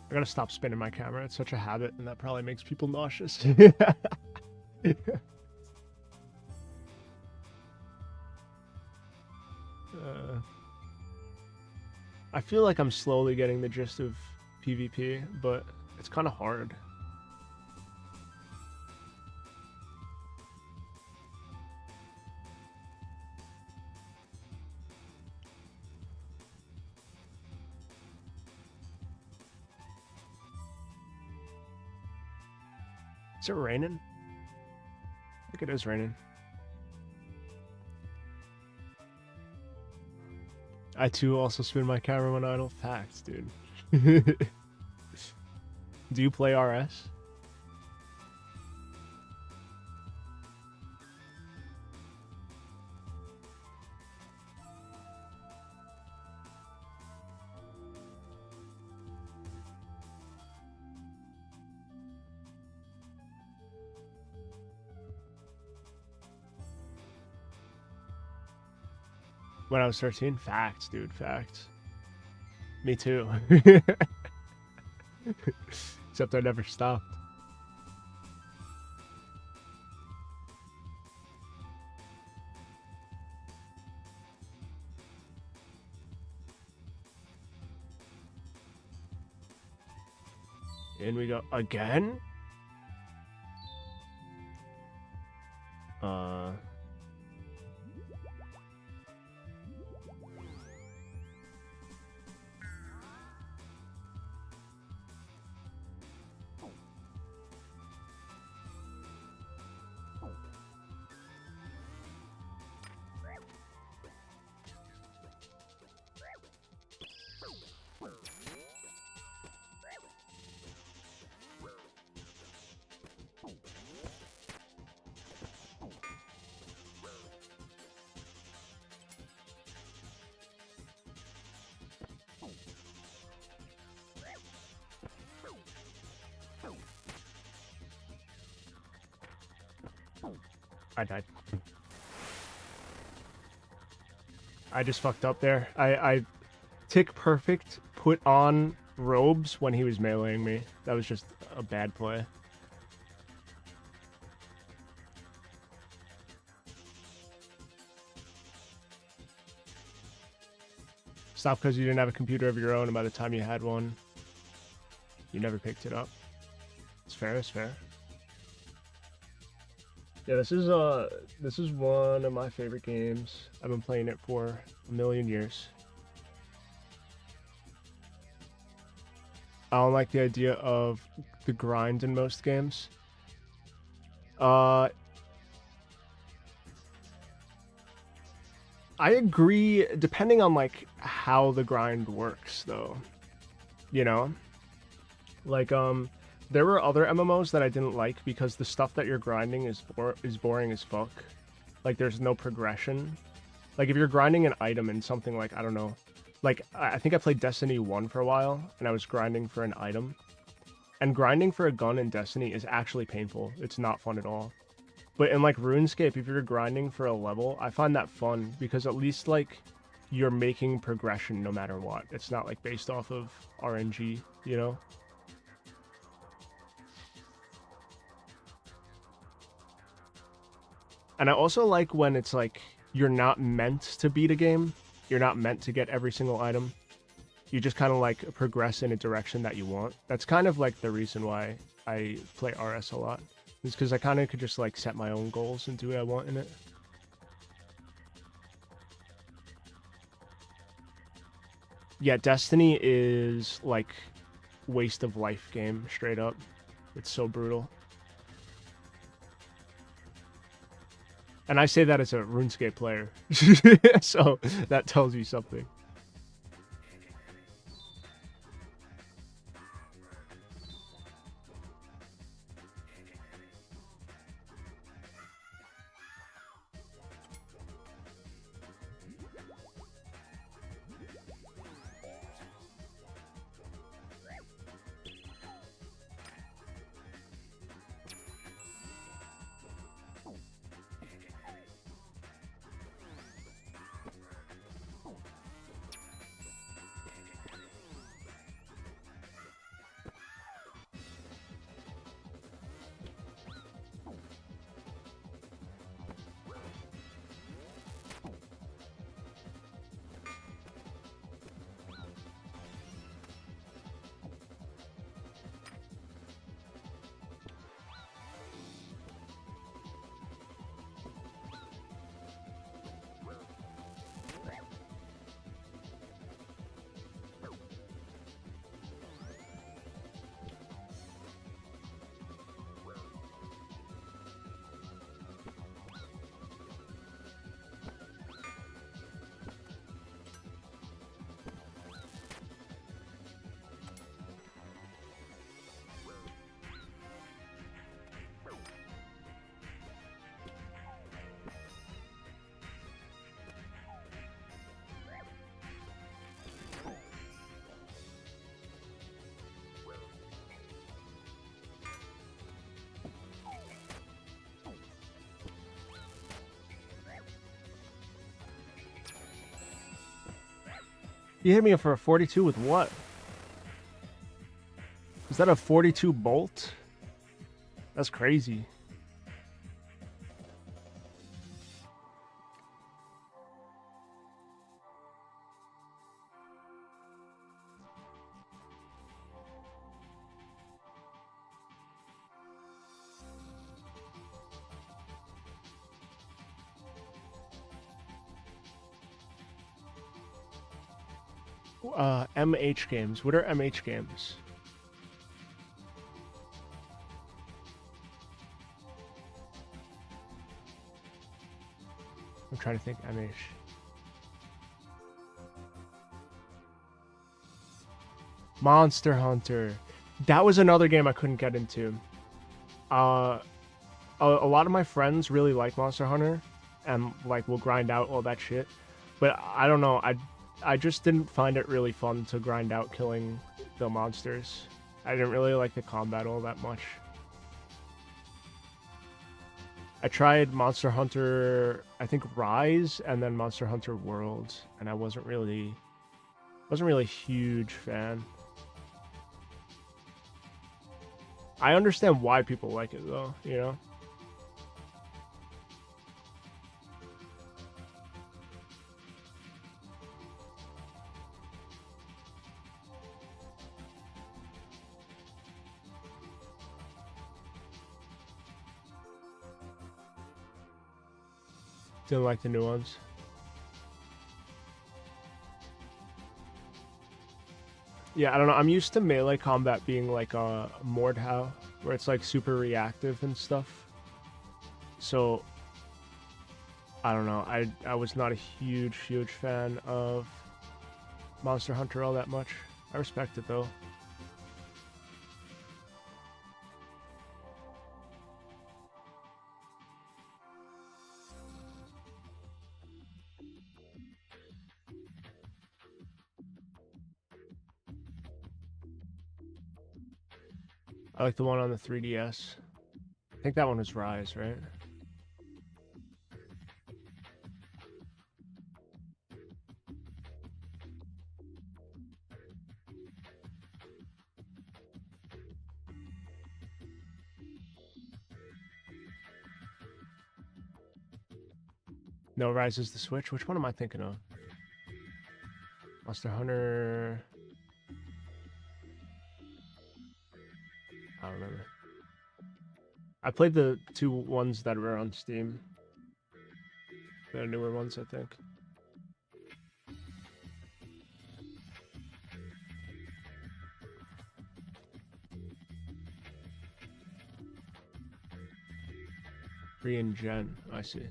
I gotta stop spinning my camera. It's such a habit, and that probably makes people nauseous. I feel like I'm slowly getting the gist of PvP, but it's kind of hard. Is it raining? I think it is raining. I too also spin my camera when idle. Facts, dude. Do you play RS? When I was 13? Facts, dude. Facts. Me too. Except I never stopped. In we go again. I died. I just fucked up there. I tick perfect put on robes when he was meleeing me. That was just a bad play. Stop because you didn't have a computer of your own, and by the time you had one, you never picked it up. It's fair, it's fair. Yeah, this is one of my favorite games. I've been playing it for a million years. I don't like the idea of the grind in most games. I agree, depending on like how the grind works, though. You know, like there were other MMOs that I didn't like because the stuff that you're grinding is boring as fuck. Like there's no progression. Like if you're grinding an item in something like, I don't know, like I think I played Destiny 1 for a while and I was grinding for an item. And grinding for a gun in Destiny is actually painful. It's not fun at all. But in like RuneScape, if you're grinding for a level, I find that fun because at least like you're making progression no matter what. It's not like based off of RNG, you know? And I also like when it's like you're not meant to beat a game. You're not meant to get every single item. You just kind of like progress in a direction that you want. That's kind of like the reason why I play RS a lot. It's because I kind of could just like set my own goals and do what I want in it. Yeah, Destiny is like waste of life game, straight up. It's so brutal. And I say that as a RuneScape player. So that tells you something. You hit me for a 42 with what? Is that a 42 bolt? That's crazy. MH games. What are MH games? I'm trying to think MH. Monster Hunter. That was another game I couldn't get into. A lot of my friends really like Monster Hunter and like will grind out all that shit. But I don't know, I just didn't find it really fun to grind out killing the monsters. I didn't really like the combat all that much. I tried Monster Hunter, I think Rise, and then Monster Hunter Worlds, and I wasn't really a huge fan. I understand why people like it though, you know? Didn't like the new ones. Yeah, I don't know. I'm used to melee combat being like a Mordhau, where it's like super reactive and stuff. So, I don't know. I was not a huge fan of Monster Hunter all that much. I respect it though. I like the one on the 3DS. I think that one was Rise, right? No, Rise is the Switch. Which one am I thinking of? Monster Hunter... I don't remember. I played the two ones that were on Steam. The newer ones, I think. Re-Gen, I see.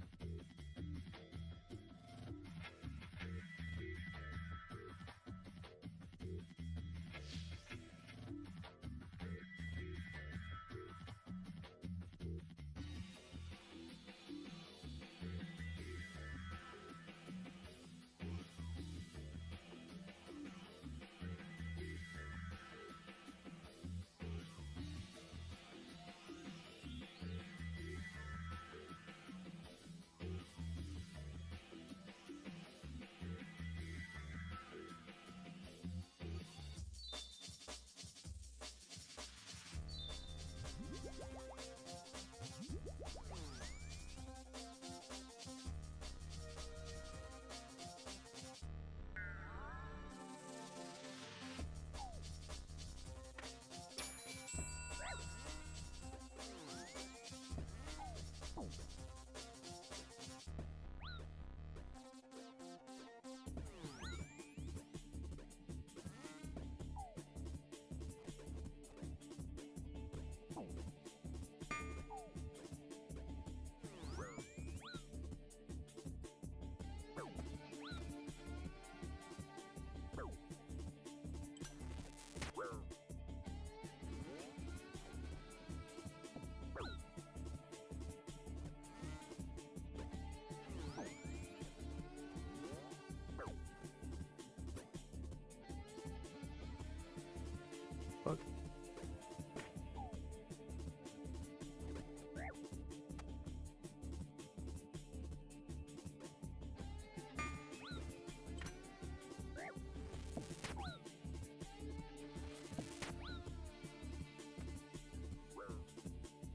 Fuck.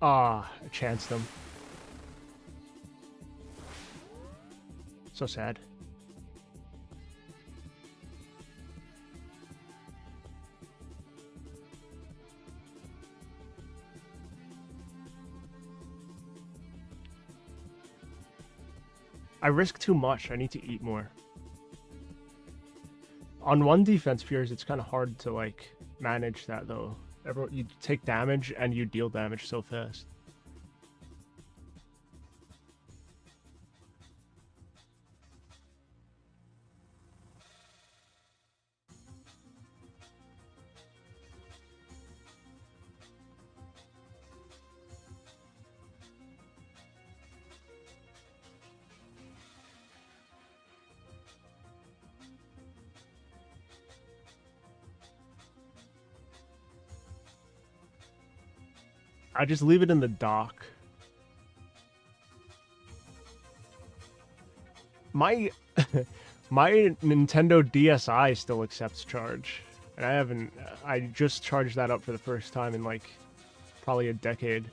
Ah, I chanced them. So sad. I risk too much. I need to eat more. On one defense peers, it's kind of hard to like manage that though. You take damage and you deal damage so fast. I just leave it in the dock. My my Nintendo DSi still accepts charge, and I just charged that up for the first time in like probably a decade.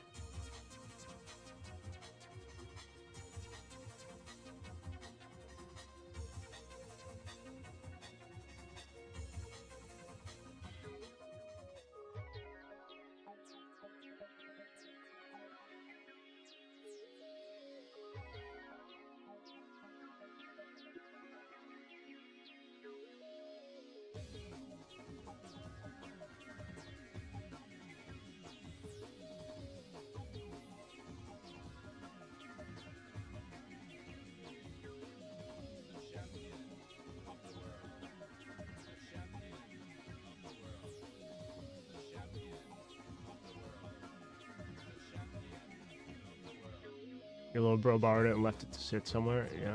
Your little bro borrowed it and left it to sit somewhere. Yeah.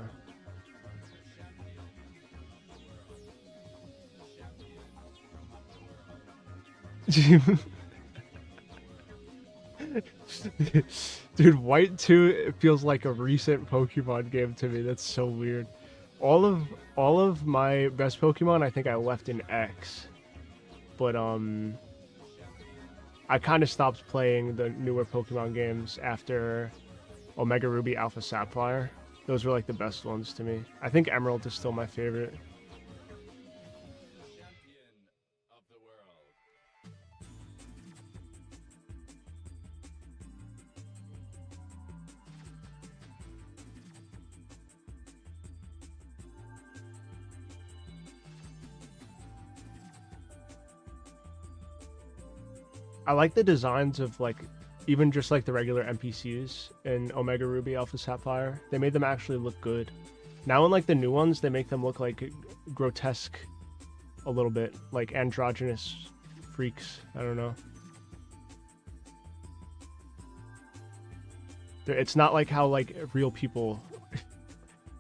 Dude, White 2 it feels like a recent Pokemon game to me. That's so weird. All of my best Pokemon I think I left in X. But I kind of stopped playing the newer Pokemon games after Omega Ruby Alpha Sapphire. Those were like the best ones to me. I think Emerald is still my favorite. I like the designs of like even just like the regular NPCs in Omega Ruby Alpha Sapphire. They made them actually look good. Now in like the new ones, they make them look like grotesque a little bit, like androgynous freaks. I don't know. It's not like how like real people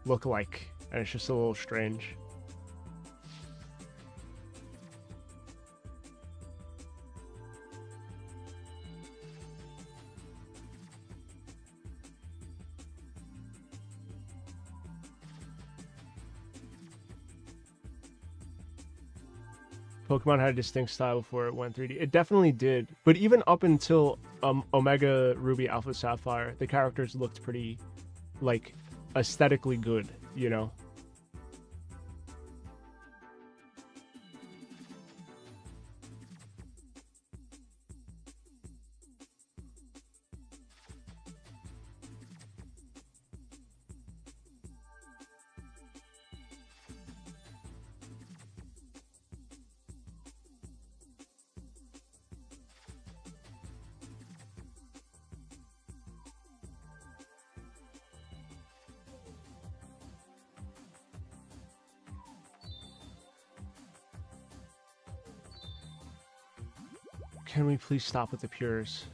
look like, and it's just a little strange. Pokemon had a distinct style before it went 3D. It definitely did. But even up until Omega Ruby Alpha Sapphire, the characters looked pretty, like, aesthetically good, you know? Can we please stop with the pures?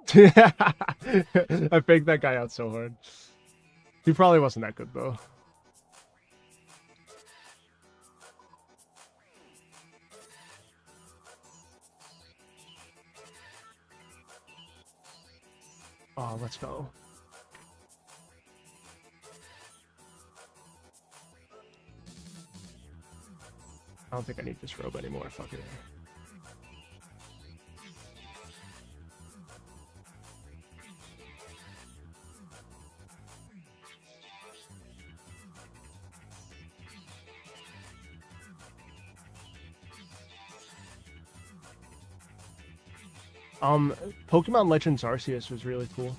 I faked that guy out so hard. He probably wasn't that good though. Oh, let's go. I don't think I need this robe anymore. Fuck it. Pokemon Legends Arceus was really cool.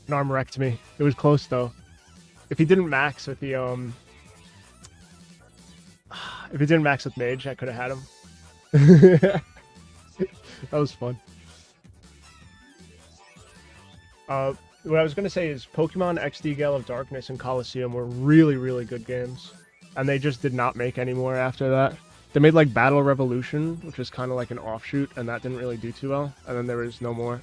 An arm wrecked me. It was close though. If he didn't max with the if he didn't max with Mage, I could have had him. That was fun. What I was gonna say is Pokemon XD Gale of Darkness and Coliseum were really, really good games, and they just did not make any more after that. They made like Battle Revolution, which was kind of like an offshoot, and that didn't really do too well. And then there was no more.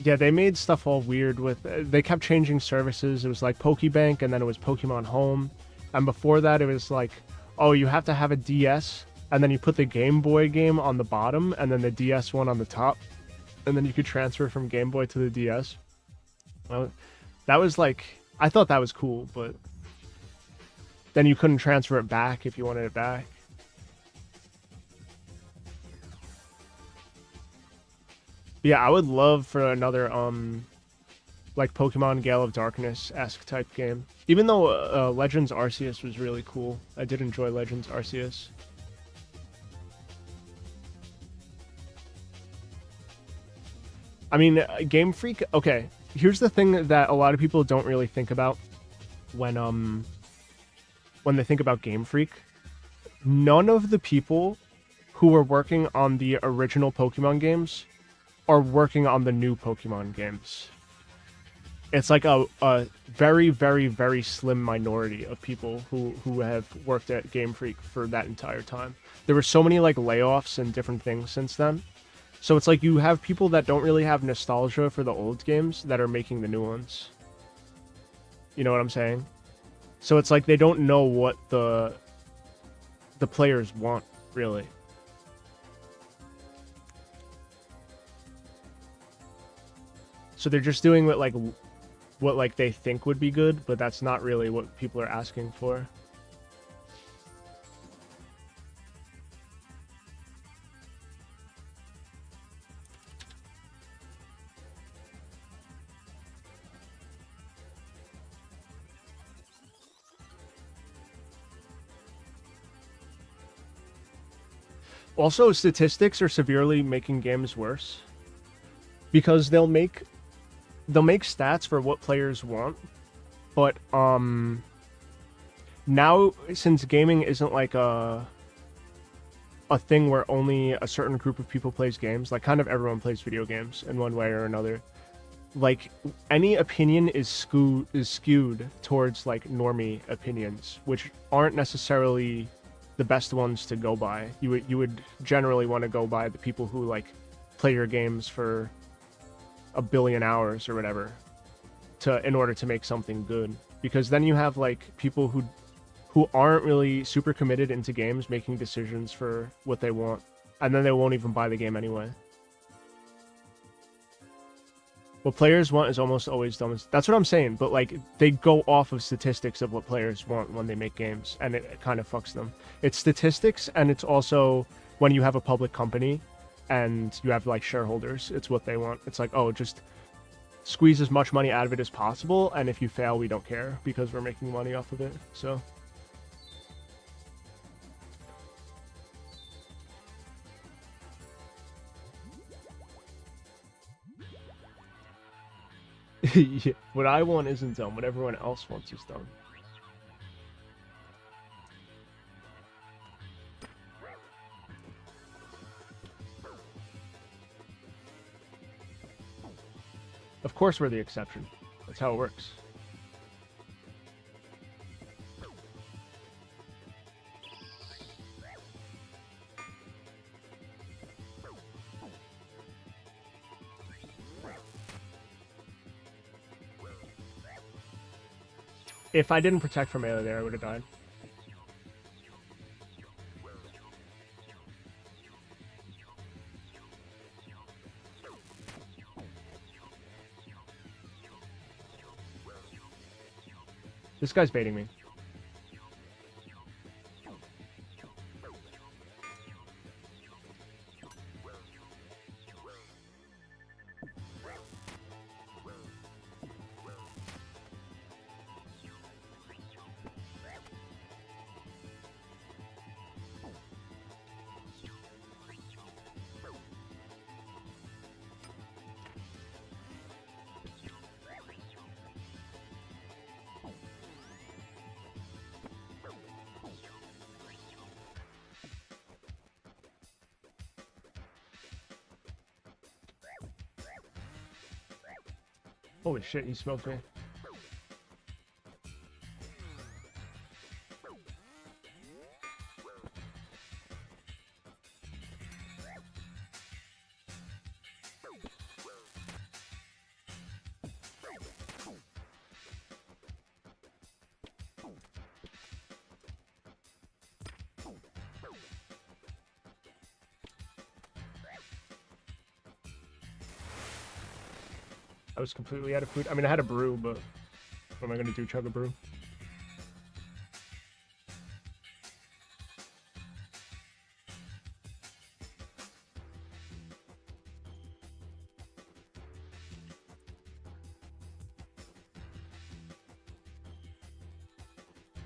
Yeah, they made stuff all weird with... they kept changing services. It was like Pokebank, and then it was Pokemon Home. And before that, it was like, oh, you have to have a DS, and then you put the Game Boy game on the bottom, and then the DS one on the top. And then you could transfer from Game Boy to the DS. Well, that was like... I thought that was cool, but... then you couldn't transfer it back if you wanted it back. Yeah, I would love for another like Pokemon Gale of Darkness-esque type game. Even though Legends Arceus was really cool. I did enjoy Legends Arceus. I mean, Game Freak, okay, here's the thing that a lot of people don't really think about when they think about Game Freak. None of the people who were working on the original Pokemon games are working on the new Pokemon games. It's like a very, very, very slim minority of people who have worked at Game Freak for that entire time. There were so many like layoffs and different things since then. So it's like you have people that don't really have nostalgia for the old games that are making the new ones. You know what I'm saying? So it's like they don't know what the players want, really. So they're just doing what they think would be good, but that's not really what people are asking for. Also, statistics are severely making games worse because they'll make stats for what players want, but now since gaming isn't like a thing where only a certain group of people plays games, like kind of everyone plays video games in one way or another, like any opinion is skewed towards like normie opinions, which aren't necessarily the best ones to go by. You would generally want to go by the people who like play your games for 1 billion hours or whatever in order to make something good, because then you have like people who aren't really super committed into games making decisions for what they want, and then they won't even buy the game anyway. What players want is almost always dumb. That's what I'm saying, but like they go off of statistics of what players want when they make games, and it kind of fucks them. It's statistics, and it's also when you have a public company and you have like shareholders, it's what they want. It's like, oh, just squeeze as much money out of it as possible, and if you fail, we don't care because we're making money off of it. So yeah, what I want isn't dumb. What everyone else wants is dumb. Of course we're the exception. That's how it works. If I didn't protect from melee there, I would have died. This guy's baiting me. Holy shit, he smoked me. I was completely out of food. I mean, I had a brew, but what am I going to do, chug a brew?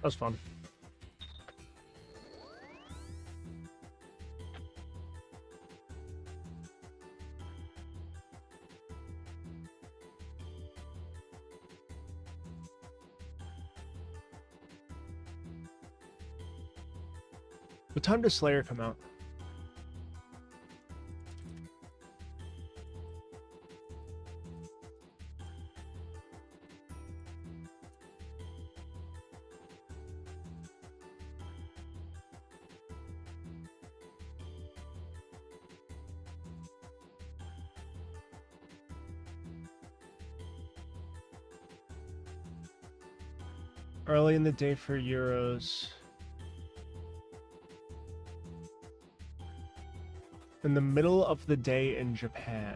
That was fun. What time does Slayer come out? Early in the day for Euros. In the middle of the day in Japan.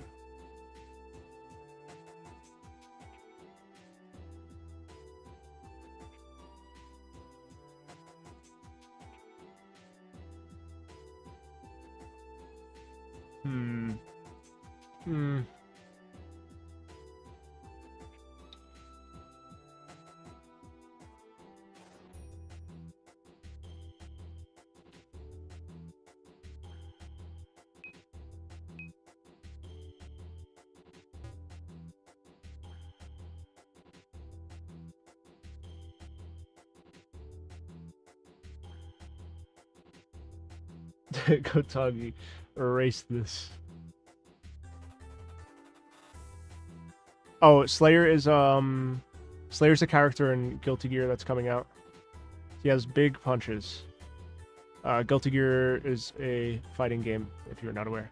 Kotagi, erase this. Oh, Slayer is Slayer's a character in Guilty Gear that's coming out. He has big punches. Guilty Gear is a fighting game, if you're not aware.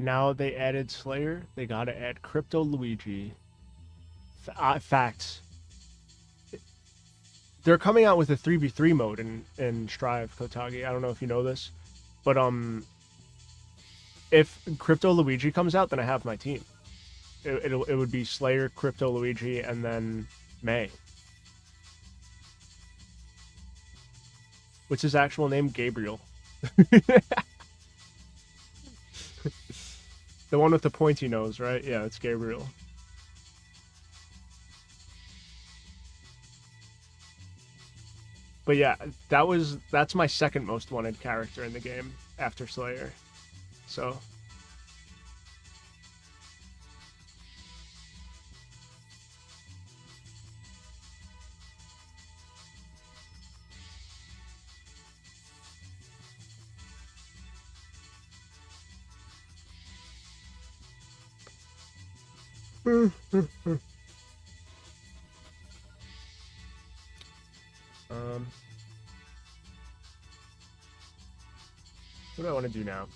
Now they added Slayer. They gotta add Crypto Luigi. Facts. They're coming out with a 3v3 mode in Strive, Kotagi. I don't know if you know this, but if Crypto Luigi comes out, then I have my team. It would be Slayer, Crypto Luigi, and then May. What's his actual name? Gabriel. The one with the pointy nose, right? Yeah, it's Gabriel. But yeah, that's my second most wanted character in the game after Slayer. So what do I want to do now?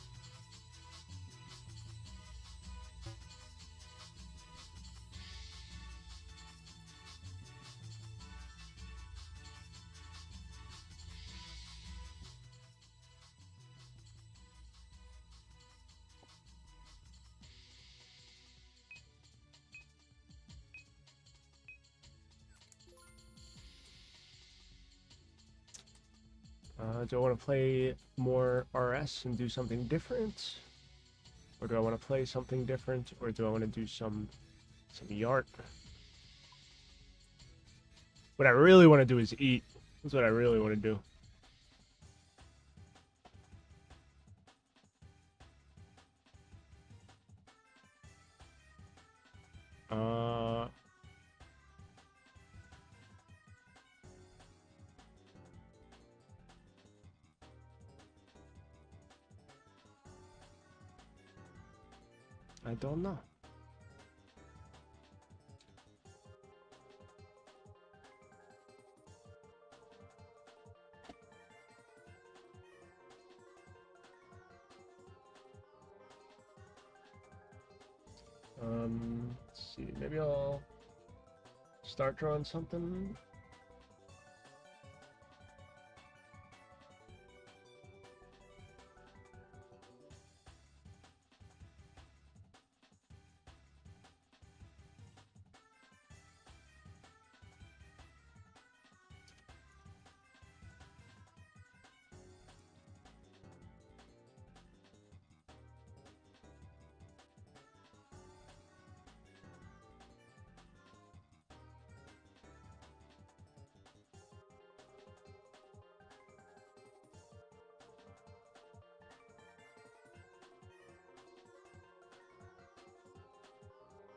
Do I want to play more RS and do something different? Or do I want to play something different? Or do I want to do some yart? What I really want to do is eat. That's what I really want to do. I don't know. Let's see. Maybe I'll start drawing something.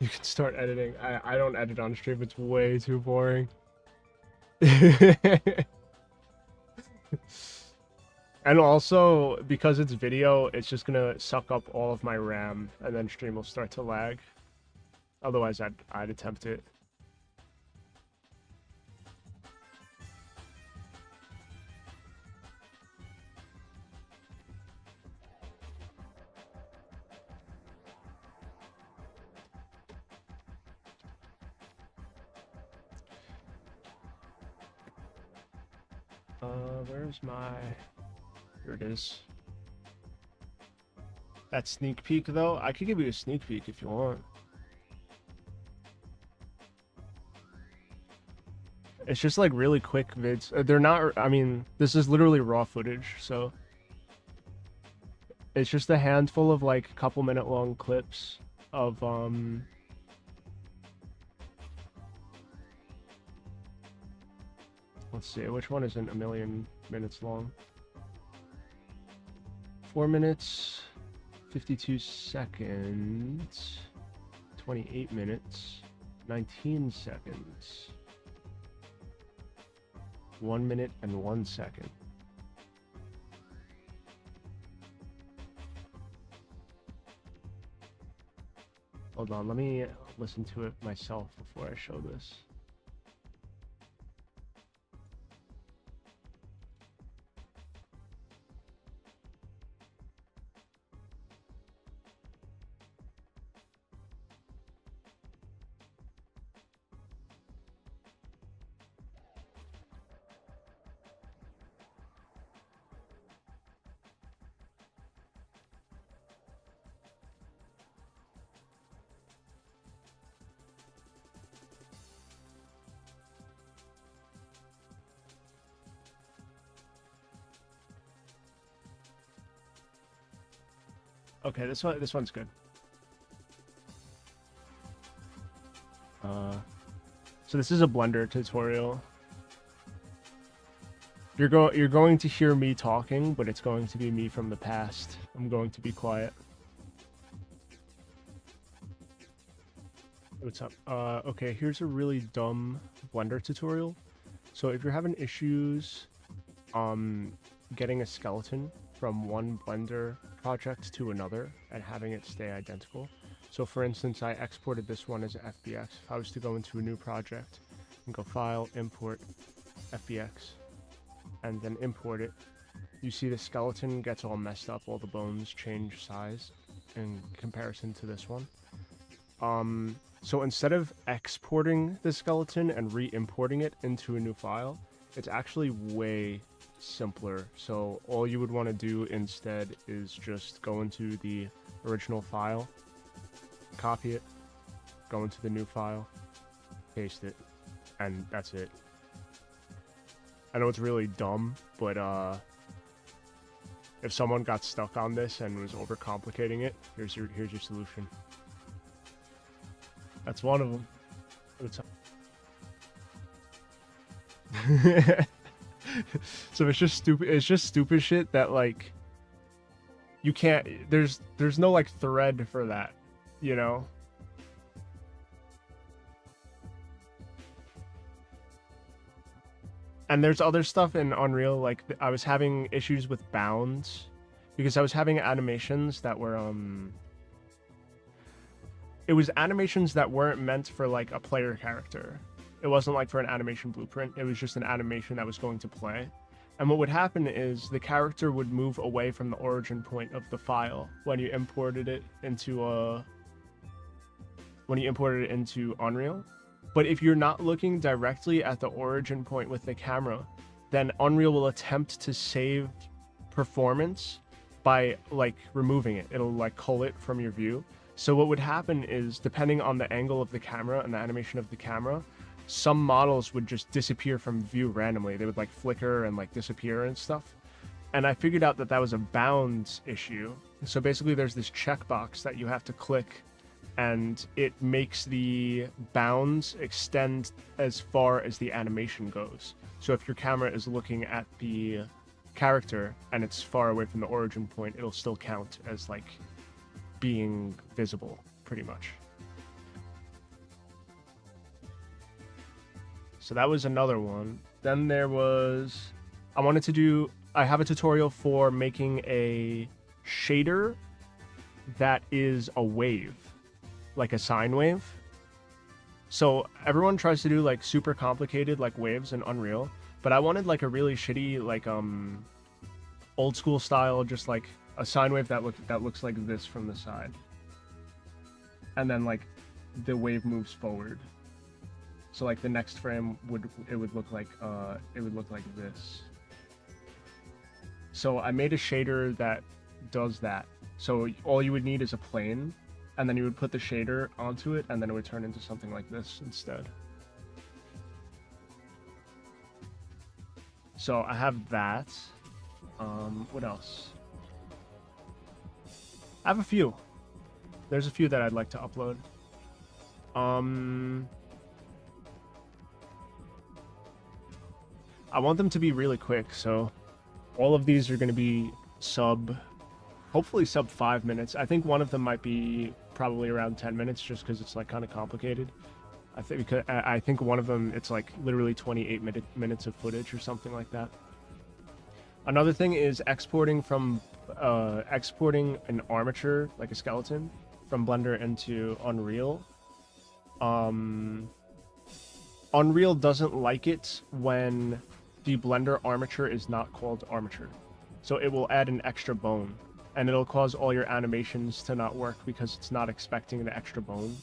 You can start editing. I don't edit on stream. It's way too boring. And also, because it's video, it's just gonna suck up all of my RAM, and then stream will start to lag. Otherwise, I'd attempt it. Where's my... Here it is. That sneak peek, though, I could give you a sneak peek if you want. It's just like really quick vids. They're not, I mean, this is literally raw footage, so It's just a handful of like couple minute long clips of let's see, which one isn't a million minutes long? 4 minutes, 52 seconds, 28 minutes, 19 seconds, 1 minute and 1 second. Hold on, let me listen to it myself before I show this. Okay, this one's good. So this is a Blender tutorial. You're going to hear me talking, but it's going to be me from the past. I'm going to be quiet. What's up? Okay, here's a really dumb Blender tutorial. So if you're having issues getting a skeleton from one Blender project to another and having it stay identical. So for instance, I exported this one as FBX. If I was to go into a new project and go File, Import, FBX, and then import it, you see the skeleton gets all messed up, all the bones change size in comparison to this one. So instead of exporting the skeleton and re-importing it into a new file, it's actually way simpler. So all you would want to do instead is just go into the original file, copy it, go into the new file, paste it, and that's it. I know it's really dumb, but if someone got stuck on this and was overcomplicating it, here's your solution. That's one of them. So it's just stupid. It's just stupid shit that like you can't. There's no like thread for that, you know. And there's other stuff in Unreal, like I was having issues with bounds because I was having animations that were it was animations that weren't meant for like a player character. It wasn't like for an animation blueprint. It was just an animation that was going to play. And what would happen is the character would move away from the origin point of the file when you imported it into Unreal. But if you're not looking directly at the origin point with the camera, then Unreal will attempt to save performance by like removing it. It'll like cull it from your view. So what would happen is, depending on the angle of the camera and the animation of the camera, some models would just disappear from view randomly. They would like flicker and like disappear and stuff. And I figured out that that was a bounds issue. So basically there's this checkbox that you have to click, and it makes the bounds extend as far as the animation goes. So if your camera is looking at the character and it's far away from the origin point, it'll still count as like being visible, pretty much. So that was another one. Then there was, I have a tutorial for making a shader that is a wave, like a sine wave. So everyone tries to do like super complicated like waves in Unreal, but I wanted like a really shitty like old school style, just like a sine wave that looks like this from the side, and then like the wave moves forward. So like the next frame would look like this. So I made a shader that does that. So all you would need is a plane, and then you would put the shader onto it, and then it would turn into something like this instead. So I have that. What else? I have a few. There's a few that I'd like to upload. I want them to be really quick, so all of these are going to be hopefully sub 5 minutes. I think one of them might be probably around 10 minutes just because it's like kind of complicated. I think one of them, it's like literally 28 minutes of footage or something like that. Another thing is exporting an armature, like a skeleton, from Blender into Unreal. Unreal doesn't like it when the Blender armature is not called armature. So it will add an extra bone, and it'll cause all your animations to not work because it's not expecting the extra bone.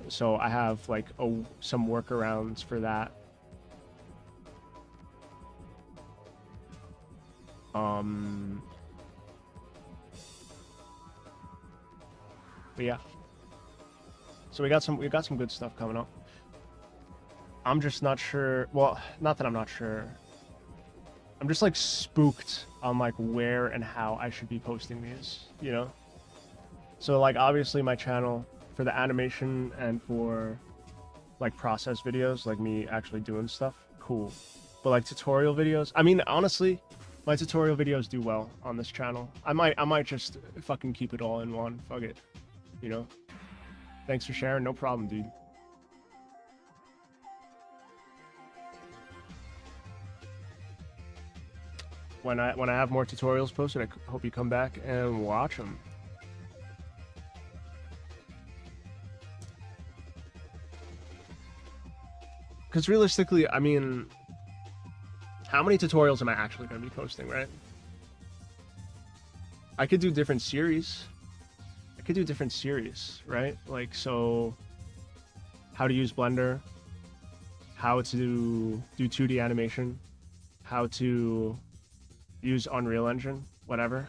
So I have like some workarounds for that. But yeah. So we got some good stuff coming up. I'm just not sure. Well, not that I'm not sure. I'm just like spooked on like where and how I should be posting these, you know? So like obviously my channel for the animation and for like process videos, like me actually doing stuff, cool. But like tutorial videos, I mean honestly, my tutorial videos do well on this channel. I might just fucking keep it all in one. Fuck it. You know? Thanks for sharing, no problem, dude. When I have more tutorials posted, I hope you come back and watch them. Because realistically, I mean, how many tutorials am I actually going to be posting, right? I could do different series. Right? Like, so, how to use Blender, how to do 2D animation, how to use Unreal Engine, whatever.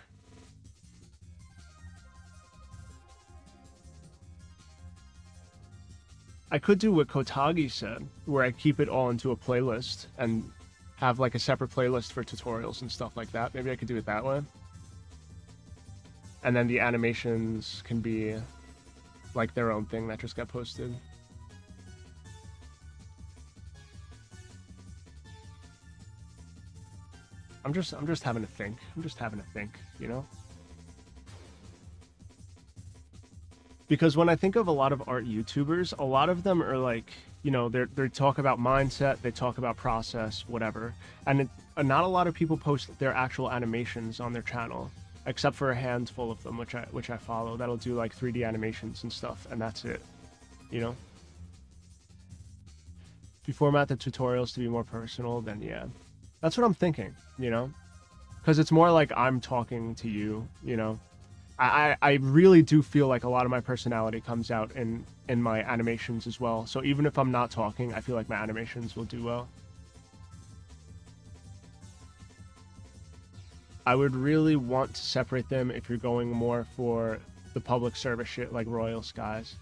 I could do what Kotagi said, where I keep it all into a playlist and have like a separate playlist for tutorials and stuff like that. Maybe I could do it that way. And then the animations can be like their own thing that just got posted. I'm just having to think. You know? Because when I think of a lot of art YouTubers, a lot of them are like, you know, they talk about mindset, they talk about process, whatever. And not a lot of people post their actual animations on their channel, except for a handful of them, which I follow, that'll do like 3D animations and stuff, and that's it, you know? If you format the tutorials to be more personal, then yeah. That's what I'm thinking, you know? Because it's more like I'm talking to you, you know? I really do feel like a lot of my personality comes out in my animations as well. So even if I'm not talking, I feel like my animations will do well. I would really want to separate them if you're going more for the public service shit like Royal Skies.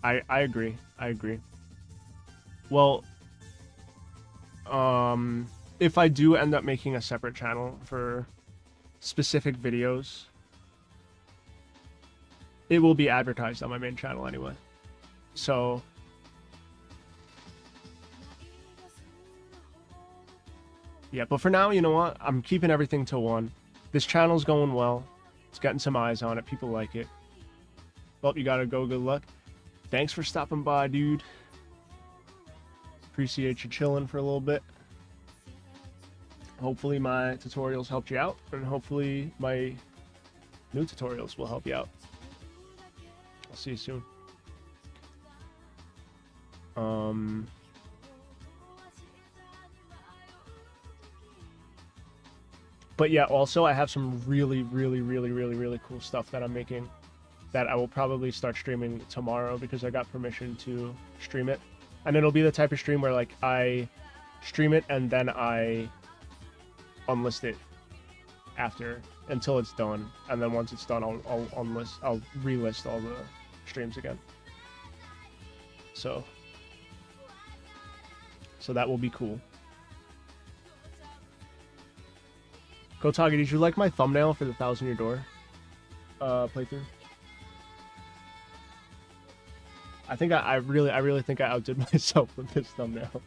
I agree. Well, if I do end up making a separate channel for specific videos, it will be advertised on my main channel anyway. So yeah, but for now, you know what? I'm keeping everything to one. This channel's going well. It's getting some eyes on it. People like it. Well, you gotta go. Good luck. Thanks for stopping by, dude. Appreciate you chilling for a little bit. Hopefully my tutorials helped you out, and hopefully my new tutorials will help you out. I'll see you soon. But yeah, also I have some really cool stuff that I'm making that I will probably start streaming tomorrow because I got permission to stream it. And it'll be the type of stream where like I stream it and then I unlist it after until it's done. And then once it's done, I'll relist all the streams again. So that will be cool. Kotagi, did you like my thumbnail for the 1,000-Year Door? playthrough. I think I really think I outdid myself with this thumbnail.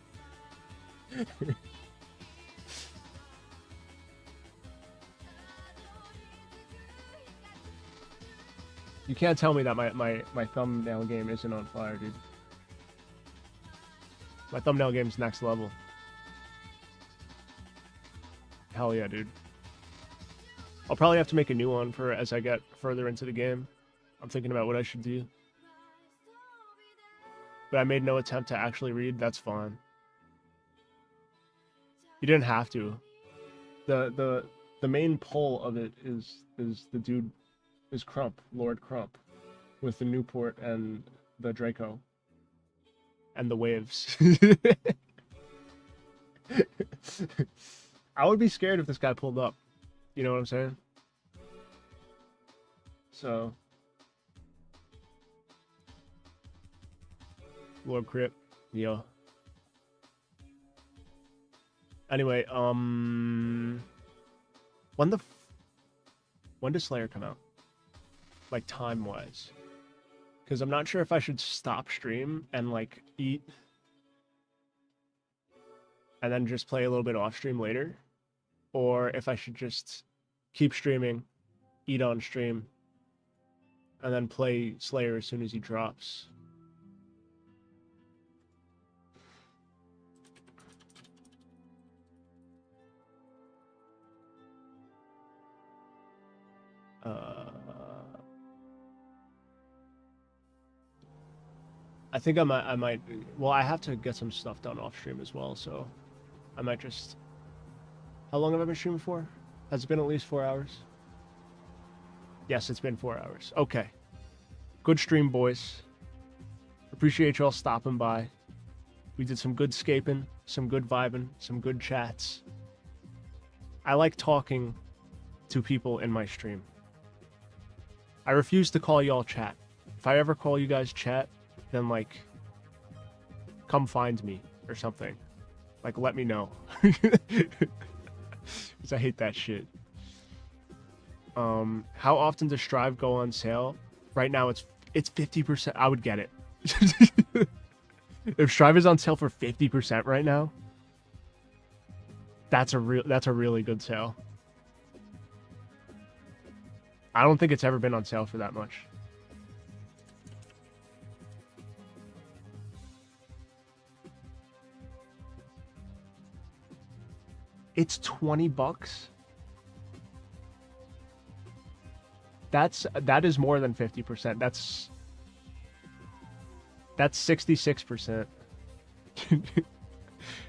You can't tell me that my thumbnail game isn't on fire, dude. My thumbnail game's next level. Hell yeah, dude. I'll probably have to make a new one for as I get further into the game. I'm thinking about what I should do. But I made no attempt to actually read. That's fine. You didn't have to. The main pull of it is the dude is Crump, Lord Crump, with the Newport and the Draco and the waves. I would be scared if this guy pulled up. You know what I'm saying? So, Lord Crip, yeah. Anyway, when does Slayer come out? Like time-wise? Because I'm not sure if I should stop stream and like eat and then just play a little bit off stream later, or if I should just keep streaming, eat on stream, and then play Slayer as soon as he drops. I think I might. Well, I have to get some stuff done off stream as well, so I might just. How long have I been streaming for? Has it been at least 4 hours? Yes, it's been 4 hours. Okay. Good stream, boys. Appreciate y'all stopping by. We did some good scaping, some good vibing, some good chats. I like talking to people in my stream. I refuse to call y'all chat. If I ever call you guys chat, then like, come find me or something. Like, let me know. Because I hate that shit. How often does Strive go on sale? Right now it's 50%. I would get it. If Strive is on sale for 50% right now, that's a really good sale. I don't think it's ever been on sale for that much. It's $20. That is more than 50%. That's 66%.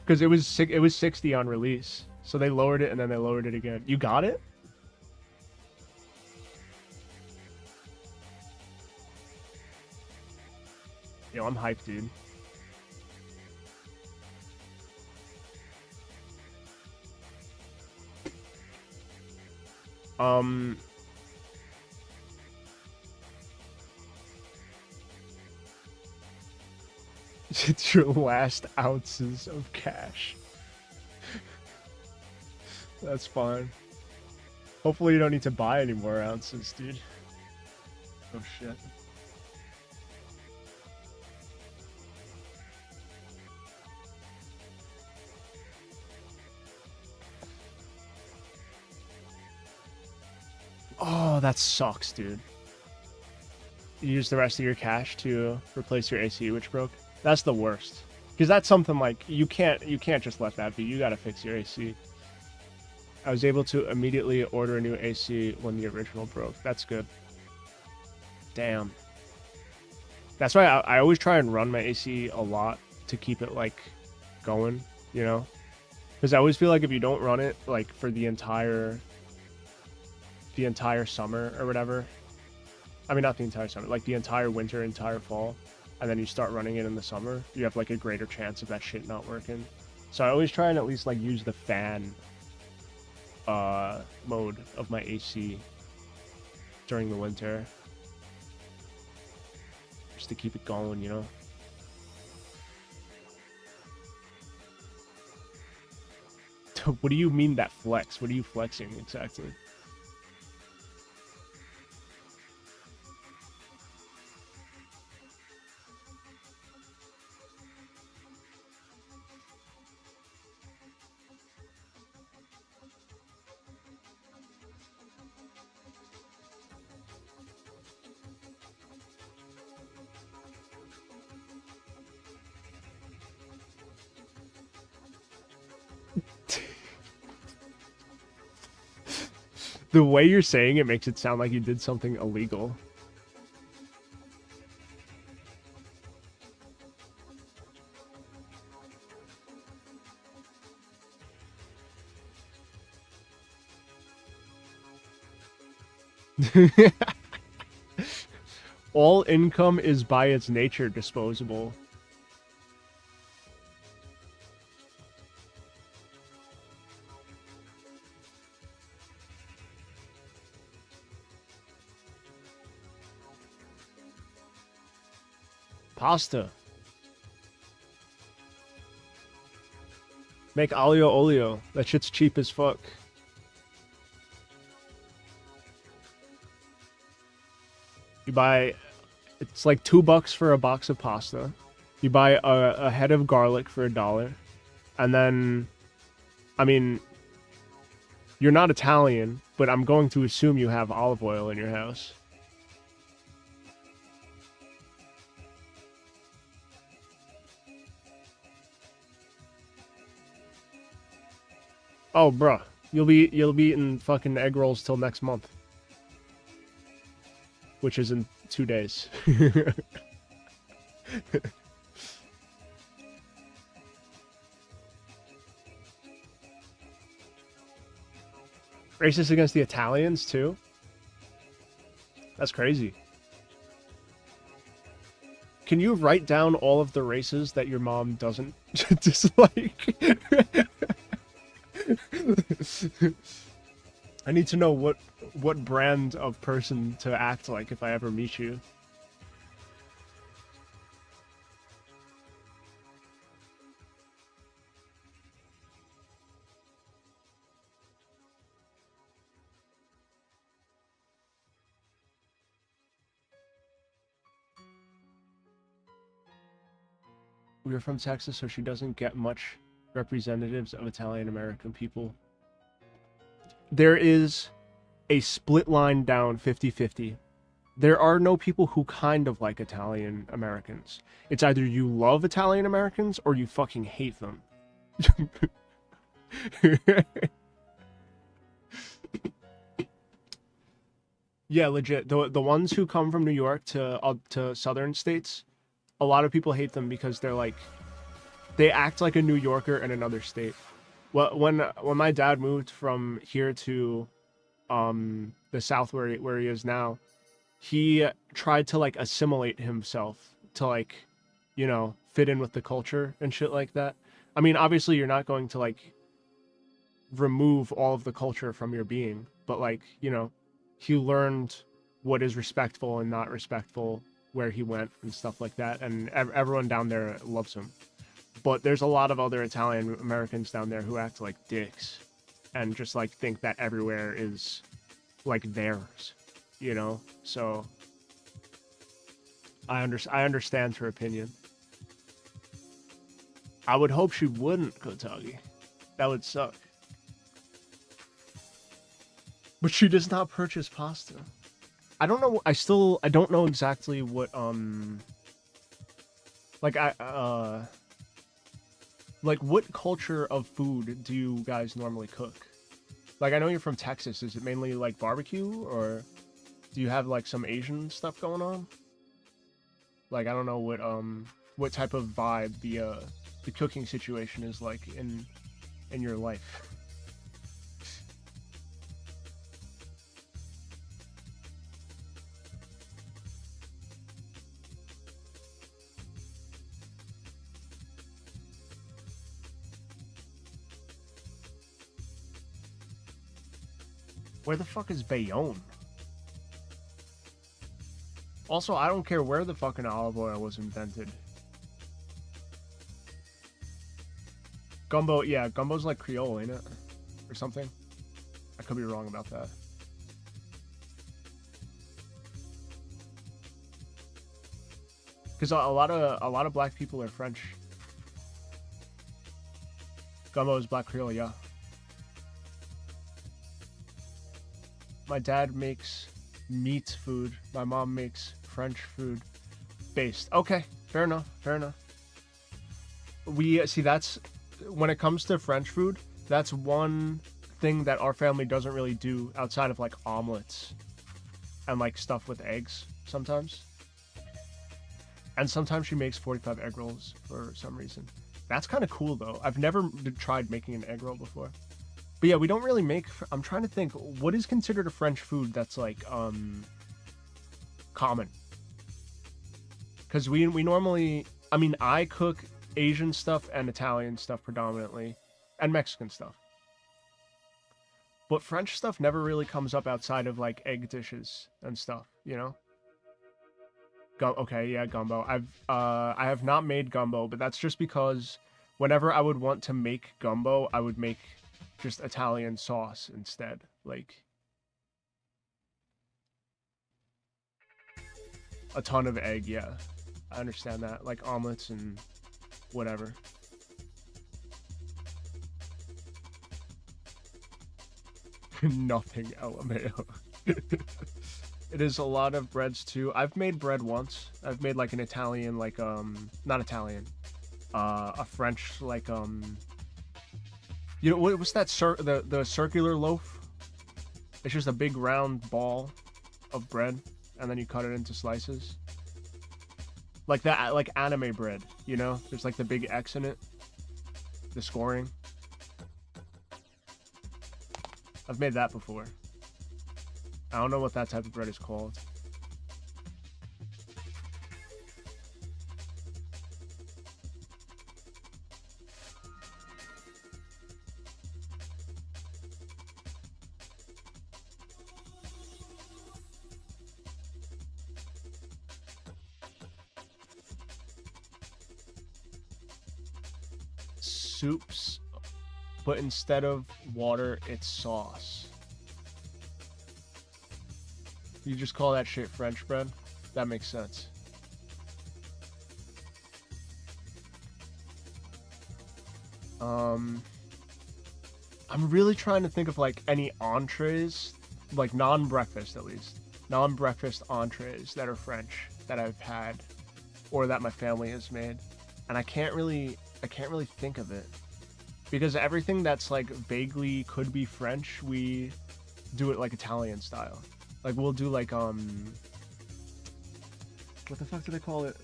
Because it was 60 on release, so they lowered it and then they lowered it again. You got it? Yo, I'm hyped, dude. It's your last ounces of cash. That's fine. Hopefully you don't need to buy any more ounces, dude. Oh shit. Oh, that sucks, dude. You use the rest of your cash to replace your AC, which broke. That's the worst. Because that's something like you can't just let that be. You gotta fix your AC. I was able to immediately order a new AC when the original broke. That's good. Damn. That's why I always try and run my AC a lot to keep it like going, you know? Because I always feel like if you don't run it like for the entire summer or whatever, I mean not the entire summer, like the entire winter, entire fall, and then you start running it in the summer, you have like a greater chance of that shit not working. So I always try and at least like use the fan mode of my AC during the winter just to keep it going, you know? What do you mean that flex? What are you flexing exactly? The way you're saying it makes it sound like you did something illegal. All income is by its nature disposable. Pasta. Make aglio olio. That shit's cheap as fuck. You buy, it's like $2 for a box of pasta. You buy a head of garlic for $1. And then, I mean, you're not Italian, but I'm going to assume you have olive oil in your house. Oh, bruh. You'll be eating fucking egg rolls till next month. Which is in 2 days. Racist against the Italians, too? That's crazy. Can you write down all of the races that your mom doesn't dislike? I need to know what brand of person to act like if I ever meet you. We're from Texas, so she doesn't get much representatives of Italian American people. There is a split line down 50-50. There are no people who kind of like Italian Americans. It's either you love Italian Americans or you fucking hate them. Yeah, legit. The ones who come from New York to southern states, a lot of people hate them because they're like, they act like a New Yorker in another state. Well, when my dad moved from here to the south where he is now, he tried to like assimilate himself to like, you know, fit in with the culture and shit like that. I mean, obviously you're not going to like remove all of the culture from your being, but like, you know, he learned what is respectful and not respectful where he went and stuff like that, and everyone down there loves him. But there's a lot of other Italian Americans down there who act like dicks and just like think that everywhere is like theirs, you know? So I understand her opinion. I would hope she wouldn't, Kotagi. That would suck. But she does not purchase pasta. I don't know. I don't know exactly what like what culture of food do you guys normally cook? Like, I know you're from Texas. Is it mainly like barbecue, or do you have like some Asian stuff going on? Like, I don't know what type of vibe the cooking situation is like in your life. Where the fuck is Bayonne? Also, I don't care where the fucking olive oil was invented. Gumbo, yeah, gumbo's like Creole, ain't it? Or something? I could be wrong about that. Because a lot of black people are French. Gumbo is Black Creole, yeah. My dad makes meat food. My mom makes French food based. Okay, fair enough, fair enough. We see, that's when it comes to French food, that's one thing that our family doesn't really do outside of like omelets and like stuff with eggs sometimes. And sometimes she makes 45 egg rolls for some reason. That's kind of cool though. I've never tried making an egg roll before. But yeah, we don't really make, I'm trying to think, what is considered a French food that's like common? Because we normally, I mean, I cook Asian stuff and Italian stuff predominantly, and Mexican stuff. But French stuff never really comes up outside of like egg dishes and stuff, you know? Okay, yeah, gumbo. I have not made gumbo, but that's just because whenever I would want to make gumbo, I would make just Italian sauce instead. Like a ton of egg, yeah. I understand that. Like omelets and whatever. Nothing LMAO. It is a lot of breads too. I've made bread once. I've made like an Italian, like not Italian, a French, like you know what's that the circular loaf? It's just a big round ball of bread, and then you cut it into slices. Like that, like anime bread, you know? There's like the big X in it, the scoring. I've made that before. I don't know what that type of bread is called. Soups, but instead of water, it's sauce. You just call that shit French bread? That makes sense. I'm really trying to think of like any entrees, like non-breakfast at least. Non-breakfast entrees that are French that I've had or that my family has made. And I can't really think of it. Because everything that's like vaguely could be French, we do it like Italian style. Like we'll do like what the fuck do they call it?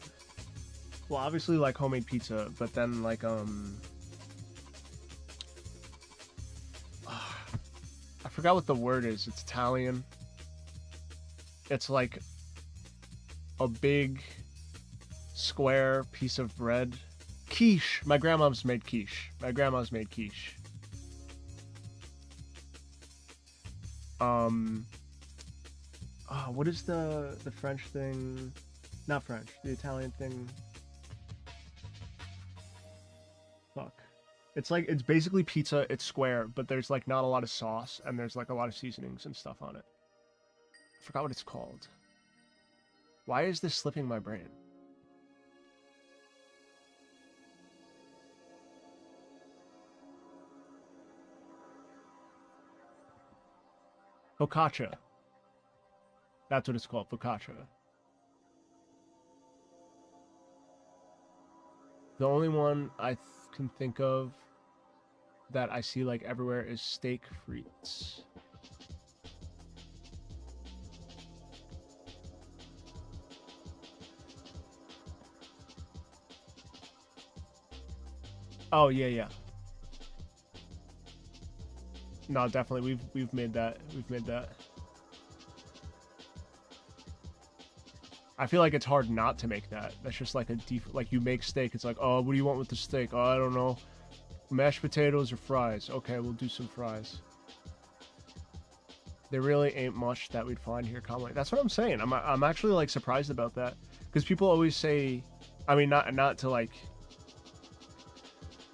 Well, obviously like homemade pizza, but then like I forgot what the word is. It's Italian. It's like a big square piece of bread. Quiche. My grandma's made quiche. What is the French thing? Not French. The Italian thing. Fuck. It's like, it's basically pizza. It's square, but there's like not a lot of sauce, and there's like a lot of seasonings and stuff on it. I forgot what it's called. Why is this slipping my brain? Focaccia. That's what it's called, focaccia. The only one I can think of that I see like everywhere is steak frites. Oh yeah, yeah. No, definitely we've made that. We've made that. I feel like it's hard not to make that. That's just like a like you make steak. It's like, oh, what do you want with the steak? Oh, I don't know. Mashed potatoes or fries? Okay, we'll do some fries. There really ain't much that we'd find here commonly. That's what I'm saying. I'm actually like surprised about that, because people always say, I mean, not to like,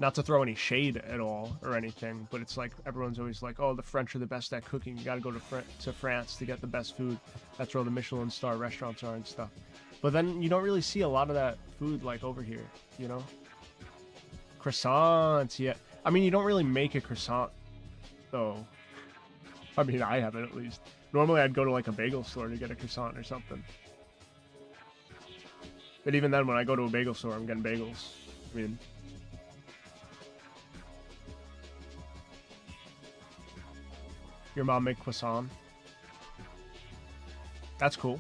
not to throw any shade at all or anything, but it's like everyone's always like, oh, the French are the best at cooking. You got to go to France to get the best food. That's where all the Michelin star restaurants are and stuff. But then you don't really see a lot of that food like over here, you know? Croissants, yeah. I mean, you don't really make a croissant, though. I mean, I haven't at least. Normally, I'd go to like a bagel store to get a croissant or something. But even then, when I go to a bagel store, I'm getting bagels. I mean... Your mom make croissant. That's cool.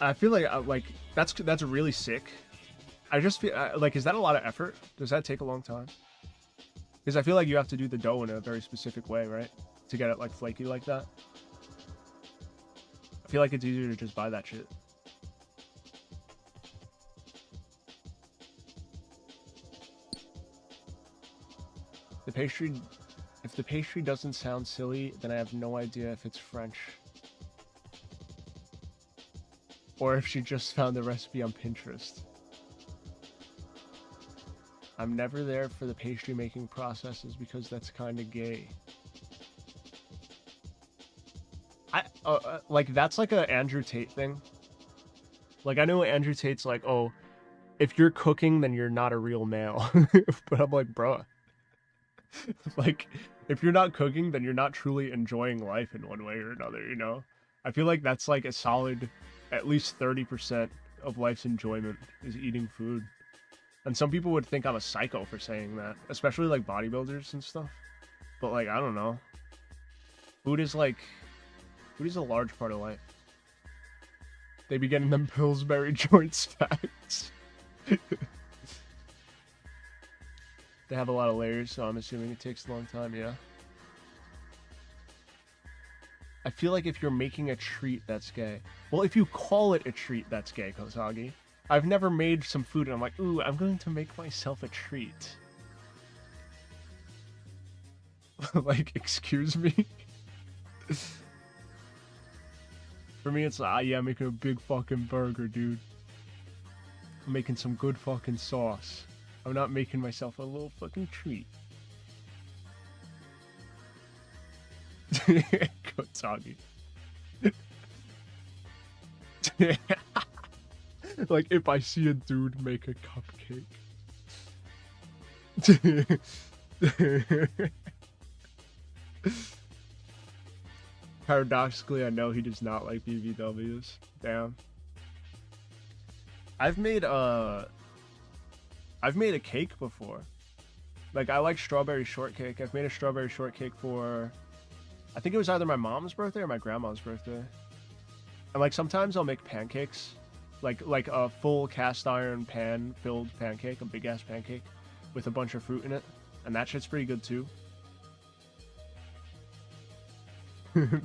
I feel like that's really sick. I just feel like, is that a lot of effort? Does that take a long time? Because I feel like you have to do the dough in a very specific way, right? To get it like flaky like that. I feel like it's easier to just buy that shit. The pastry, if the pastry doesn't sound silly, then I have no idea if it's French. Or if she just found the recipe on Pinterest. I'm never there for the pastry making processes because that's kind of gay. Like that's like a Andrew Tate thing. Like I know Andrew Tate's like, oh, if you're cooking, then you're not a real male. But I'm like, bruh. Like, if you're not cooking, then you're not truly enjoying life in one way or another, you know? I feel like that's like a solid, at least 30% of life's enjoyment is eating food. And some people would think I'm a psycho for saying that, especially like bodybuilders and stuff. But like, I don't know. Food is a large part of life. They be getting them Pillsbury joints facts. They have a lot of layers, so I'm assuming it takes a long time, yeah. I feel like if you're making a treat, that's gay. Well, if you call it a treat, that's gay, Kozagi. I've never made some food and I'm like, ooh, I'm going to make myself a treat. Like, excuse me? For me, it's like, yeah, I'm making a big fucking burger, dude. I'm making some good fucking sauce. I'm not making myself a little fucking treat. Kotagi. Like, if I see a dude make a cupcake. Paradoxically, I know he does not like BBWs. Damn. I've made a cake before. Like, I like strawberry shortcake. I've made a strawberry shortcake for, I think it was either my mom's birthday or my grandma's birthday. And like, sometimes I'll make pancakes. Like a full cast iron pan filled pancake, a big ass pancake with a bunch of fruit in it. And that shit's pretty good too. The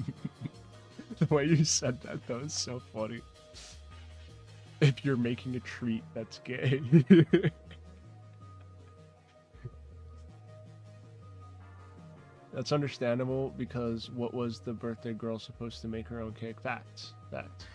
way you said that though is so funny. If you're making a treat, that's gay. That's understandable because what was the birthday girl supposed to make her own cake? Facts. Facts.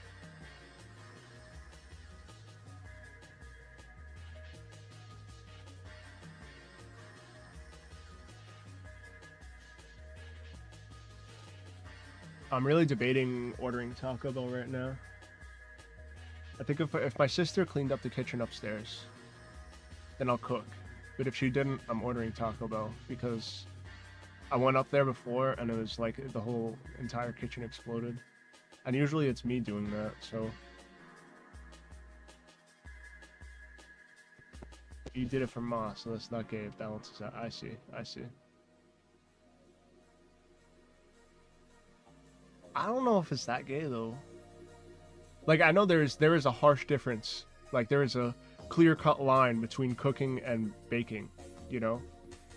I'm really debating ordering Taco Bell right now. I think if my sister cleaned up the kitchen upstairs, then I'll cook. But if she didn't, I'm ordering Taco Bell because I went up there before and it was like the whole entire kitchen exploded. And usually it's me doing that, so. You did it for Ma, so that's not gay. It balances out. I see. I see. I don't know if it's that gay though. Like, I know there is a harsh difference. Like, there is a clear-cut line between cooking and baking, you know?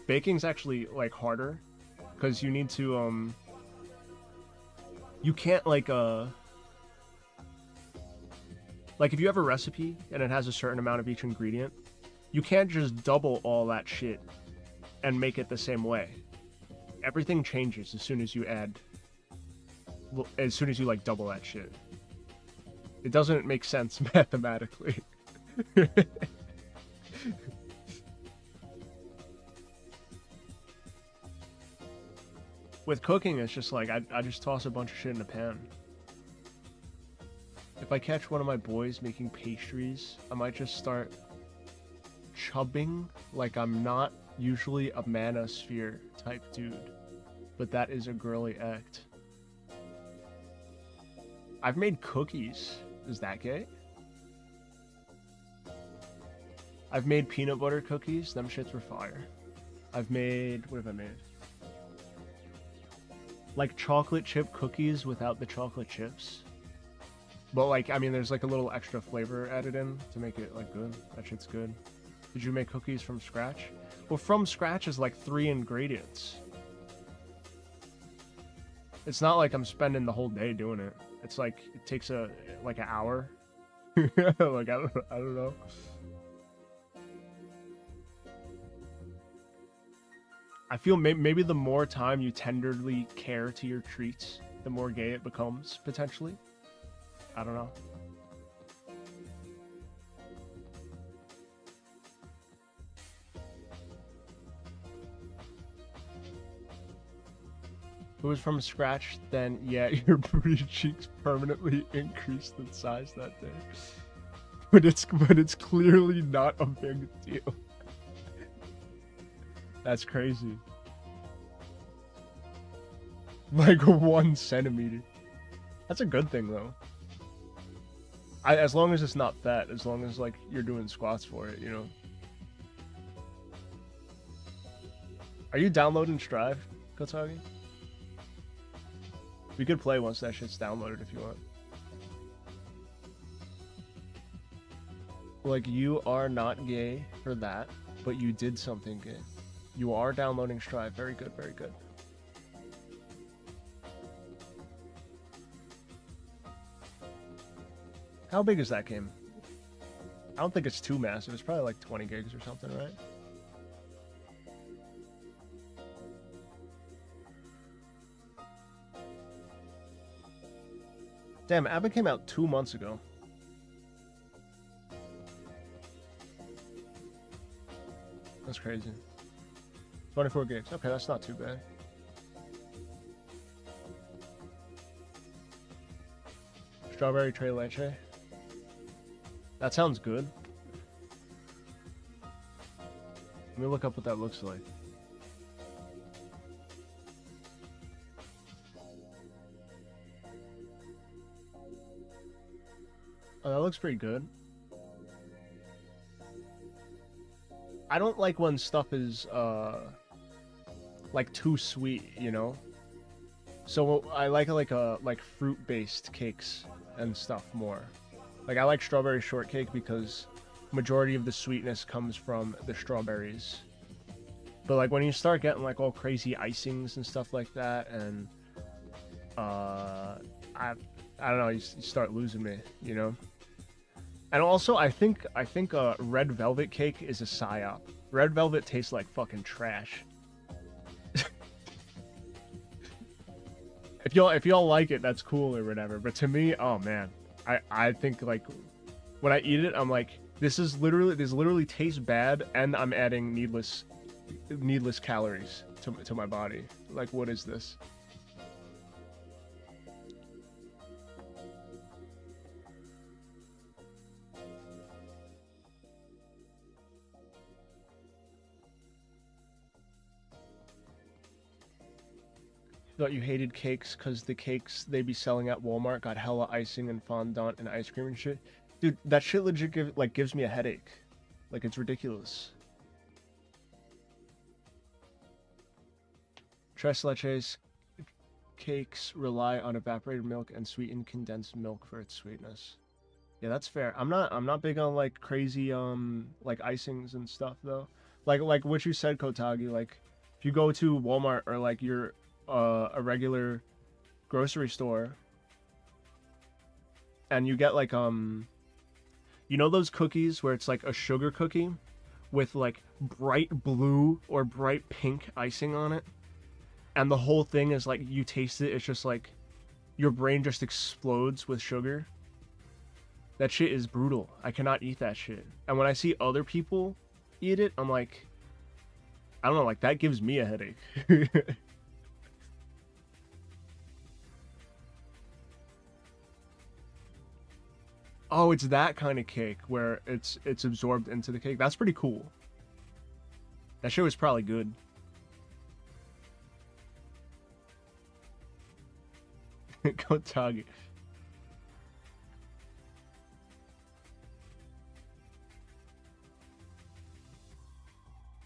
Baking's actually like harder because you need to you can't like if you have a recipe and it has a certain amount of each ingredient, you can't just double all that shit and make it the same way. Everything changes as soon as you like double that shit. It doesn't make sense mathematically. With cooking, it's just like, I just toss a bunch of shit in a pan. If I catch one of my boys making pastries, I might just start chubbing like I'm not usually a manosphere type dude. But that is a girly act. I've made cookies. Is that gay? I've made peanut butter cookies. Them shits were fire. I've made, what have I made? Like chocolate chip cookies without the chocolate chips. But like, I mean, there's like a little extra flavor added in to make it like good. That shit's good. Did you make cookies from scratch? Well, from scratch is like 3 ingredients. It's not like I'm spending the whole day doing it. It's like, it takes like an hour. Like, I don't know. I feel maybe the more time you tenderly care to your treats, the more gay it becomes, potentially. I don't know. If it was from scratch, then yeah, your booty cheeks permanently increased in size that day. But it's clearly not a big deal. That's crazy. Like 1 centimeter. That's a good thing though. As long as it's not fat, as long as like you're doing squats for it, you know. Are you downloading Strive, Kotagi? We could play once that shit's downloaded if you want. Like, you are not gay for that, but you did something gay. You are downloading Strive. Very good, very good. How big is that game? I don't think it's too massive. It's probably like 20 gigs or something, right? Damn, Abba came out 2 months ago. That's crazy. 24 gigs. Okay, that's not too bad. Strawberry Tres Leche. That sounds good. Let me look up what that looks like. Oh, that looks pretty good. I don't like when stuff is, like too sweet, you know? So I like fruit-based cakes and stuff more. Like, I like strawberry shortcake because majority of the sweetness comes from the strawberries. But like when you start getting like all crazy icings and stuff like that, and I don't know, you start losing me, you know? And also, I think red velvet cake is a psyop. Red velvet tastes like fucking trash. If y'all like it, that's cool or whatever. But to me, oh man, I think like when I eat it, I'm like, this literally tastes bad, and I'm adding needless calories to my body. Like, what is this? Thought you hated cakes because the cakes they be selling at Walmart got hella icing and fondant and ice cream and shit. Dude, that shit legit gives me a headache. Like, it's ridiculous. Tres Leches cakes rely on evaporated milk and sweetened condensed milk for its sweetness. Yeah, that's fair. I'm not big on like crazy like icings and stuff though. Like what you said, Kotagi, like if you go to Walmart or like you're a regular grocery store and you get like you know those cookies where it's like a sugar cookie with like bright blue or bright pink icing on it, and the whole thing is like, you taste it, it's just like your brain just explodes with sugar? That shit is brutal. I cannot eat that shit. And when I see other people eat it, I'm like, I don't know, like that gives me a headache. Oh, it's that kind of cake where it's absorbed into the cake. That's pretty cool. That shit was probably good. Kotagi.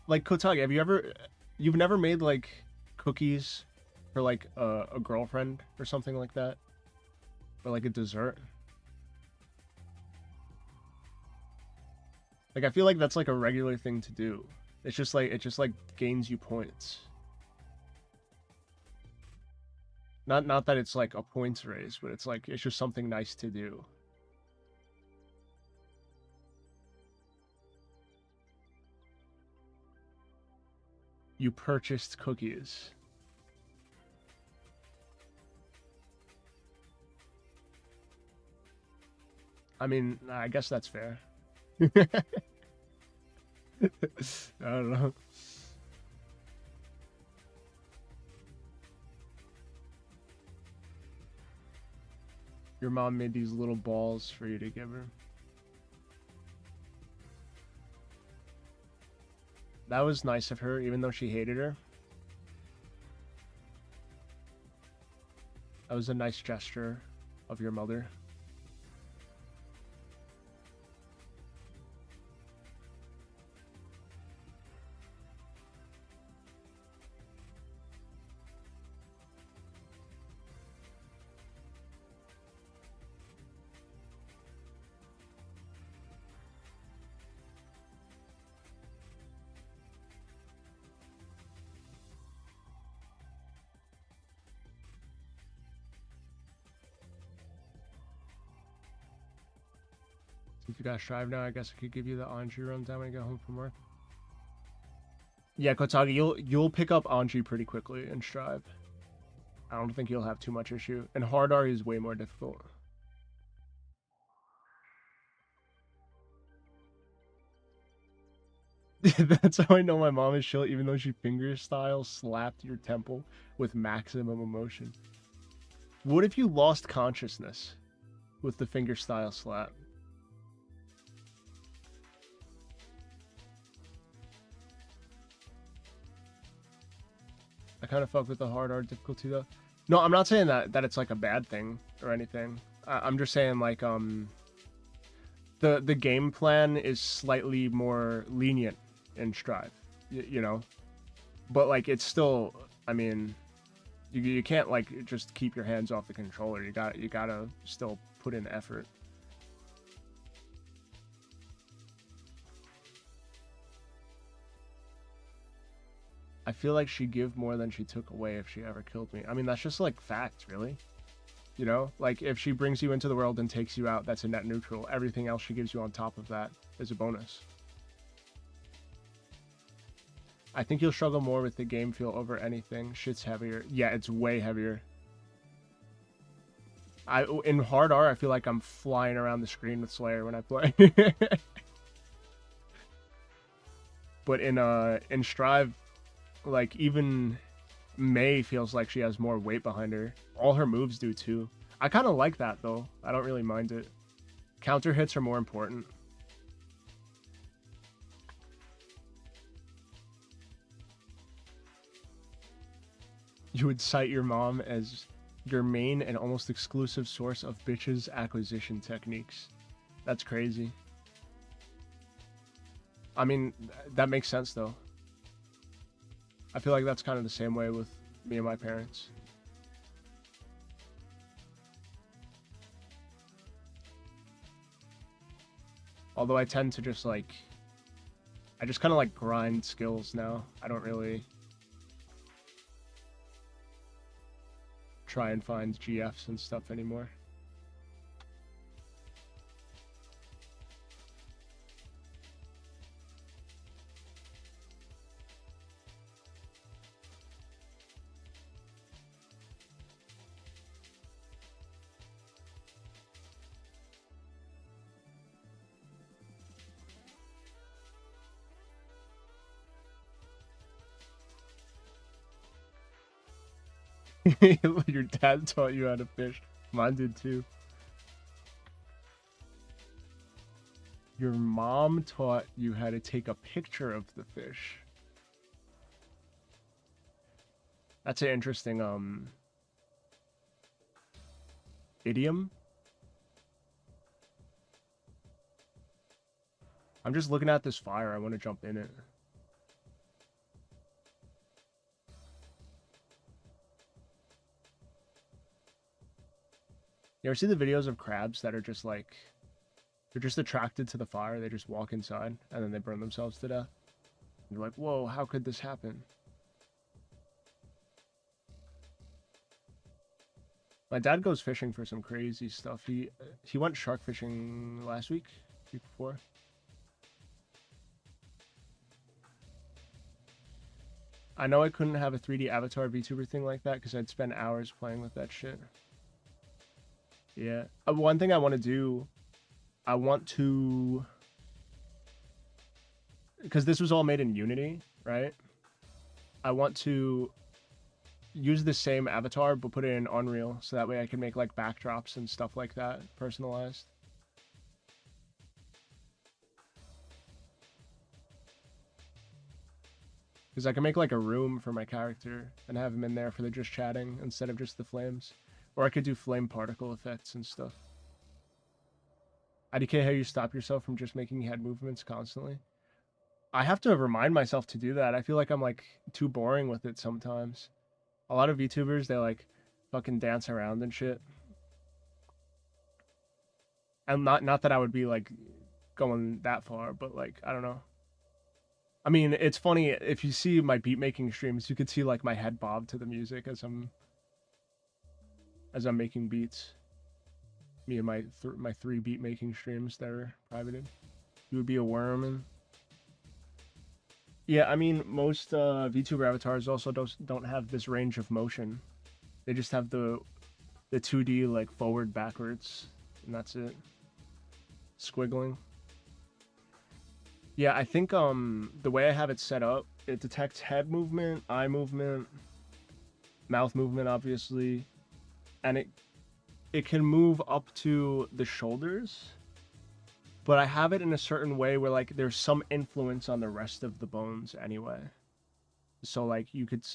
Like, Kotagi, you've never made, like, cookies for, like, a girlfriend or something like that? Or, like, a dessert? Like, I feel like that's, like, a regular thing to do. It's just, like, it just, like, gains you points. Not that it's, like, a points raise, but it's, like, it's just something nice to do. You purchased cookies. I mean, I guess that's fair. I don't know. Your mom made these little balls for you to give her. That was nice of her, even though she hated her. That was a nice gesture of your mother. Since you gotta strive now, I guess I could give you the Anji rundown when I get home from work. Yeah, Kotagi, you'll pick up Anji pretty quickly in strive. I don't think you'll have too much issue. And hard R is way more difficult. That's how I know my mom is chill, even though she fingerstyle slapped your temple with maximum emotion. What if you lost consciousness with the fingerstyle slap? I kind of fuck with the hard R difficulty though. No, I'm not saying that it's like a bad thing or anything. I'm just saying like the game plan is slightly more lenient in Strive, you know, but like it's still, I mean, you can't like just keep your hands off the controller. You gotta still put in effort. I feel like she'd give more than she took away if she ever killed me. I mean, that's just like fact, really. You know, like if she brings you into the world and takes you out, that's a net neutral. Everything else she gives you on top of that is a bonus. I think you'll struggle more with the game feel over anything. Shit's heavier. Yeah, it's way heavier. In hard R, I feel like I'm flying around the screen with Slayer when I play. But in Strive, like even Mei feels like she has more weight behind her. All her moves do too. I kind of like that though. I don't really mind it. Counter hits are more important. You would cite your mom as your main and almost exclusive source of bitches acquisition techniques. That's crazy. I mean, that makes sense though. I feel like that's kind of the same way with me and my parents. Although I tend to just like, I just kind of like grind skills now. I don't really try and find GFs and stuff anymore. Your dad taught you how to fish. Mine did too. Your mom taught you how to take a picture of the fish. That's an interesting idiom. I'm just looking at this fire. I want to jump in it. You ever see the videos of crabs that are just like, they're just attracted to the fire, they just walk inside, and then they burn themselves to death? And you're like, whoa, how could this happen? My dad goes fishing for some crazy stuff. He went shark fishing last week before. I know I couldn't have a 3D avatar VTuber thing like that because I'd spend hours playing with that shit. Yeah. One thing I want to do, I want to, because this was all made in Unity, right? I want to use the same avatar but put it in Unreal so that way I can make like backdrops and stuff like that personalized. Because I can make like a room for my character and have him in there for the just chatting instead of just the flames. Or I could do flame particle effects and stuff. IDK, how you stop yourself from just making head movements constantly? I have to remind myself to do that. I feel like I'm like too boring with it sometimes. A lot of VTubers, they like fucking dance around and shit. And not that I would be like going that far, but like, I don't know. I mean, it's funny, if you see my beat making streams, you could see like my head bob to the music as I'm making beats. Me and my 3 beat making streams that are privated. You would be a worm and yeah, I mean, most VTuber avatars also don't have this range of motion. They just have the 2D like forward, backwards, and that's it. Squiggling. Yeah, I think the way I have it set up, it detects head movement, eye movement, mouth movement, obviously, and it can move up to the shoulders. But I have it in a certain way where like there's some influence on the rest of the bones anyway. So like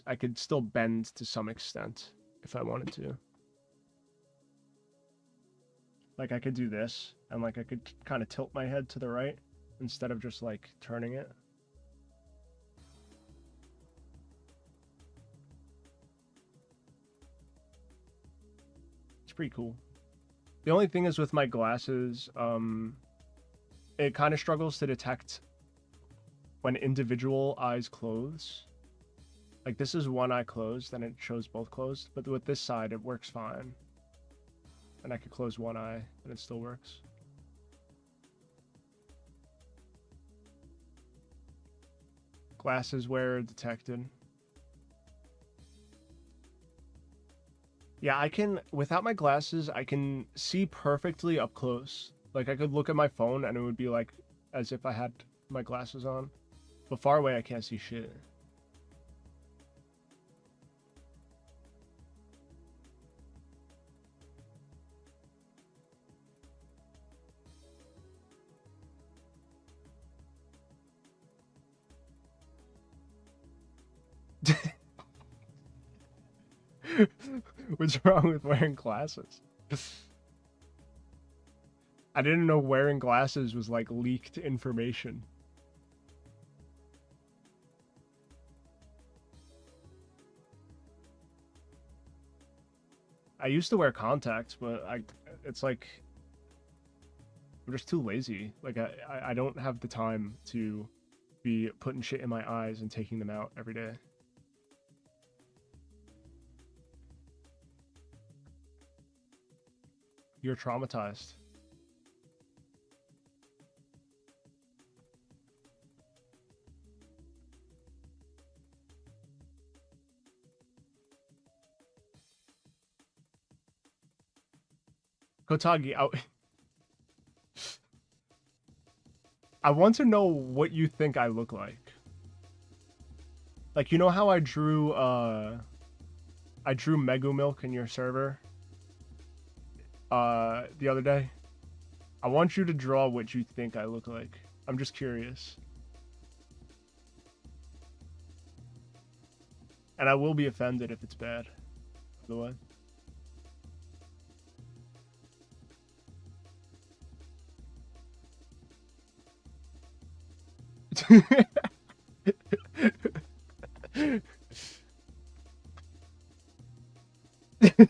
I could still bend to some extent if I wanted to. Like I could do this and like I could kind of tilt my head to the right instead of just like turning it. It's pretty cool. The only thing is with my glasses, it kind of struggles to detect when individual eyes close. Like this is one eye closed and it shows both closed, but with this side it works fine. And I could close one eye and it still works. Glasses wearer detected. Yeah, I can, without my glasses, I can see perfectly up close. Like I could look at my phone and it would be like as if I had my glasses on. But far away I can't see shit. What's wrong with wearing glasses? I didn't know wearing glasses was like leaked information. I used to wear contacts, but it's like I'm just too lazy. Like I don't have the time to be putting shit in my eyes and taking them out every day. You're traumatized. Kotagi, I want to know what you think I look like. Like, you know how I drew Megu Milk in your server the other day? I want you to draw what you think I look like. I'm just curious. And I will be offended if it's bad, by the way.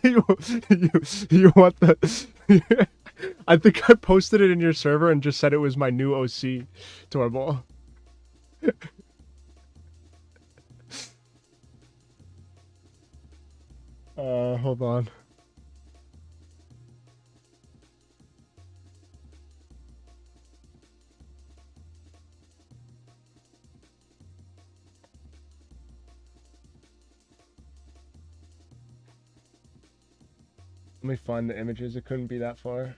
you want the I think I posted it in your server and just said it was my new OC, Torball. Hold on. Let me find the images. It couldn't be that far.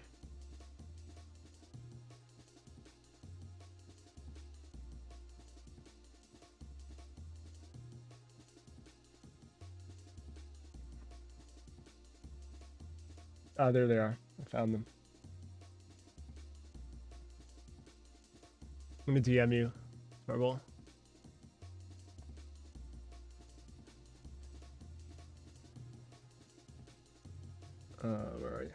Ah, there they are. I found them. I'm gonna DM you, Torball. Where are you?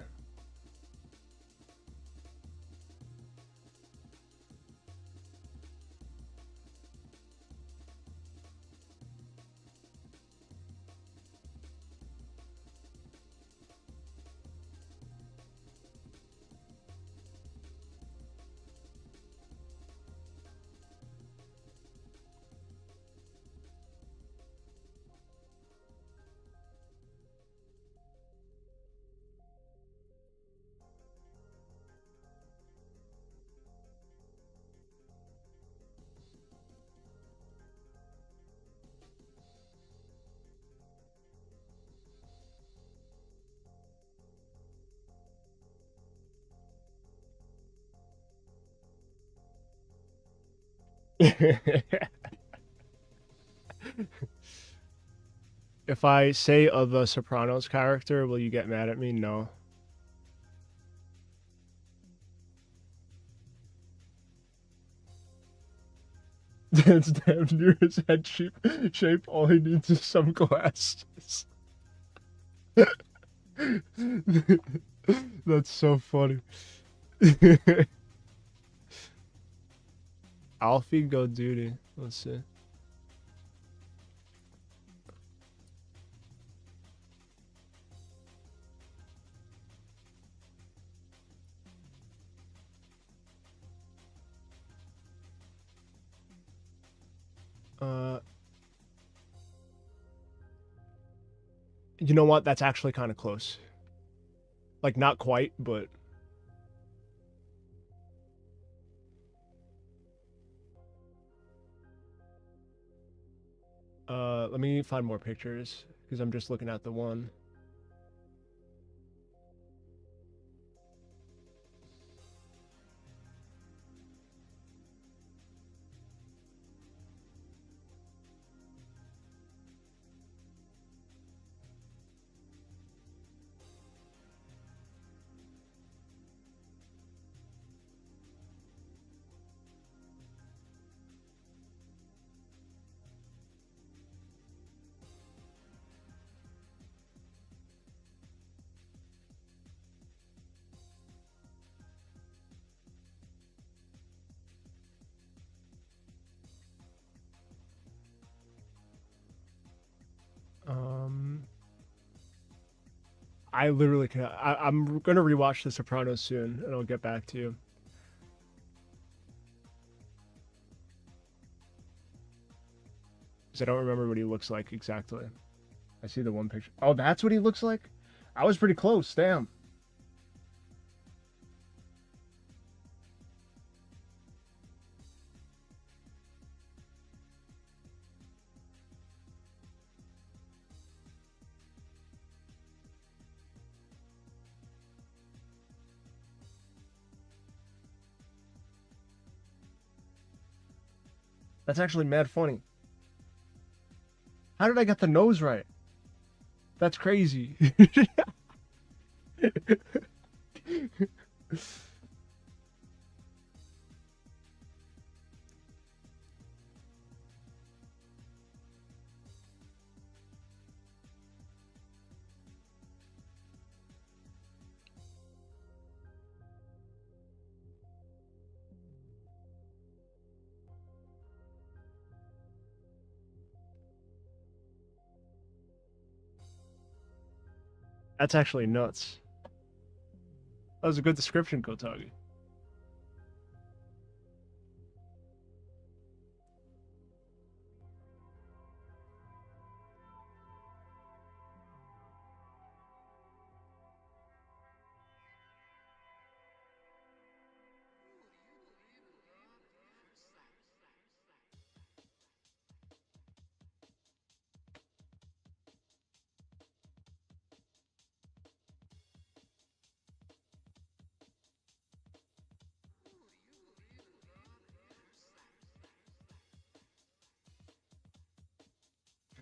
If I say of a Sopranos character, will you get mad at me? No. It's damn near his head shape. All he needs is some glasses. That's so funny. Alfie Go Duty. Let's see. You know what? That's actually kind of close. Like, not quite, but... let me find more pictures, because I'm just looking at the one. I literally can. I'm gonna rewatch The Sopranos soon, and I'll get back to you. Because I don't remember what he looks like exactly. I see the one picture. Oh, that's what he looks like? I was pretty close, damn. That's actually mad funny. How did I get the nose right? That's crazy. That's actually nuts. That was a good description, Kotagi.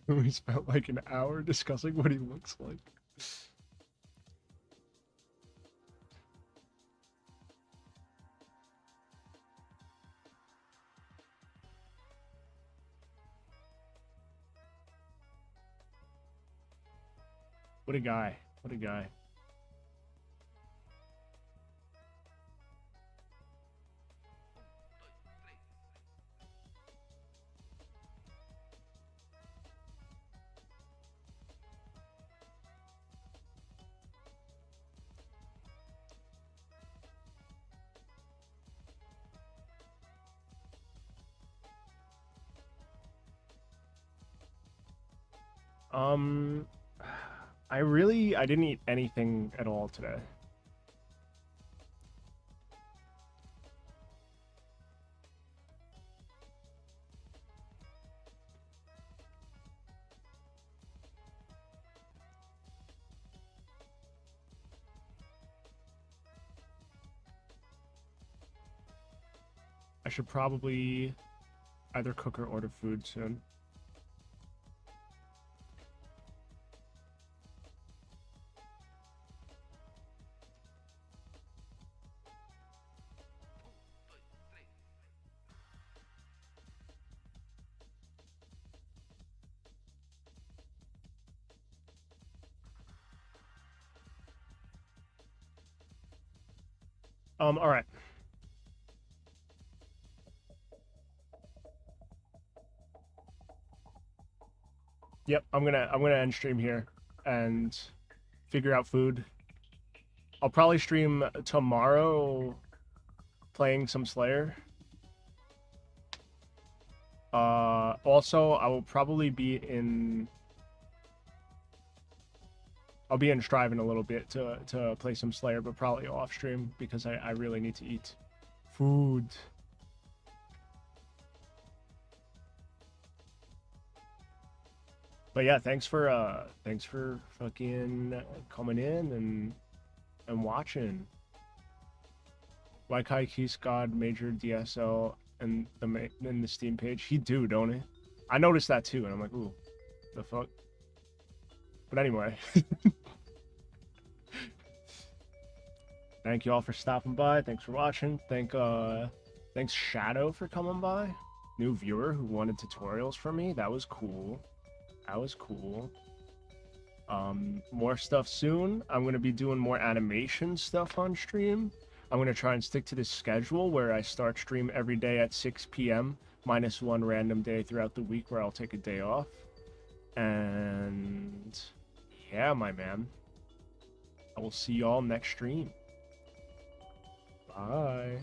We spent like an hour discussing what he looks like. What a guy. What a guy. I didn't eat anything at all today. I should probably either cook or order food soon. All right. Yep, I'm gonna end stream here and figure out food. I'll probably stream tomorrow playing some Slayer. Also, I will probably be in... I'll be in Strive in a little bit to play some Slayer, but probably off stream because I really need to eat food. But yeah, thanks for fucking coming in and watching. Why Kai Keys God Major DSL and the Steam page? He do, don't he? I noticed that too, and I'm like, ooh, the fuck. But anyway, thank you all for stopping by. Thanks for watching. Thanks Shadow for coming by. New viewer who wanted tutorials from me. That was cool. That was cool. More stuff soon. I'm gonna be doing more animation stuff on stream. I'm gonna try and stick to this schedule where I start stream every day at 6 p.m. minus one random day throughout the week where I'll take a day off. And yeah, my man. I will see y'all next stream. Bye.